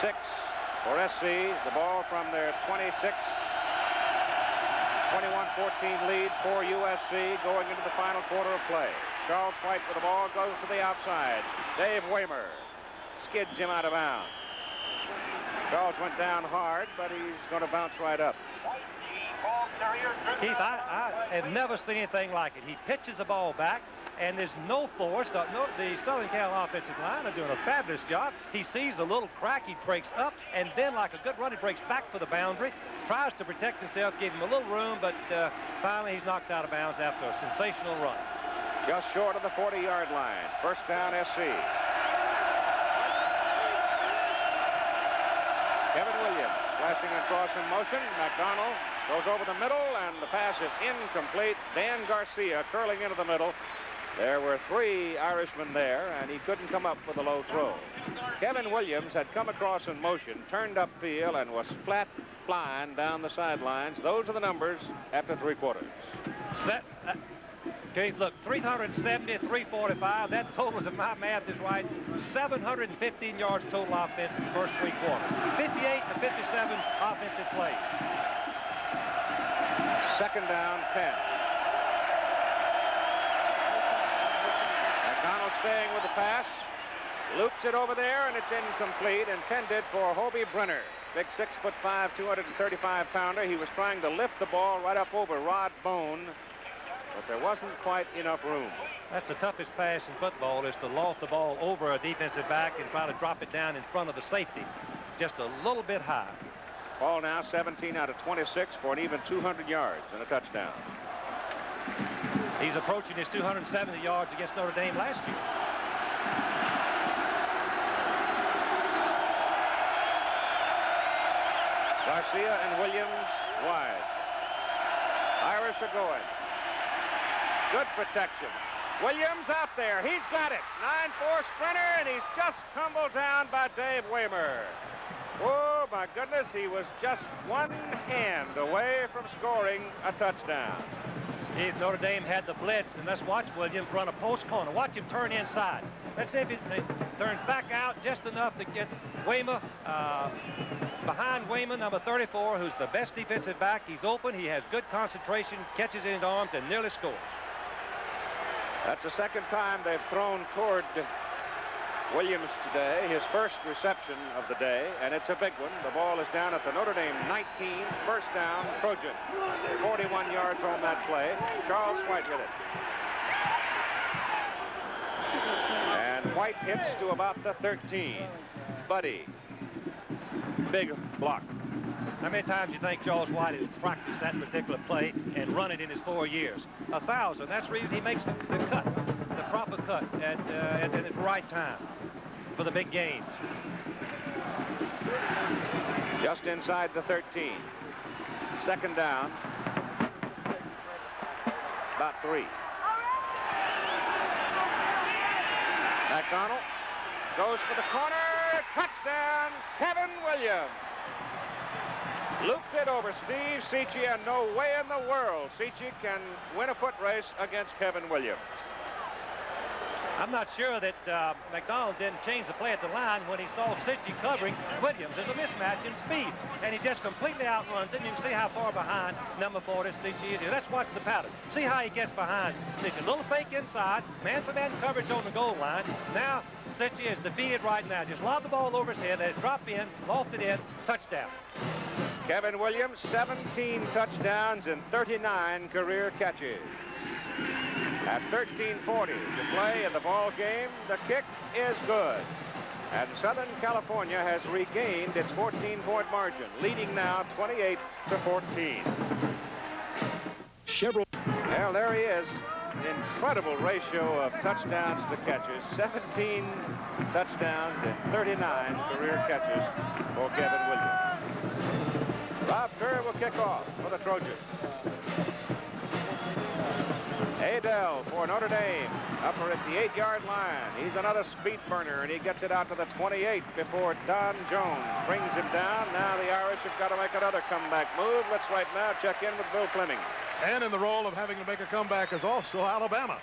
S5: 6 for SC. The ball from their 26. 21-14 lead for USC going into the final quarter of play. Charles White with the ball goes to the outside. Dave Waymer skids him out of bounds. Charles went down hard, but he's going to bounce right up.
S8: Keith, I have never seen anything like it. He pitches the ball back, and there's no force. The Southern Cal offensive line are doing a fabulous job. He sees a little crack, he breaks up, and then like a good run, he breaks back for the boundary, tries to protect himself, give him a little room, but finally he's knocked out of bounds after a sensational run.
S5: Just short of the 40-yard line. First down, SC. Kevin Williams flashing across in motion. McDonald goes over the middle, and the pass is incomplete. Dan Garcia curling into the middle. There were 3 Irishmen there, and he couldn't come up with a low throw. Kevin Williams had come across in motion, turned upfield, and was flat flying down the sidelines. Those are the numbers after 3 quarters.
S8: Okay, look, 370, 345. That total, if my math is right, 715 yards total offense in the first 3 quarters. 58 to 57 offensive plays.
S5: Second down, 10. McDonald staying with the pass. Loops it over there, and it's incomplete. Intended for Hobie Brenner. Big 6'5", 235-pounder. He was trying to lift the ball right up over Rod Bone, but there wasn't quite enough room.
S8: That's the toughest pass in football, is to loft the ball over a defensive back and try to drop it down in front of the safety. Just a little bit high.
S5: Ball now 17 out of 26 for an even 200 yards and a touchdown.
S8: He's approaching his 270 yards against Notre Dame last year.
S5: Garcia and Williams wide. Irish are going. Good protection. Williams out there. He's got it. 9-4 sprinter, and he's just tumbled down by Dave Waymer. Oh, my goodness. He was just one hand away from scoring a touchdown.
S8: If Notre Dame had the blitz, and let's watch Williams run a post corner. Watch him turn inside. Let's see if he turns back out just enough to get Waymer behind Wayman, number 34, who's the best defensive back. He's open. He has good concentration, catches in his arms, and nearly scores.
S5: That's the second time they've thrown toward Williams today, his first reception of the day, and it's a big one. The ball is down at the Notre Dame 19, first down, Trojan. 41 yards on that play. Charles White with it. And White hits to about the 13. Buddy, big block.
S8: How many times do you think Charles White has practiced that particular play and run it in his 4 years? 1,000. That's the reason he makes the cut, the proper cut at the right time for the big games.
S5: Just inside the 13. Second down. About 3. McDonald goes for the corner. Touchdown, Kevin Williams. Looped it over Steve Seachy, and no way in the world Seachy can win a foot race against Kevin Williams.
S8: I'm not sure that McDonald didn't change the play at the line when he saw Seachy covering Williams. There's a mismatch in speed, and he just completely outruns him. You can see how far behind number 40 Seachy is. Let's watch the pattern. See how he gets behind Seachy. A little fake inside, man-for-man coverage on the goal line. Now Seachy is defeated right now. Just lob the ball over his head. Let it drop in, lofted in, touchdown.
S5: Kevin Williams, 17 touchdowns and 39 career catches. At 13:40 to play in the ball game, the kick is good. And Southern California has regained its 14-point margin, leading now 28-14.
S9: Chevrolet.
S5: Well, there he is. Incredible ratio of touchdowns to catches. 17 touchdowns and 39 career catches for Kevin Williams. Rob Kerr will kick off for the Trojans. Adele for Notre Dame, upper at the 8-yard line. He's another speed burner, and he gets it out to the 28 before Don Jones brings him down. Now the Irish have got to make another comeback move. Let's right now check in with Bill Fleming.
S13: And in the role of having to make a comeback is also Alabama.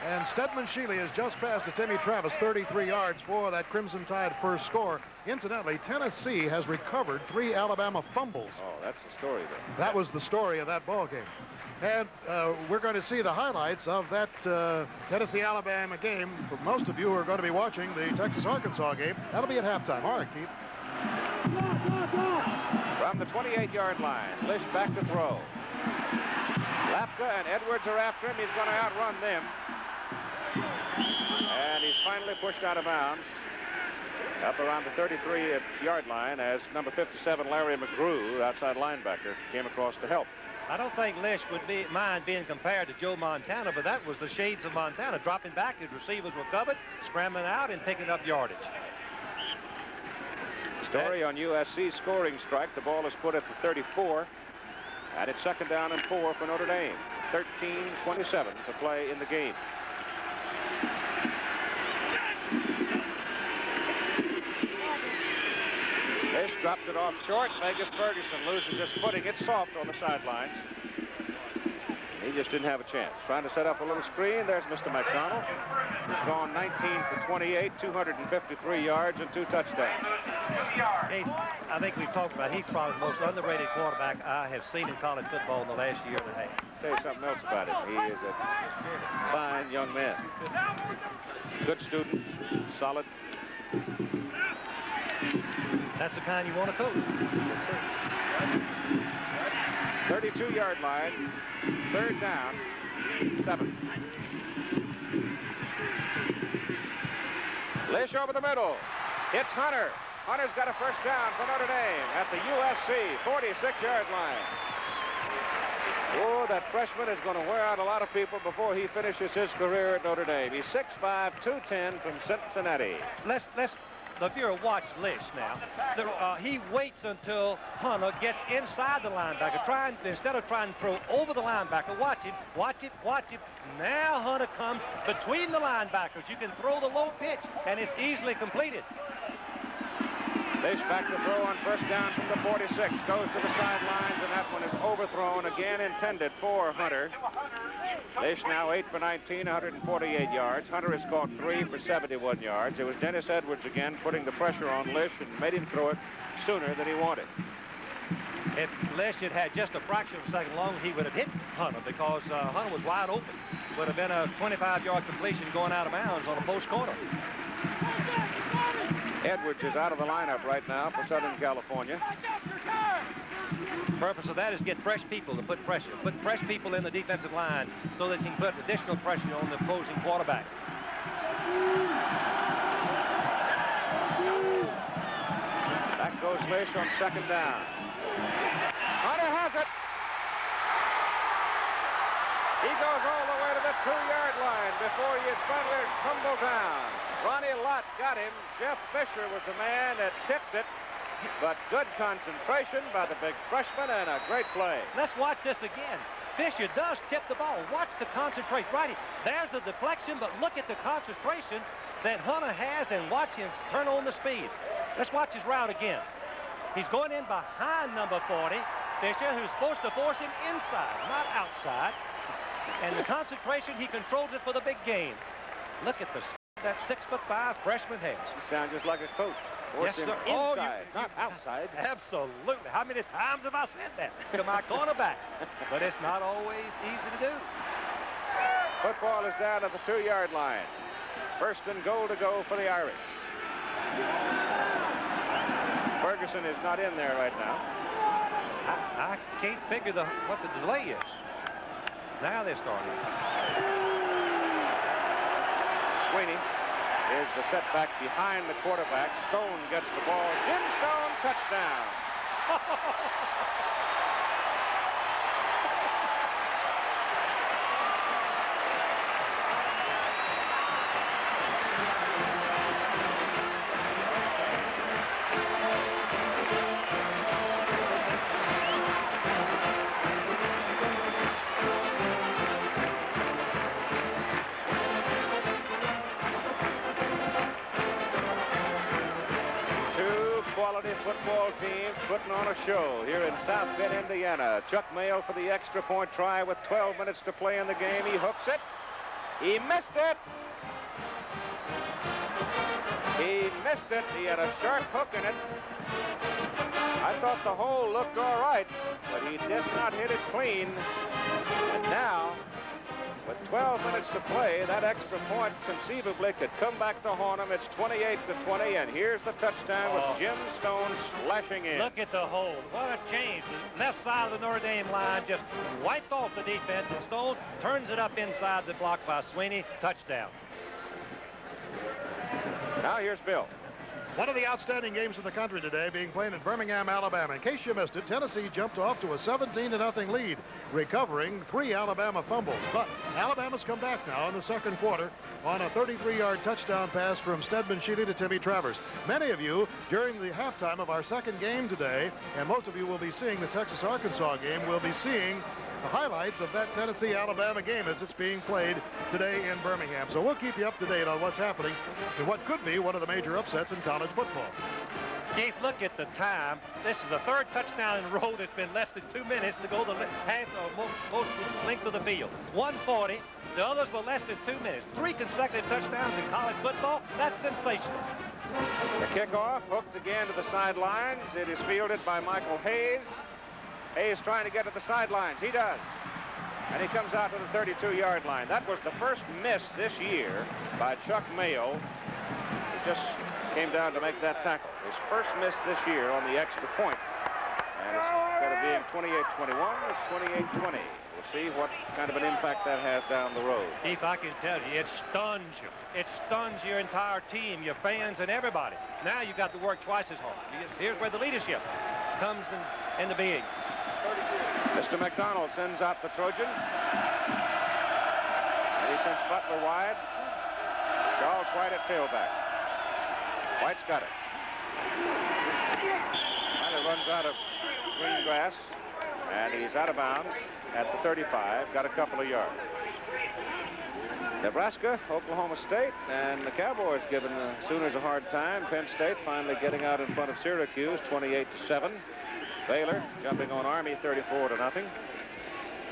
S13: And Stedman Shealy has just passed to Timmy Travis, 33 yards for that Crimson Tide first score. Incidentally, Tennessee has recovered 3 Alabama fumbles.
S5: Oh, that's the story there.
S13: That was the story of that ball game. And we're going to see the highlights of that Tennessee-Alabama game. For most of you who are going to be watching the Texas-Arkansas game, that'll be at halftime. All right, Keith.
S5: From the 28-yard line, Lish back to throw. Lapka and Edwards are after him. He's going to outrun them. And he's finally pushed out of bounds up around the 33-yard line as number 57, Larry McGrew, outside linebacker, came across to help.
S8: I don't think Lish would mind being compared to Joe Montana, but that was the shades of Montana. Dropping back, his receivers were covered, scrambling out, and picking up yardage.
S5: Story on USC scoring strike. The ball is put at the 34. And it's second down and 4 for Notre Dame. 13:27 to play in the game. Lish drops it off short. Vegas Ferguson loses his footing. It's soft on the sidelines. He just didn't have a chance. Trying to set up a little screen. There's Mr. McDonald. He's gone 19 for 28, 253 yards and 2 touchdowns.
S8: I think we've talked about he's probably the most underrated quarterback I have seen in college football in the last year and a half.
S5: I'll tell you something else about him. He is a fine young man. Good student, solid.
S8: That's the kind you want to coach.
S5: Yes, sir. 32-yard line, third down, 7. Lish over the middle. It's Hunter. Hunter's got a first down for Notre Dame at the USC 46-yard line. Oh, that freshman is going to wear out a lot of people before he finishes his career at Notre Dame. He's 6'5", 210 from Cincinnati.
S8: The viewer watch Lish now. He waits until Hunter gets inside the linebacker, instead of trying to throw over the linebacker. Watch it. Now Hunter comes between the linebackers. You can throw the low pitch, and it's easily completed.
S5: Lish back to throw on first down from the 46. Goes to the sidelines, and that one is overthrown. Again intended for Hunter. Lish now 8 for 19, 148 yards. Hunter has caught 3 for 71 yards. It was Dennis Edwards again putting the pressure on Lish and made him throw it sooner than he wanted.
S8: If Lish had had just a fraction of a second longer, he would have hit Hunter because Hunter was wide open. Would have been a 25-yard completion going out of bounds on a post corner.
S5: Edwards is out of the lineup right now for Southern California.
S8: The purpose of that is get fresh people to put pressure. Put fresh people in the defensive line so they can put additional pressure on the opposing quarterback.
S5: Back goes Fish on second down. Hunter has it. He goes all the way to the 2-yard line before he is finally tumbled down. Ronnie Lott got him. Jeff Fisher was the man that tipped it. But good concentration by the big freshman and a great play.
S8: Let's watch this again. Fisher does tip the ball. Watch the concentration. Righty, there's the deflection, but look at the concentration that Hunter has, and watch him turn on the speed. Let's watch his route again. He's going in behind number 40, Fisher, who's supposed to force him inside, not outside. And the concentration, he controls it for the big game. Look at that 6'5" freshman has.
S5: He sounds just like a coach.
S8: Yes, sir.
S5: Inside, not outside.
S8: Absolutely. How many times have I said that to my cornerback? But it's not always easy to do.
S5: Football is down at the 2-yard line. First and goal to go for the Irish. Ferguson is not in there right now.
S8: I can't figure what the delay is. Now they're starting.
S5: Sweeney is the setback behind the quarterback. Stone gets the ball. Jim Stone, touchdown. Football team putting on a show here in South Bend, Indiana. Chuck Mayo for the extra point try with 12 minutes to play in the game. He hooks it. He missed it. He missed it. He had a sharp hook in it. I thought the hole looked all right, but he did not hit it clean. And now, with 12 minutes to play, that extra point conceivably could come back to haunt him. It's 28-20, and here's the touchdown with Jim Stone slashing in.
S8: Look at the hold. What a change. The left side of the Notre Dame line just wiped off the defense, and Stone turns it up inside the block by Sweeney. Touchdown.
S5: Now here's Bill.
S13: One of the outstanding games in the country today being played in Birmingham, Alabama. In case you missed it, Tennessee jumped off to a 17-0 lead, recovering 3 Alabama fumbles. But Alabama's come back now in the second quarter on a 33-yard touchdown pass from Stedman Shealy to Timmy Travers. Many of you, during the halftime of our second game today, and most of you will be seeing the Texas-Arkansas game, will be seeing the highlights of that Tennessee-Alabama game as it's being played today in Birmingham. So we'll keep you up to date on what's happening in what could be one of the major upsets in college football.
S8: Keith, look at the time. This is the third touchdown in a row that's been less than 2 minutes to go the half or most length of the field. 1:40. The others were less than 2 minutes. 3 consecutive touchdowns in college football. That's sensational.
S5: The kickoff hooked again to the sidelines. It is fielded by Michael Hayes. Hayes trying to get to the sidelines. He does. And he comes out to the 32-yard line. That was the first miss this year by Chuck Mayo. He just came down to make that tackle. His first miss this year on the extra point. And instead of being 28-21, it's 28-20. We'll see what kind of an impact that has down the road.
S8: Keith, I can tell you, it stuns you. It stuns your entire team, your fans, and everybody. Now you've got to work twice as hard. Here's where the leadership comes in the being.
S5: Mr. McDonald sends out the Trojans. And he sends Butler wide. Charles White at tailback. White's got it. And it runs out of green grass. And he's out of bounds at the 35. Got a couple of yards. Nebraska, Oklahoma State, and the Cowboys giving the Sooners a hard time. Penn State finally getting out in front of Syracuse, 28-7. Baylor jumping on Army 34-0.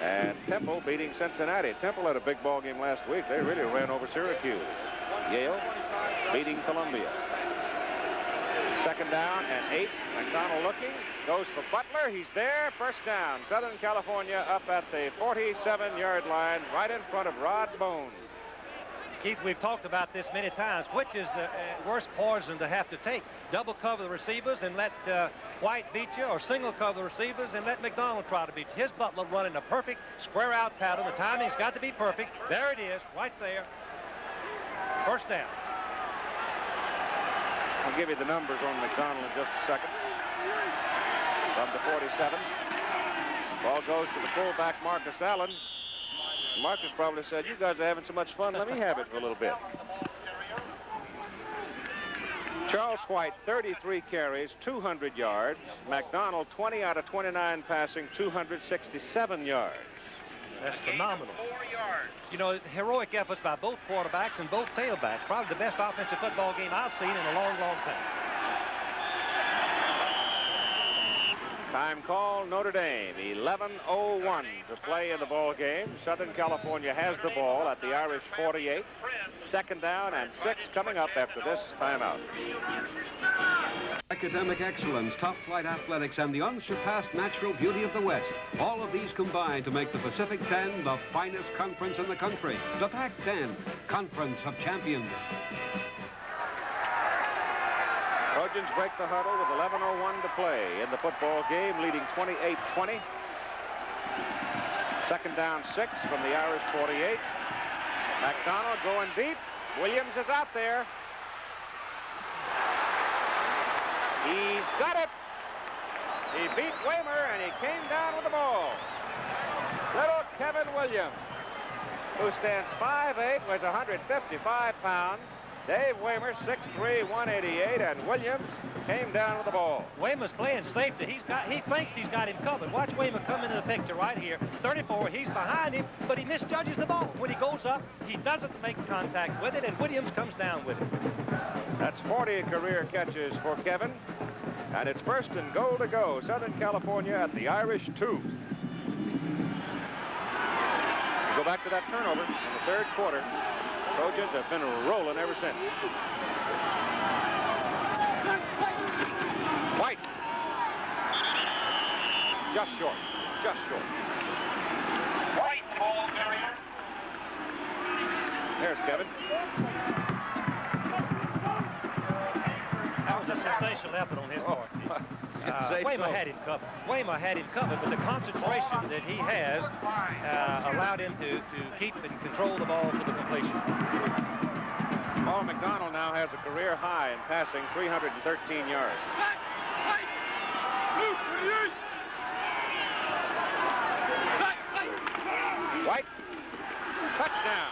S5: And Temple beating Cincinnati. Temple had a big ball game last week. They really ran over Syracuse. Yale beating Columbia. Second down and 8. McDonald looking. Goes for Butler. He's there. First down. Southern California up at the 47-yard line right in front of Rod Bones.
S8: Keith, we've talked about this many times. Which is the worst poison to have to take? Double cover the receivers and let White beat you, or single cover the receivers and let McDonald try to beat you. His Butler running a perfect square out pattern. The timing's got to be perfect. There it is, right there. First down.
S5: I'll give you the numbers on McDonald in just a second. from the 47. Ball goes to the fullback, Marcus Allen. Marcus probably said, you guys are having so much fun, let me have it for a little bit. Charles White, 33 carries, 200 yards. McDonald, 20 out of 29 passing, 267 yards.
S8: That's phenomenal. You know, heroic efforts by both quarterbacks and both tailbacks. Probably the best offensive football game I've seen in a long, long time.
S5: Time call, Notre Dame, 11:01 to play in the ball game. Southern California has the ball at the Irish 48. Second down and 6 coming up after this timeout.
S2: Academic excellence, top flight athletics, and the unsurpassed natural beauty of the West. All of these combine to make the Pacific 10 the finest conference in the country. The Pac-10, Conference of Champions.
S5: Trojans break the huddle with 11:01 to play in the football game, leading 28-20. Second down 6 from the Irish 48. McDonald going deep. Williams is out there. He's got it. He beat Waymer, and he came down with the ball. Little Kevin Williams, who stands 5'8", weighs 155 pounds. Dave Waymer, 6'3", 188, and Williams came down with the ball.
S8: Waymer's playing safety. He thinks he's got him covered. Watch Waymer come into the picture right here. 34, he's behind him, but he misjudges the ball. When he goes up, he doesn't make contact with it, and Williams comes down with it.
S5: That's 40 career catches for Kevin, and it's first and goal to go. Southern California at the Irish 2. We go back to that turnover in the third quarter. Trojans have been rolling ever since. White. Just short. Just short.
S14: White ball carrier.
S5: There's Kevin.
S8: That was a sensational effort on his part. Waymer had him covered. Waymer had him covered, but the concentration that he has allowed him to keep and control the ball for the completion.
S5: Paul McDonald now has a career high in passing, 313 yards. White, touchdown.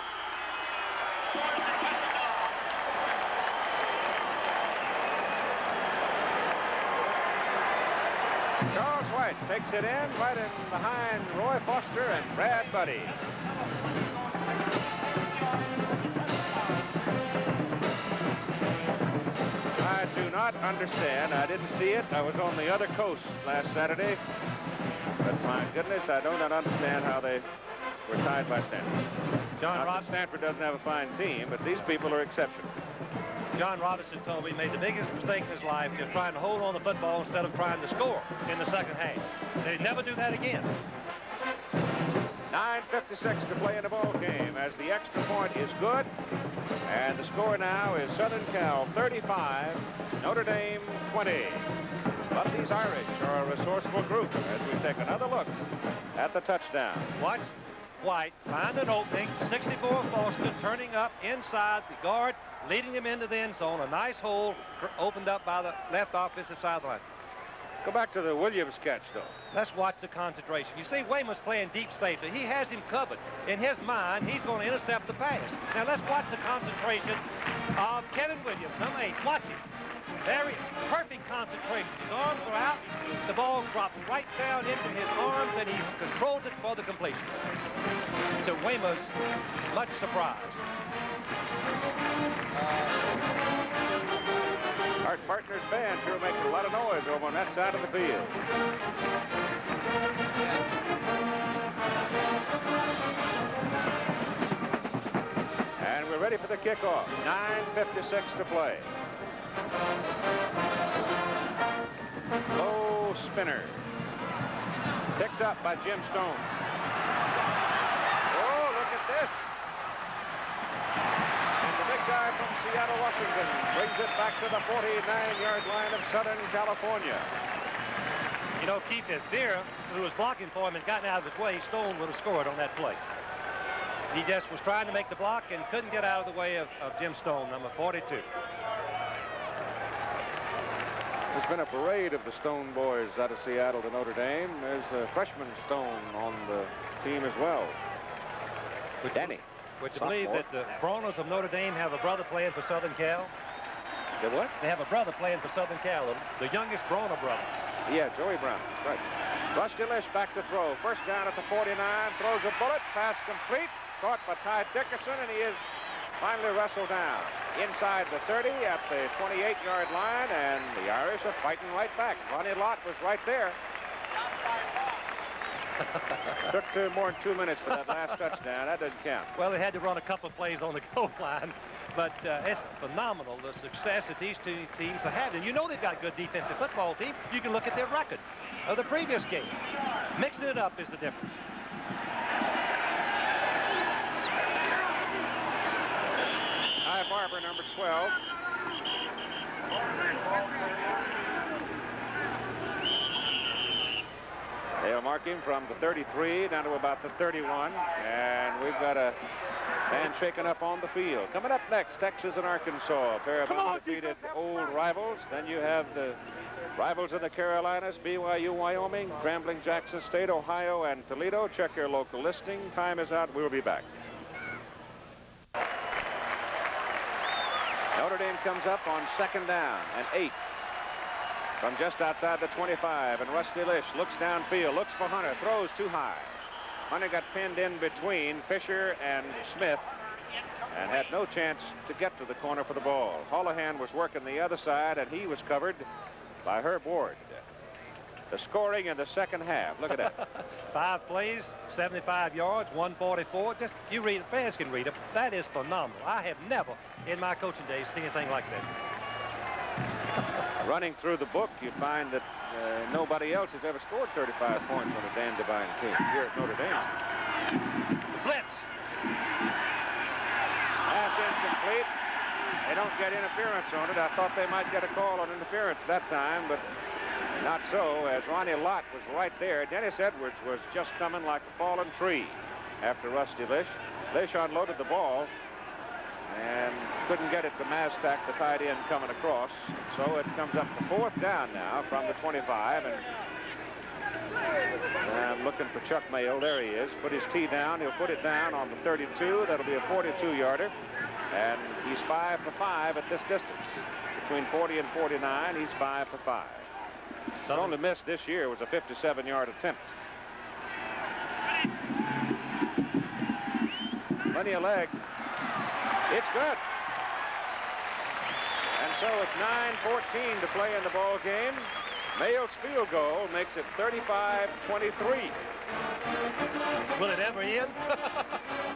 S5: Charles White takes it in right in behind Roy Foster and Brad Buddy. I do not understand. I didn't see it. I was on the other coast last Saturday. But my goodness, I do not understand how they were tied by Stanford. Stanford doesn't have a fine team, but these people are exceptional.
S8: John Robinson told me he made the biggest mistake in his life, just trying to hold on the football instead of trying to score in the second half. They'd never do that again.
S5: 9:56 to play in the ball game as the extra point is good. And the score now is Southern Cal 35, Notre Dame 20. But these Irish are a resourceful group as we take another look at the touchdown.
S8: Watch White find an opening. 64 Foster turning up inside the guard, leading him into the end zone. A nice hole opened up by the left offensive sideline.
S5: Go back to the Williams catch, though.
S8: Let's watch the concentration. You see, Waymer's playing deep safety. He has him covered. In his mind, he's going to intercept the pass. Now, let's watch the concentration of Kevin Williams, number 8. Watch him. Very perfect concentration. His arms are out. The ball drops right down into his arms, and he controls it for the completion. To Waymer's much surprise.
S5: Our partner's band sure makes a lot of noise over on that side of the field. And we're ready for the kickoff. 9:56 to play. Low spinner. Picked up by Jim Stone. Oh, look at this. And the big guy from Seattle, Washington, brings it back to the 49-yard line of Southern California.
S8: You know, Keith, if Vera, who was blocking for him, had gotten out of his way, Stone would have scored on that play. He just was trying to make the block and couldn't get out of the way of Jim Stone, number 42.
S5: There's been a parade of the Stone boys out of Seattle to Notre Dame. There's a freshman Stone on the team as well. Danny.
S8: Would you believe that the Bronas of Notre Dame have a brother playing for Southern Cal?
S5: The what?
S8: They have a brother playing for Southern Cal, the youngest Brona brother.
S5: Yeah, Joey Brown. Right. Rusty Lish back to throw. First down at the 49. Throws a bullet. Pass complete. Caught by Ty Dickerson, and he is finally wrestled down. Inside the 30 at the 28-yard line, and the Irish are fighting right back. Ronnie Lott was right there. Took more than 2 minutes for that last touchdown. That doesn't count.
S8: Well, they had to run a couple of plays on the goal line, but it's phenomenal, the success that these two teams have had. And you know they've got a good defensive football team. You can look at their record of the previous game. Mixing it up is the difference.
S5: Ty Barber, number 12. They'll mark him from the 33 down to about the 31, and we've got a man shaken up on the field. Coming up next, Texas and Arkansas, a pair of undefeated old rivals. Then you have the rivals in the Carolinas, BYU, Wyoming, Grambling, Jackson State, Ohio, and Toledo. Check your local listing. Time is out. We'll be back. Notre Dame comes up on 2nd down and 8 from just outside the 25, and Rusty Lish looks downfield, looks for Hunter, throws too high. Hunter got pinned in between Fisher and Smith and had no chance to get to the corner for the ball. Holohan was working the other side, and he was covered by Herb Ward. The scoring in the second half, look at that.
S8: 5 plays, 75 yards, 144. Just, you read it, fans can read it. That is phenomenal. I have never, in my coaching days, seen anything like that.
S5: Running through the book, you find that nobody else has ever scored 35 points on a Dan Devine team here at Notre Dame.
S8: Blitz.
S5: Pass incomplete. They don't get interference on it. I thought they might get a call on interference that time, but not so, as Ronnie Lott was right there. Dennis Edwards was just coming like a fallen tree after Rusty Lish. Lish unloaded the ball and couldn't get it to Mastak, the tight end, coming across. So it comes up to 4th down now from the 25, and I'm looking for Chuck Mayo. There he is. Put his tee down. He'll put it down on the 32. That'll be a 42-yarder, and he's 5 for 5 at this distance. Between 40 and 49, he's 5 for 5. So only miss this year was a 57-yard attempt. Plenty of leg. It's good. And so it's 9:14 to play in the ball game. Mayo's field goal makes it 35-23.
S8: Will it ever end?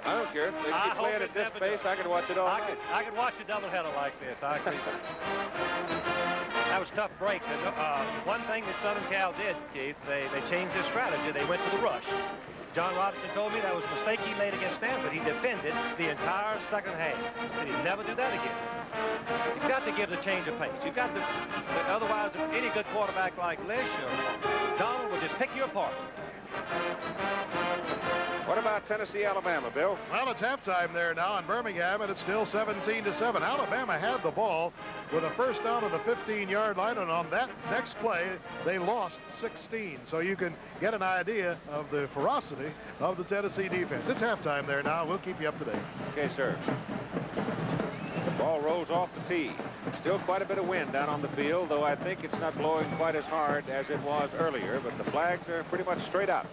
S5: I don't care. If they keep playing at this pace, I could watch it all night.
S8: I could watch a doubleheader like this. I agree. That was a tough break. One thing that Southern Cal did, Keith, they changed their strategy. They went for the rush. John Robinson told me that was a mistake he made against Stanford. He defended the entire second half. And he'd never do that again. You've got to give the change of pace. You've got to, otherwise, any good quarterback like Lish or Donald will just pick you apart.
S5: What about Tennessee, Alabama, Bill?
S13: Well, it's halftime there now in Birmingham, and it's still 17-7. Alabama had the ball with a first down on the 15-yard line, and on that next play, they lost 16. So you can get an idea of the ferocity of the Tennessee defense. It's halftime there now. We'll keep you up to date.
S5: Okay, sir. The ball rolls off the tee. Still quite a bit of wind down on the field, though I think it's not blowing quite as hard as it was earlier, but the flags are pretty much straight up.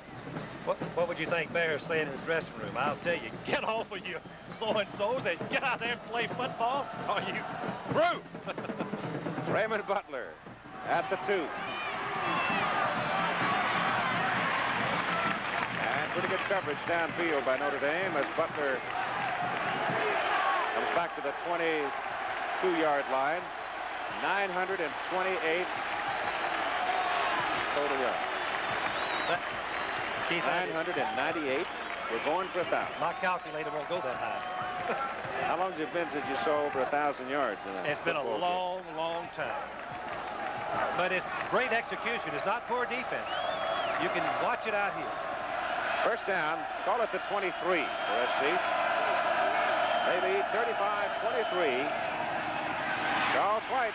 S8: What would you think Bear's saying in the dressing room? I'll tell you, get off of your so-and-sos and get out there and play football. Are you through?
S5: Raymond Butler at the 2. And pretty good coverage downfield by Notre Dame as Butler comes back to the 22-yard line. 928 total yards. 998. We're going for 1,000.
S8: My calculator won't go that high.
S5: How long has it been since you saw over 1,000 yards?
S8: It's been a long, long time. But it's great execution. It's not poor defense. You can watch it out here.
S5: First down. Call it the 23 for SC. They lead 35-23. Charles White.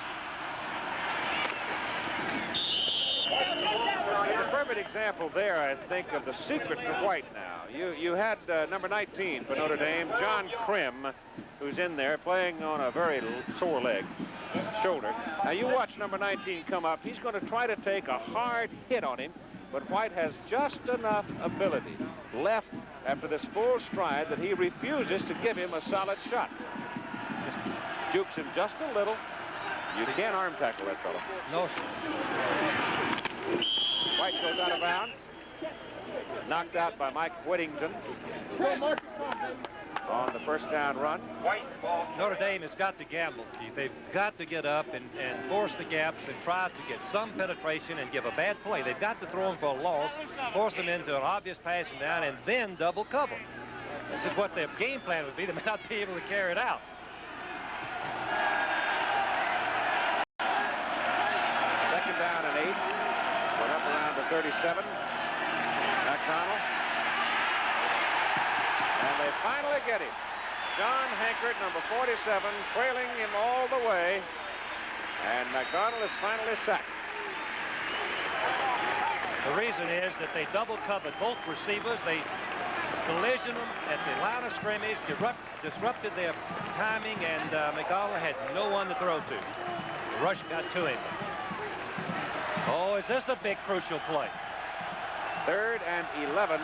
S5: It's a perfect example there, I think, of the secret to White now. You had number 19 for Notre Dame, John Krim, who's in there playing on a very sore leg, shoulder. Now you watch number 19 come up. He's going to try to take a hard hit on him, but White has just enough ability left after this full stride that he refuses to give him a solid shot. Just jukes him just a little. You can't arm tackle that fellow.
S8: No, sir.
S5: White goes out of bounds. Knocked out by Mike Whittington on the first down run.
S8: Notre Dame has got to gamble, Keith. They've got to get up and force the gaps and try to get some penetration and give a bad play. They've got to throw them for a loss, force them into an obvious passing down, and then double cover. This is what their game plan would be. They may not be able to carry it out.
S5: Second down and 8. We're up around the 37. McDonald. And they finally get him. John Hankert, number 47, trailing him all the way. And McDonald is finally sacked.
S8: The reason is that they double covered both receivers. They collisioned them at the line of scrimmage, disrupted their timing, and McDonald had no one to throw to. The rush got to him. Oh, is this a big crucial play?
S5: 3rd and 11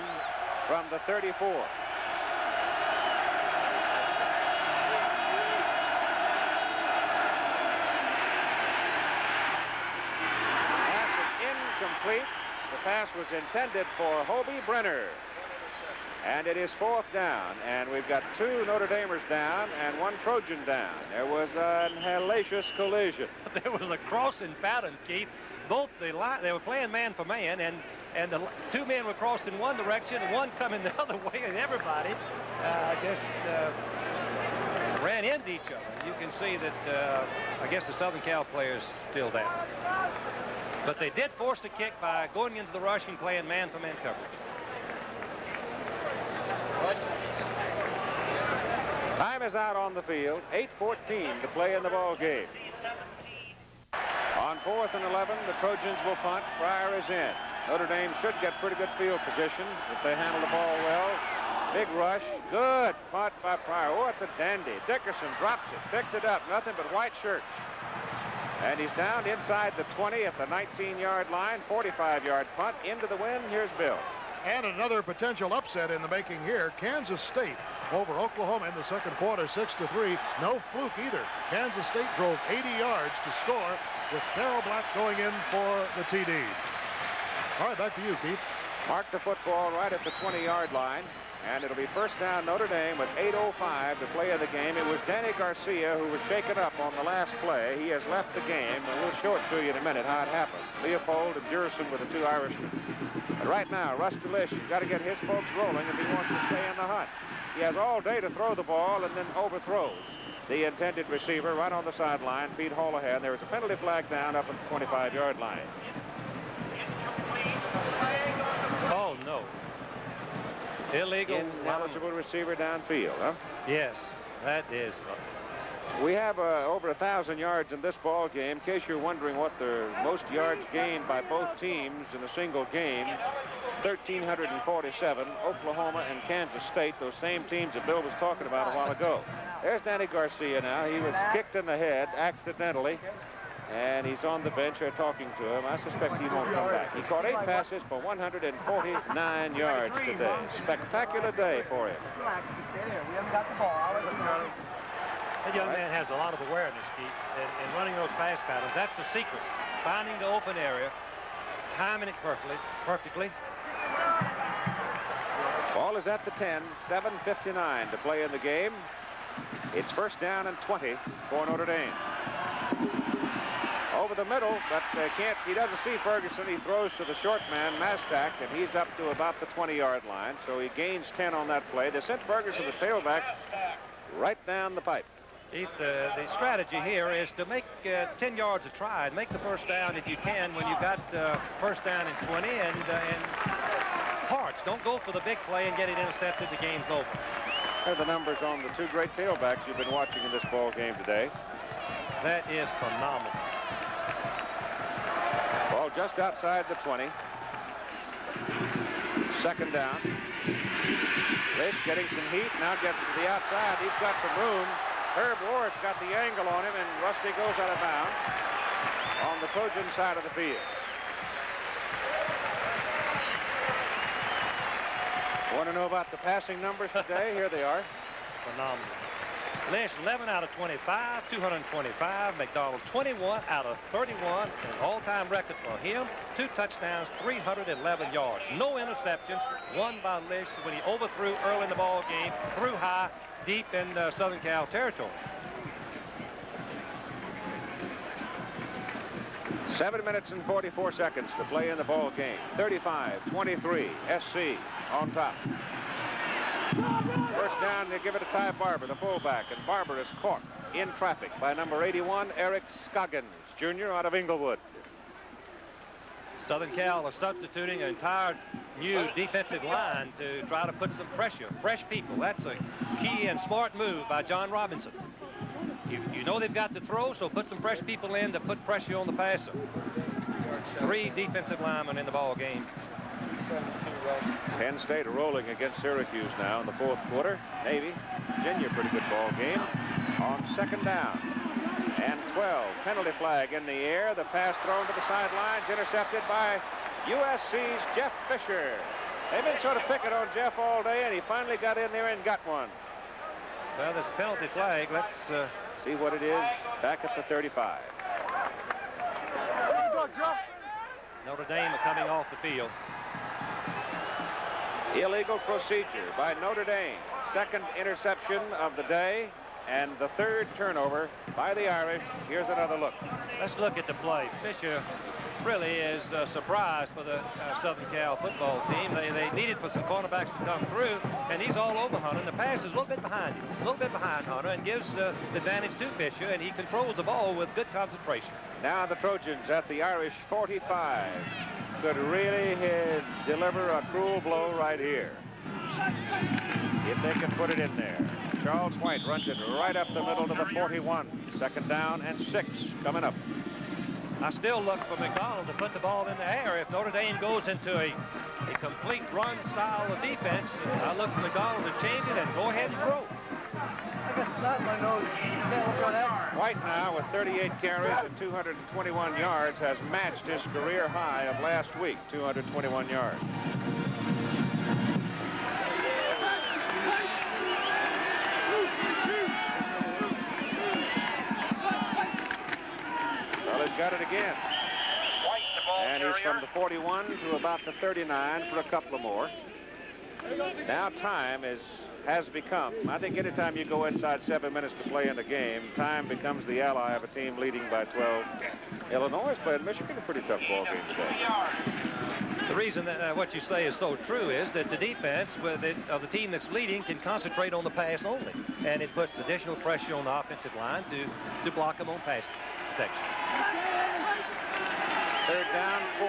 S5: from the 34. Pass is incomplete. The pass was intended for Hobie Brenner. And it is 4th down, and we've got 2 Notre Damers down and 1 Trojan down. There was a hellacious collision.
S8: There was a crossing pattern, Keith. Both they were playing man for man, and the 2 men were crossing one direction and one coming the other way, and everybody just ran into each other. You can see that I guess the Southern Cal players still down. But they did force the kick by going into the rush and playing man-for-man coverage.
S5: Time is out on the field. 8:14 to play in the ball game. On 4th and 11, the Trojans will punt. Pryor is in. Notre Dame should get pretty good field position if they handle the ball well. Big rush. Good punt by Pryor. Oh, it's a dandy. Dickerson drops it, picks it up. Nothing but white shirts. And he's down inside the 20 at the 19-yard line. 45-yard punt into the wind. Here's Bill.
S13: And another potential upset in the making here. Kansas State over Oklahoma in the second quarter, 6-3. No fluke either. Kansas State drove 80 yards to score with Darrell Black going in for the TD. All right, back to you, Keith.
S5: Mark the football right at the 20-yard line. And it'll be first down Notre Dame with 8:05 to play of the game. It was Danny Garcia who was shaken up on the last play. He has left the game, and we'll show it to you in a minute how it happened. Leopold and Jurison with the 2 Irishmen. But right now, Russ Delish has got to get his folks rolling if he wants to stay in the hunt. He has all day to throw the ball and then overthrows the intended receiver right on the sideline, Pete Holohan. There was a penalty flag down up at the 25-yard line.
S8: Oh, no. Illegal.
S5: Ineligible receiver downfield, huh?
S8: Yes, that is.
S5: We have over 1,000 yards in this ball game. In case you're wondering what the most yards gained by both teams in a single game, 1,347, Oklahoma and Kansas State, those same teams that Bill was talking about a while ago. There's Danny Garcia now. He was kicked in the head accidentally, and he's on the bench here talking to him. I suspect he won't come back. He caught 8 passes for 149 yards today. Spectacular day for him.
S8: That young man has a lot of awareness, Keith, in running those pass patterns. That's the secret. Finding the open area, timing it perfectly.
S5: Ball is at the 10, 7:59 to play in the game. It's first down and 20 for Notre Dame. Over the middle, but he doesn't see Ferguson. He throws to the short man, Mastak, and he's up to about the 20-yard line. So he gains 10 on that play. They sent Ferguson, the tailback, right down the pipe.
S8: Keith, the strategy here is to make 10 yards a try and make the first down if you can when you've got first down and 20 and parts. Don't go for the big play and get it intercepted. The game's over.
S5: Here are the numbers on the 2 great tailbacks you've been watching in this ball game today.
S8: That is phenomenal.
S5: just outside the 20. Second down. Lish getting some heat, now gets to the outside. He's got some room. Herb Ward's got the angle on him, and Rusty goes out of bounds on the Trojan side of the field. Want to know about the passing numbers today? Here they are.
S8: Phenomenal. Lish 11 out of 25, 225. McDonald 21 out of 31. An all-time record for him. 2 touchdowns, 311 yards. No interceptions. One by Lish when he overthrew early in the ball game. Threw high, deep in Southern Cal territory.
S5: 7 minutes and 44 seconds to play in the ball game. 35-23. SC on top. First down, they give it to Ty Barber, the fullback, and Barber is caught in traffic by number 81, Eric Scoggins, Jr. out of Inglewood.
S8: Southern Cal is substituting an entire new defensive line to try to put some pressure. Fresh people. That's a key and smart move by John Robinson. You know they've got to throw, so put some fresh people in to put pressure on the passer. 3 defensive linemen in the ball game.
S5: Penn State rolling against Syracuse now in the 4th quarter. Navy, Virginia, pretty good ball game. On second down and 12. Penalty flag in the air. The pass thrown to the sidelines, intercepted by USC's Jeff Fisher. They've been sort of picking on Jeff all day, and he finally got in there and got one.
S8: Well, this penalty flag. Let's
S5: see what it is. Back at the 35.
S8: Notre Dame are coming off the field.
S5: Illegal procedure by Notre Dame. 2nd interception of the day and the 3rd turnover by the Irish. Here's another look.
S8: Let's look at the play. Fisher really is surprised for the Southern Cal football team. They needed for some cornerbacks to come through, and he's all over Hunter. And the pass is a little bit behind him, a little bit behind Hunter, and gives the advantage to Fisher, and he controls the ball with good concentration.
S5: Now the Trojans at the Irish 45. Could really deliver a cruel blow right here if they can put it in there. Charles White runs it right up the middle to the 41. 2nd down and 6 coming up.
S8: I still look for McDonald to put the ball in the air. If Notre Dame goes into a complete run style of defense, I look for McDonald to change it and go ahead and throw.
S5: White now with 38 carries and 221 yards has matched his career high of last week, 221 yards. Well, he's got it again. And he's from the 41 to about the 39 for a couple of more. Now time has become, I think anytime you go inside 7 minutes to play in a game, time becomes the ally of a team leading by 12. Illinois played Michigan, a pretty tough ball game today.
S8: The reason that what you say is so true is that the defense of the team that's leading can concentrate on the pass only, and it puts additional pressure on the offensive line to block them on pass protection.
S5: 3rd down, 4.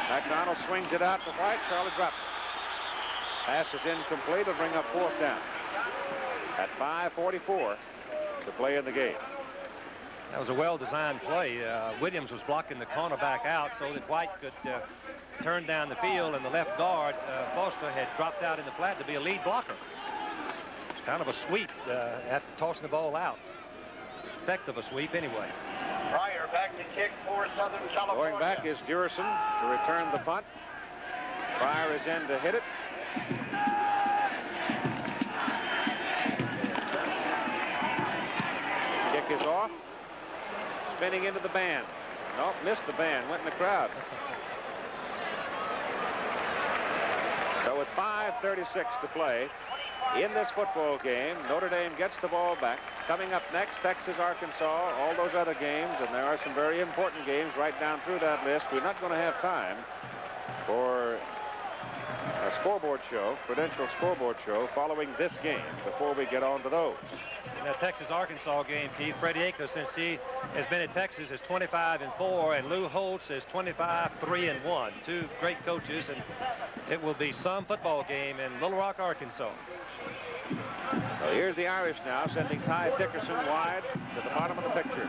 S5: McDonald swings it out to White. Charlie drops it. Pass is incomplete. It'll bring up 4th down. At 5:44 to play in the game.
S8: That was a well-designed play. Williams was blocking the cornerback out so that White could turn down the field, and the left guard, Foster, had dropped out in the flat to be a lead blocker. It's kind of a sweep after tossing the ball out. Effective a sweep anyway.
S14: Pryor back to kick for Southern California.
S5: Going back is Durison to return the punt. Pryor is in to hit it. Kick is off. Spinning into the band. Nope, missed the band. Went in the crowd. So with 5:36 to play in this football game, Notre Dame gets the ball back. Coming up next, Texas, Arkansas, all those other games, and there are some very important games right down through that list. We're not going to have time for a scoreboard show, credential scoreboard show, following this game before we get on to those.
S8: In that Texas-Arkansas game, Keith, Freddie Akers, since he has been at Texas, is 25-4, and Lou Holtz is 25-3-1. 2 great coaches, and it will be some football game in Little Rock, Arkansas.
S5: So here's the Irish now, sending Ty Dickerson wide to the bottom of the picture.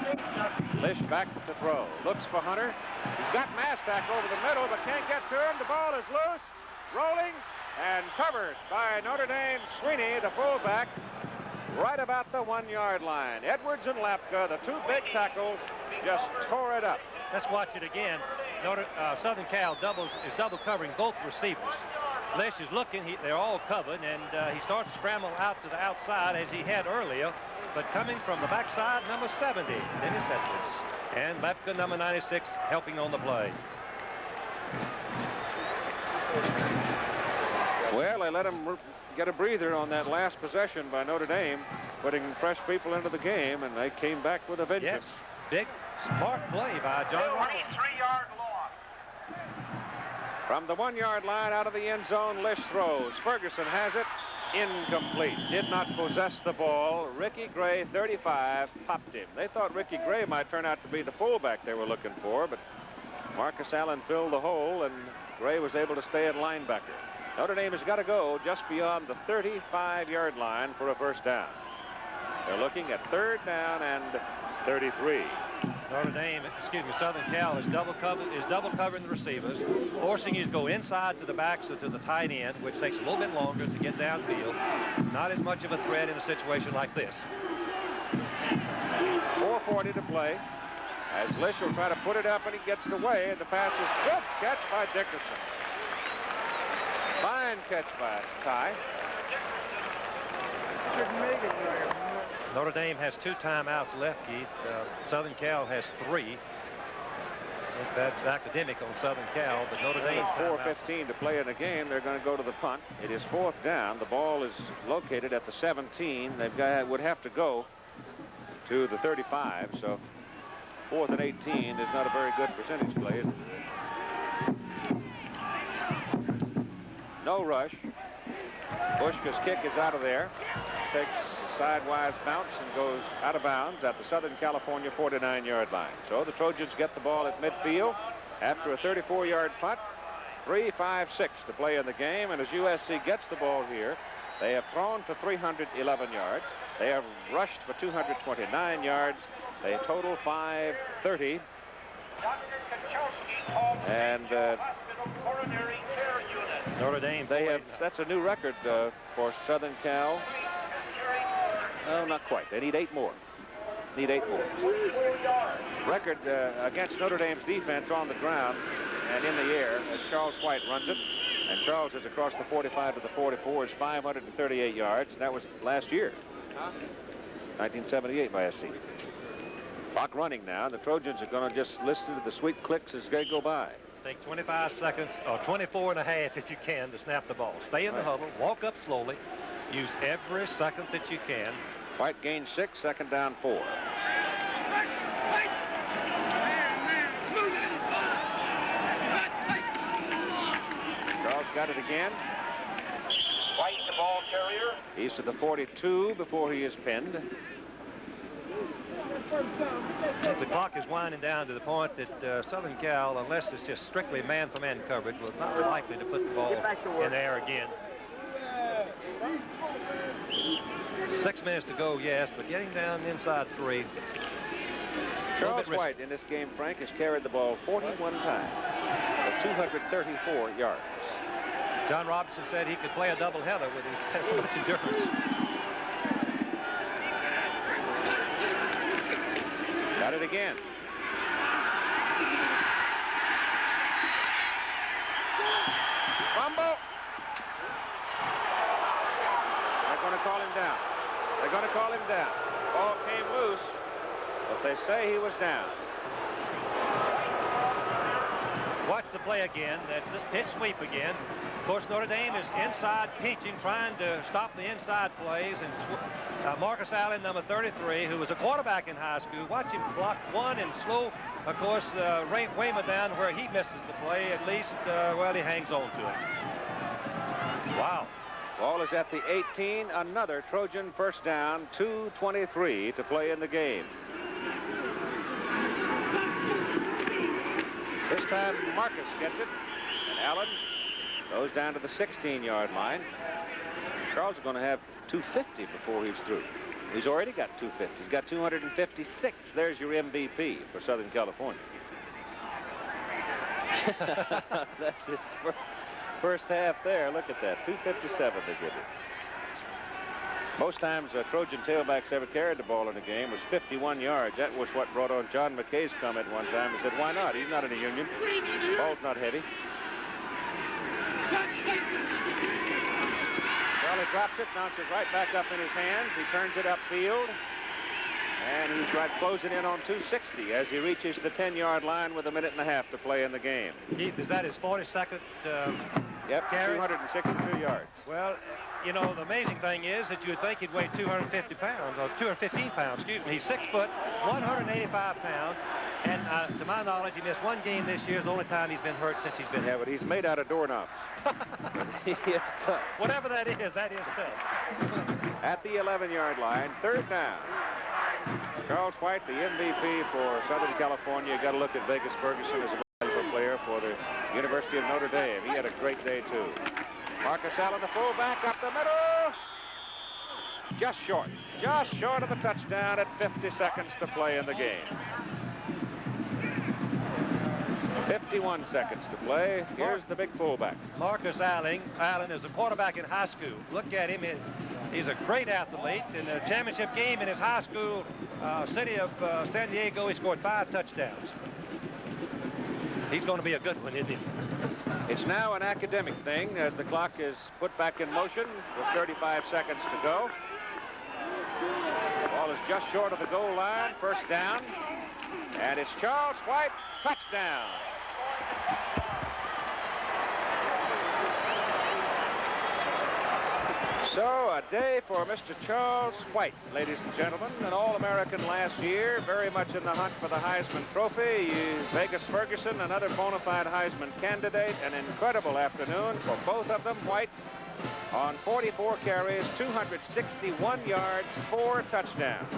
S5: Lish back to throw. Looks for Hunter. He's got Mastak over the middle, but can't get to him. The ball is loose, rolling, and covered by Notre Dame's Sweeney, the fullback, right about the 1-yard line. Edwards and Lapka, the two big tackles, just tore it up.
S8: Let's watch it again. Southern Cal is double covering both receivers. Lish is looking. They're all covered, and he starts to scramble out to the outside as he had earlier, but coming from the backside, number 70, Dennis Edwards. And Lepka, number 96, helping on the play.
S5: Well, they let him get a breather on that last possession by Notre Dame, putting fresh people into the game, and they came back with a vengeance.
S8: Yes, big, smart play by John Ross.
S14: 23-yard loss.
S5: From the 1-yard line out of the end zone, Lish throws. Ferguson has it. Incomplete. Did not possess the ball. Ricky Gray, 35, popped him. They thought Ricky Gray might turn out to be the fullback they were looking for, but Marcus Allen filled the hole, and Gray was able to stay at linebacker. Notre Dame has got to go just beyond the 35-yard line for a first down. They're looking at 3rd down and 33.
S8: Notre Dame, Southern Cal is double covering the receivers, forcing you to go inside to the backs or to the tight end, which takes a little bit longer to get downfield. Not as much of a threat in a situation like this.
S5: 4:40 to play. As Lish will try to put it up, and he gets it away, and the pass is good catch by Dickerson. Fine catch by Ty.
S8: Notre Dame has 2 timeouts left, Keith. Southern Cal has 3. I think that's academic on Southern Cal, but Notre Dame
S5: 4:15 to play in the game. They're going to go to the punt. It is 4th down. The ball is located at the 17. Would have to go to the 35. So 4th and 18 is not a very good percentage play, is it? No rush. Bushka's kick is out of there. Takes a sidewise bounce and goes out of bounds at the Southern California 49-yard line. So the Trojans get the ball at midfield after a 34-yard punt. 3:56 to play in the game, and as USC gets the ball here, they have thrown for 311 yards. They have rushed for 229 yards. They total 530. And
S8: Notre Dame,
S5: that's a new record for Southern Cal. Oh, not quite. They need 8 more. Record against Notre Dame's defense on the ground and in the air as Charles White runs it. And Charles is across the 45 to the 44 is 538 yards. That was last year. 1978 by SC. Clock running now. The Trojans are going to just listen to the sweet clicks as they go by.
S8: Take 25 seconds, or 24 and a half if you can, to snap the ball. Stay in the huddle, walk up slowly, use every second that you can.
S5: White gains 6, 2nd down 4. Charles got it again.
S14: White, the ball carrier.
S5: He's to the 42 before he is pinned.
S8: The clock is winding down to the point that Southern Cal, unless it's just strictly man-for-man coverage, was not likely to put the ball in the air again. 6 minutes to go, yes, but getting down inside 3.
S5: Charles White in this game, Frank, has carried the ball 41 times for 234 yards.
S8: John Robinson said he could play a doubleheader with his so much endurance.
S5: Got it again. Fumble. They're going to call him down. Ball came loose, but they say he was down.
S8: Watch the play again. That's this pitch sweep again. Of course, Notre Dame is inside pinching, trying to stop the inside plays. And Marcus Allen, number 33, who was a quarterback in high school, watch him block one and slow, of course, Weymouth down where he misses the play. At least, well, he hangs on to it. Wow.
S5: Ball is at the 18. Another Trojan first down. 2:23 to play in the game. This time Marcus gets it, and Allen goes down to the 16-yard line. Charles is going to have 250 before he's through. He's already got 250. He's got 256. There's your MVP for Southern California. That's his first half there. Look at that. 257 they give him. Most times Trojan tailbacks ever carried the ball in a game was 51 yards. That was what brought on John McKay's comment one time. He said, why not? He's not in a union. Ball's not heavy. Well, he drops it, bounces right back up in his hands. He turns it upfield. And he's right closing in on 260 as he reaches the 10-yard line with a minute and a half to play in the game.
S8: Keith, is that his 42nd
S5: Yep,
S8: carry?
S5: 262 yards.
S8: Well, you know, the amazing thing is that you would think he'd weigh 250 pounds, or 215 pounds, excuse me. He's 6 foot, 185 pounds, and to my knowledge, he missed one game this year. It's the only time he's been hurt since he's been
S5: here. Yeah, but he's made out of doorknobs. He is tough.
S8: Whatever that is tough.
S5: At the 11-yard line, third down. Charles White, the MVP for Southern California. You got to look at Vegas Ferguson as a valuable player for the University of Notre Dame. He had a great day, too. Marcus Allen, the fullback, up the middle. Just short of the touchdown at 50 seconds to play in the game. 51 seconds to play. Here's the big fullback.
S8: Marcus Allen is a quarterback in high school. Look at him. He's a great athlete. In the championship game in his high school city of San Diego, he scored 5 touchdowns. He's going to be a good one, isn't he?
S5: It's now an academic thing as the clock is put back in motion with 35 seconds to go. The ball is just short of the goal line. First down. And it's Charles White. Touchdown. So a day for Mr. Charles White, ladies and gentlemen, an All-American last year, very much in the hunt for the Heisman Trophy. Vegas Ferguson, another bona fide Heisman candidate. An incredible afternoon for both of them. White on 44 carries, 261 yards, 4 touchdowns.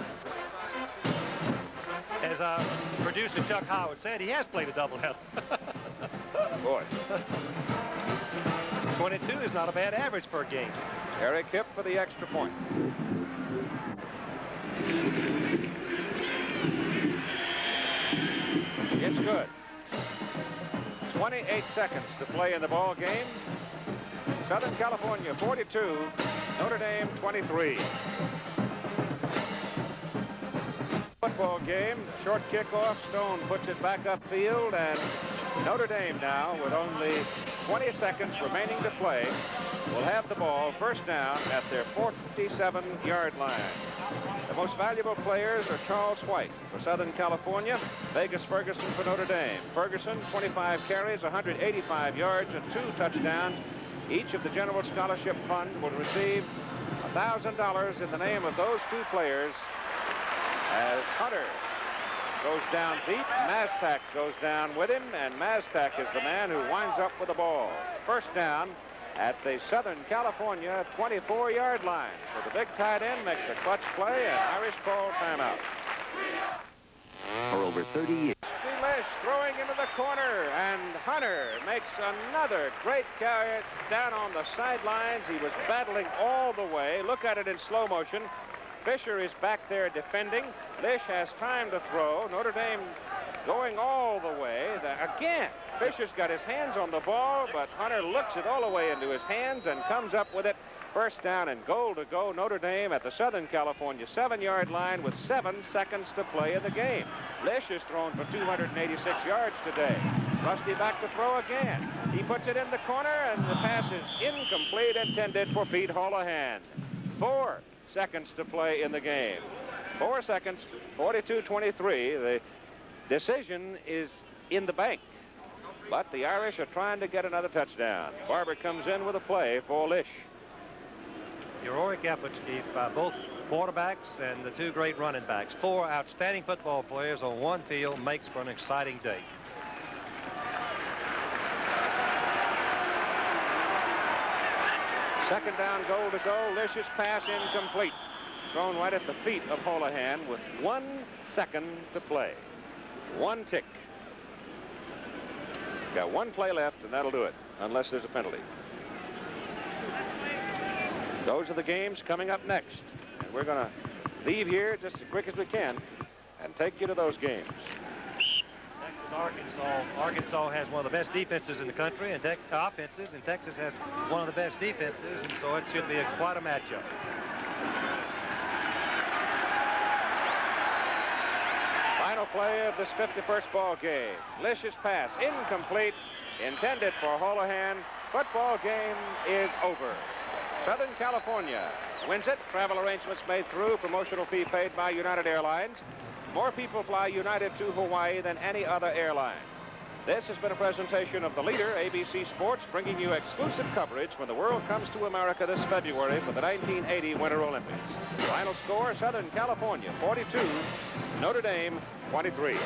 S8: As producer Chuck Howard said, he has played a doubleheader.
S5: Boy.
S8: 22 is not a bad average per game.
S5: Eric Hipp for the extra point. It's good. 28 seconds to play in the ball game. Southern California 42, Notre Dame 23. Football game, short kickoff. Stone puts it back upfield, and Notre Dame now, with only 20 seconds remaining to play, will have the ball first down at their 47-yard line. The most valuable players are Charles White for Southern California, Vegas Ferguson for Notre Dame. Ferguson, 25 carries, 185 yards, and 2 touchdowns. Each of the General Scholarship Fund will receive $1,000 in the name of those 2 players as Hunter goes down deep. Maztak goes down with him, and Maztak is the man who winds up with the ball. First down at the Southern California 24-yard line. So the big tight end makes a clutch play, and Irish ball timeout.
S4: For over 30 years.
S5: Lish throwing into the corner, and Hunter makes another great carry down on the sidelines. He was battling all the way. Look at it in slow motion. Fisher is back there defending. Lish has time to throw. Notre Dame going all the way. Again, Fisher's got his hands on the ball, but Hunter looks it all the way into his hands and comes up with it. First down and goal to go. Notre Dame at the Southern California 7-yard line with 7 seconds to play in the game. Lish has thrown for 286 yards today. Rusty back to throw again. He puts it in the corner, and the pass is incomplete, intended for Pete Holohan. 4 seconds to play in the game. 4 seconds, 42-23. The decision is in the bank, but the Irish are trying to get another touchdown. Barber comes in with a play for Lish.
S8: Heroic efforts, Steve, by both quarterbacks and the 2 great running backs. 4 outstanding football players on one field makes for an exciting day.
S5: Second down, goal to go. Lish's pass incomplete. Thrown right at the feet of Holohan with 1 second to play. 1 tick. Got 1 play left, and that'll do it, unless there's a penalty. Those are the games coming up next. And we're going to leave here just as quick as we can and take you to those games.
S8: Texas, Arkansas. Arkansas has one of the best defenses in the country, and offenses, and Texas has one of the best defenses, and so it should be quite a matchup.
S5: Final play of this 51st ball game. Licious pass, incomplete, intended for Holohan. Football game is over. Southern California wins it. Travel arrangements made through. Promotional fee paid by United Airlines. More people fly United to Hawaii than any other airline. This has been a presentation of the leader, ABC Sports, bringing you exclusive coverage when the world comes to America this February for the 1980 Winter Olympics. Final score, Southern California 42, Notre Dame 23.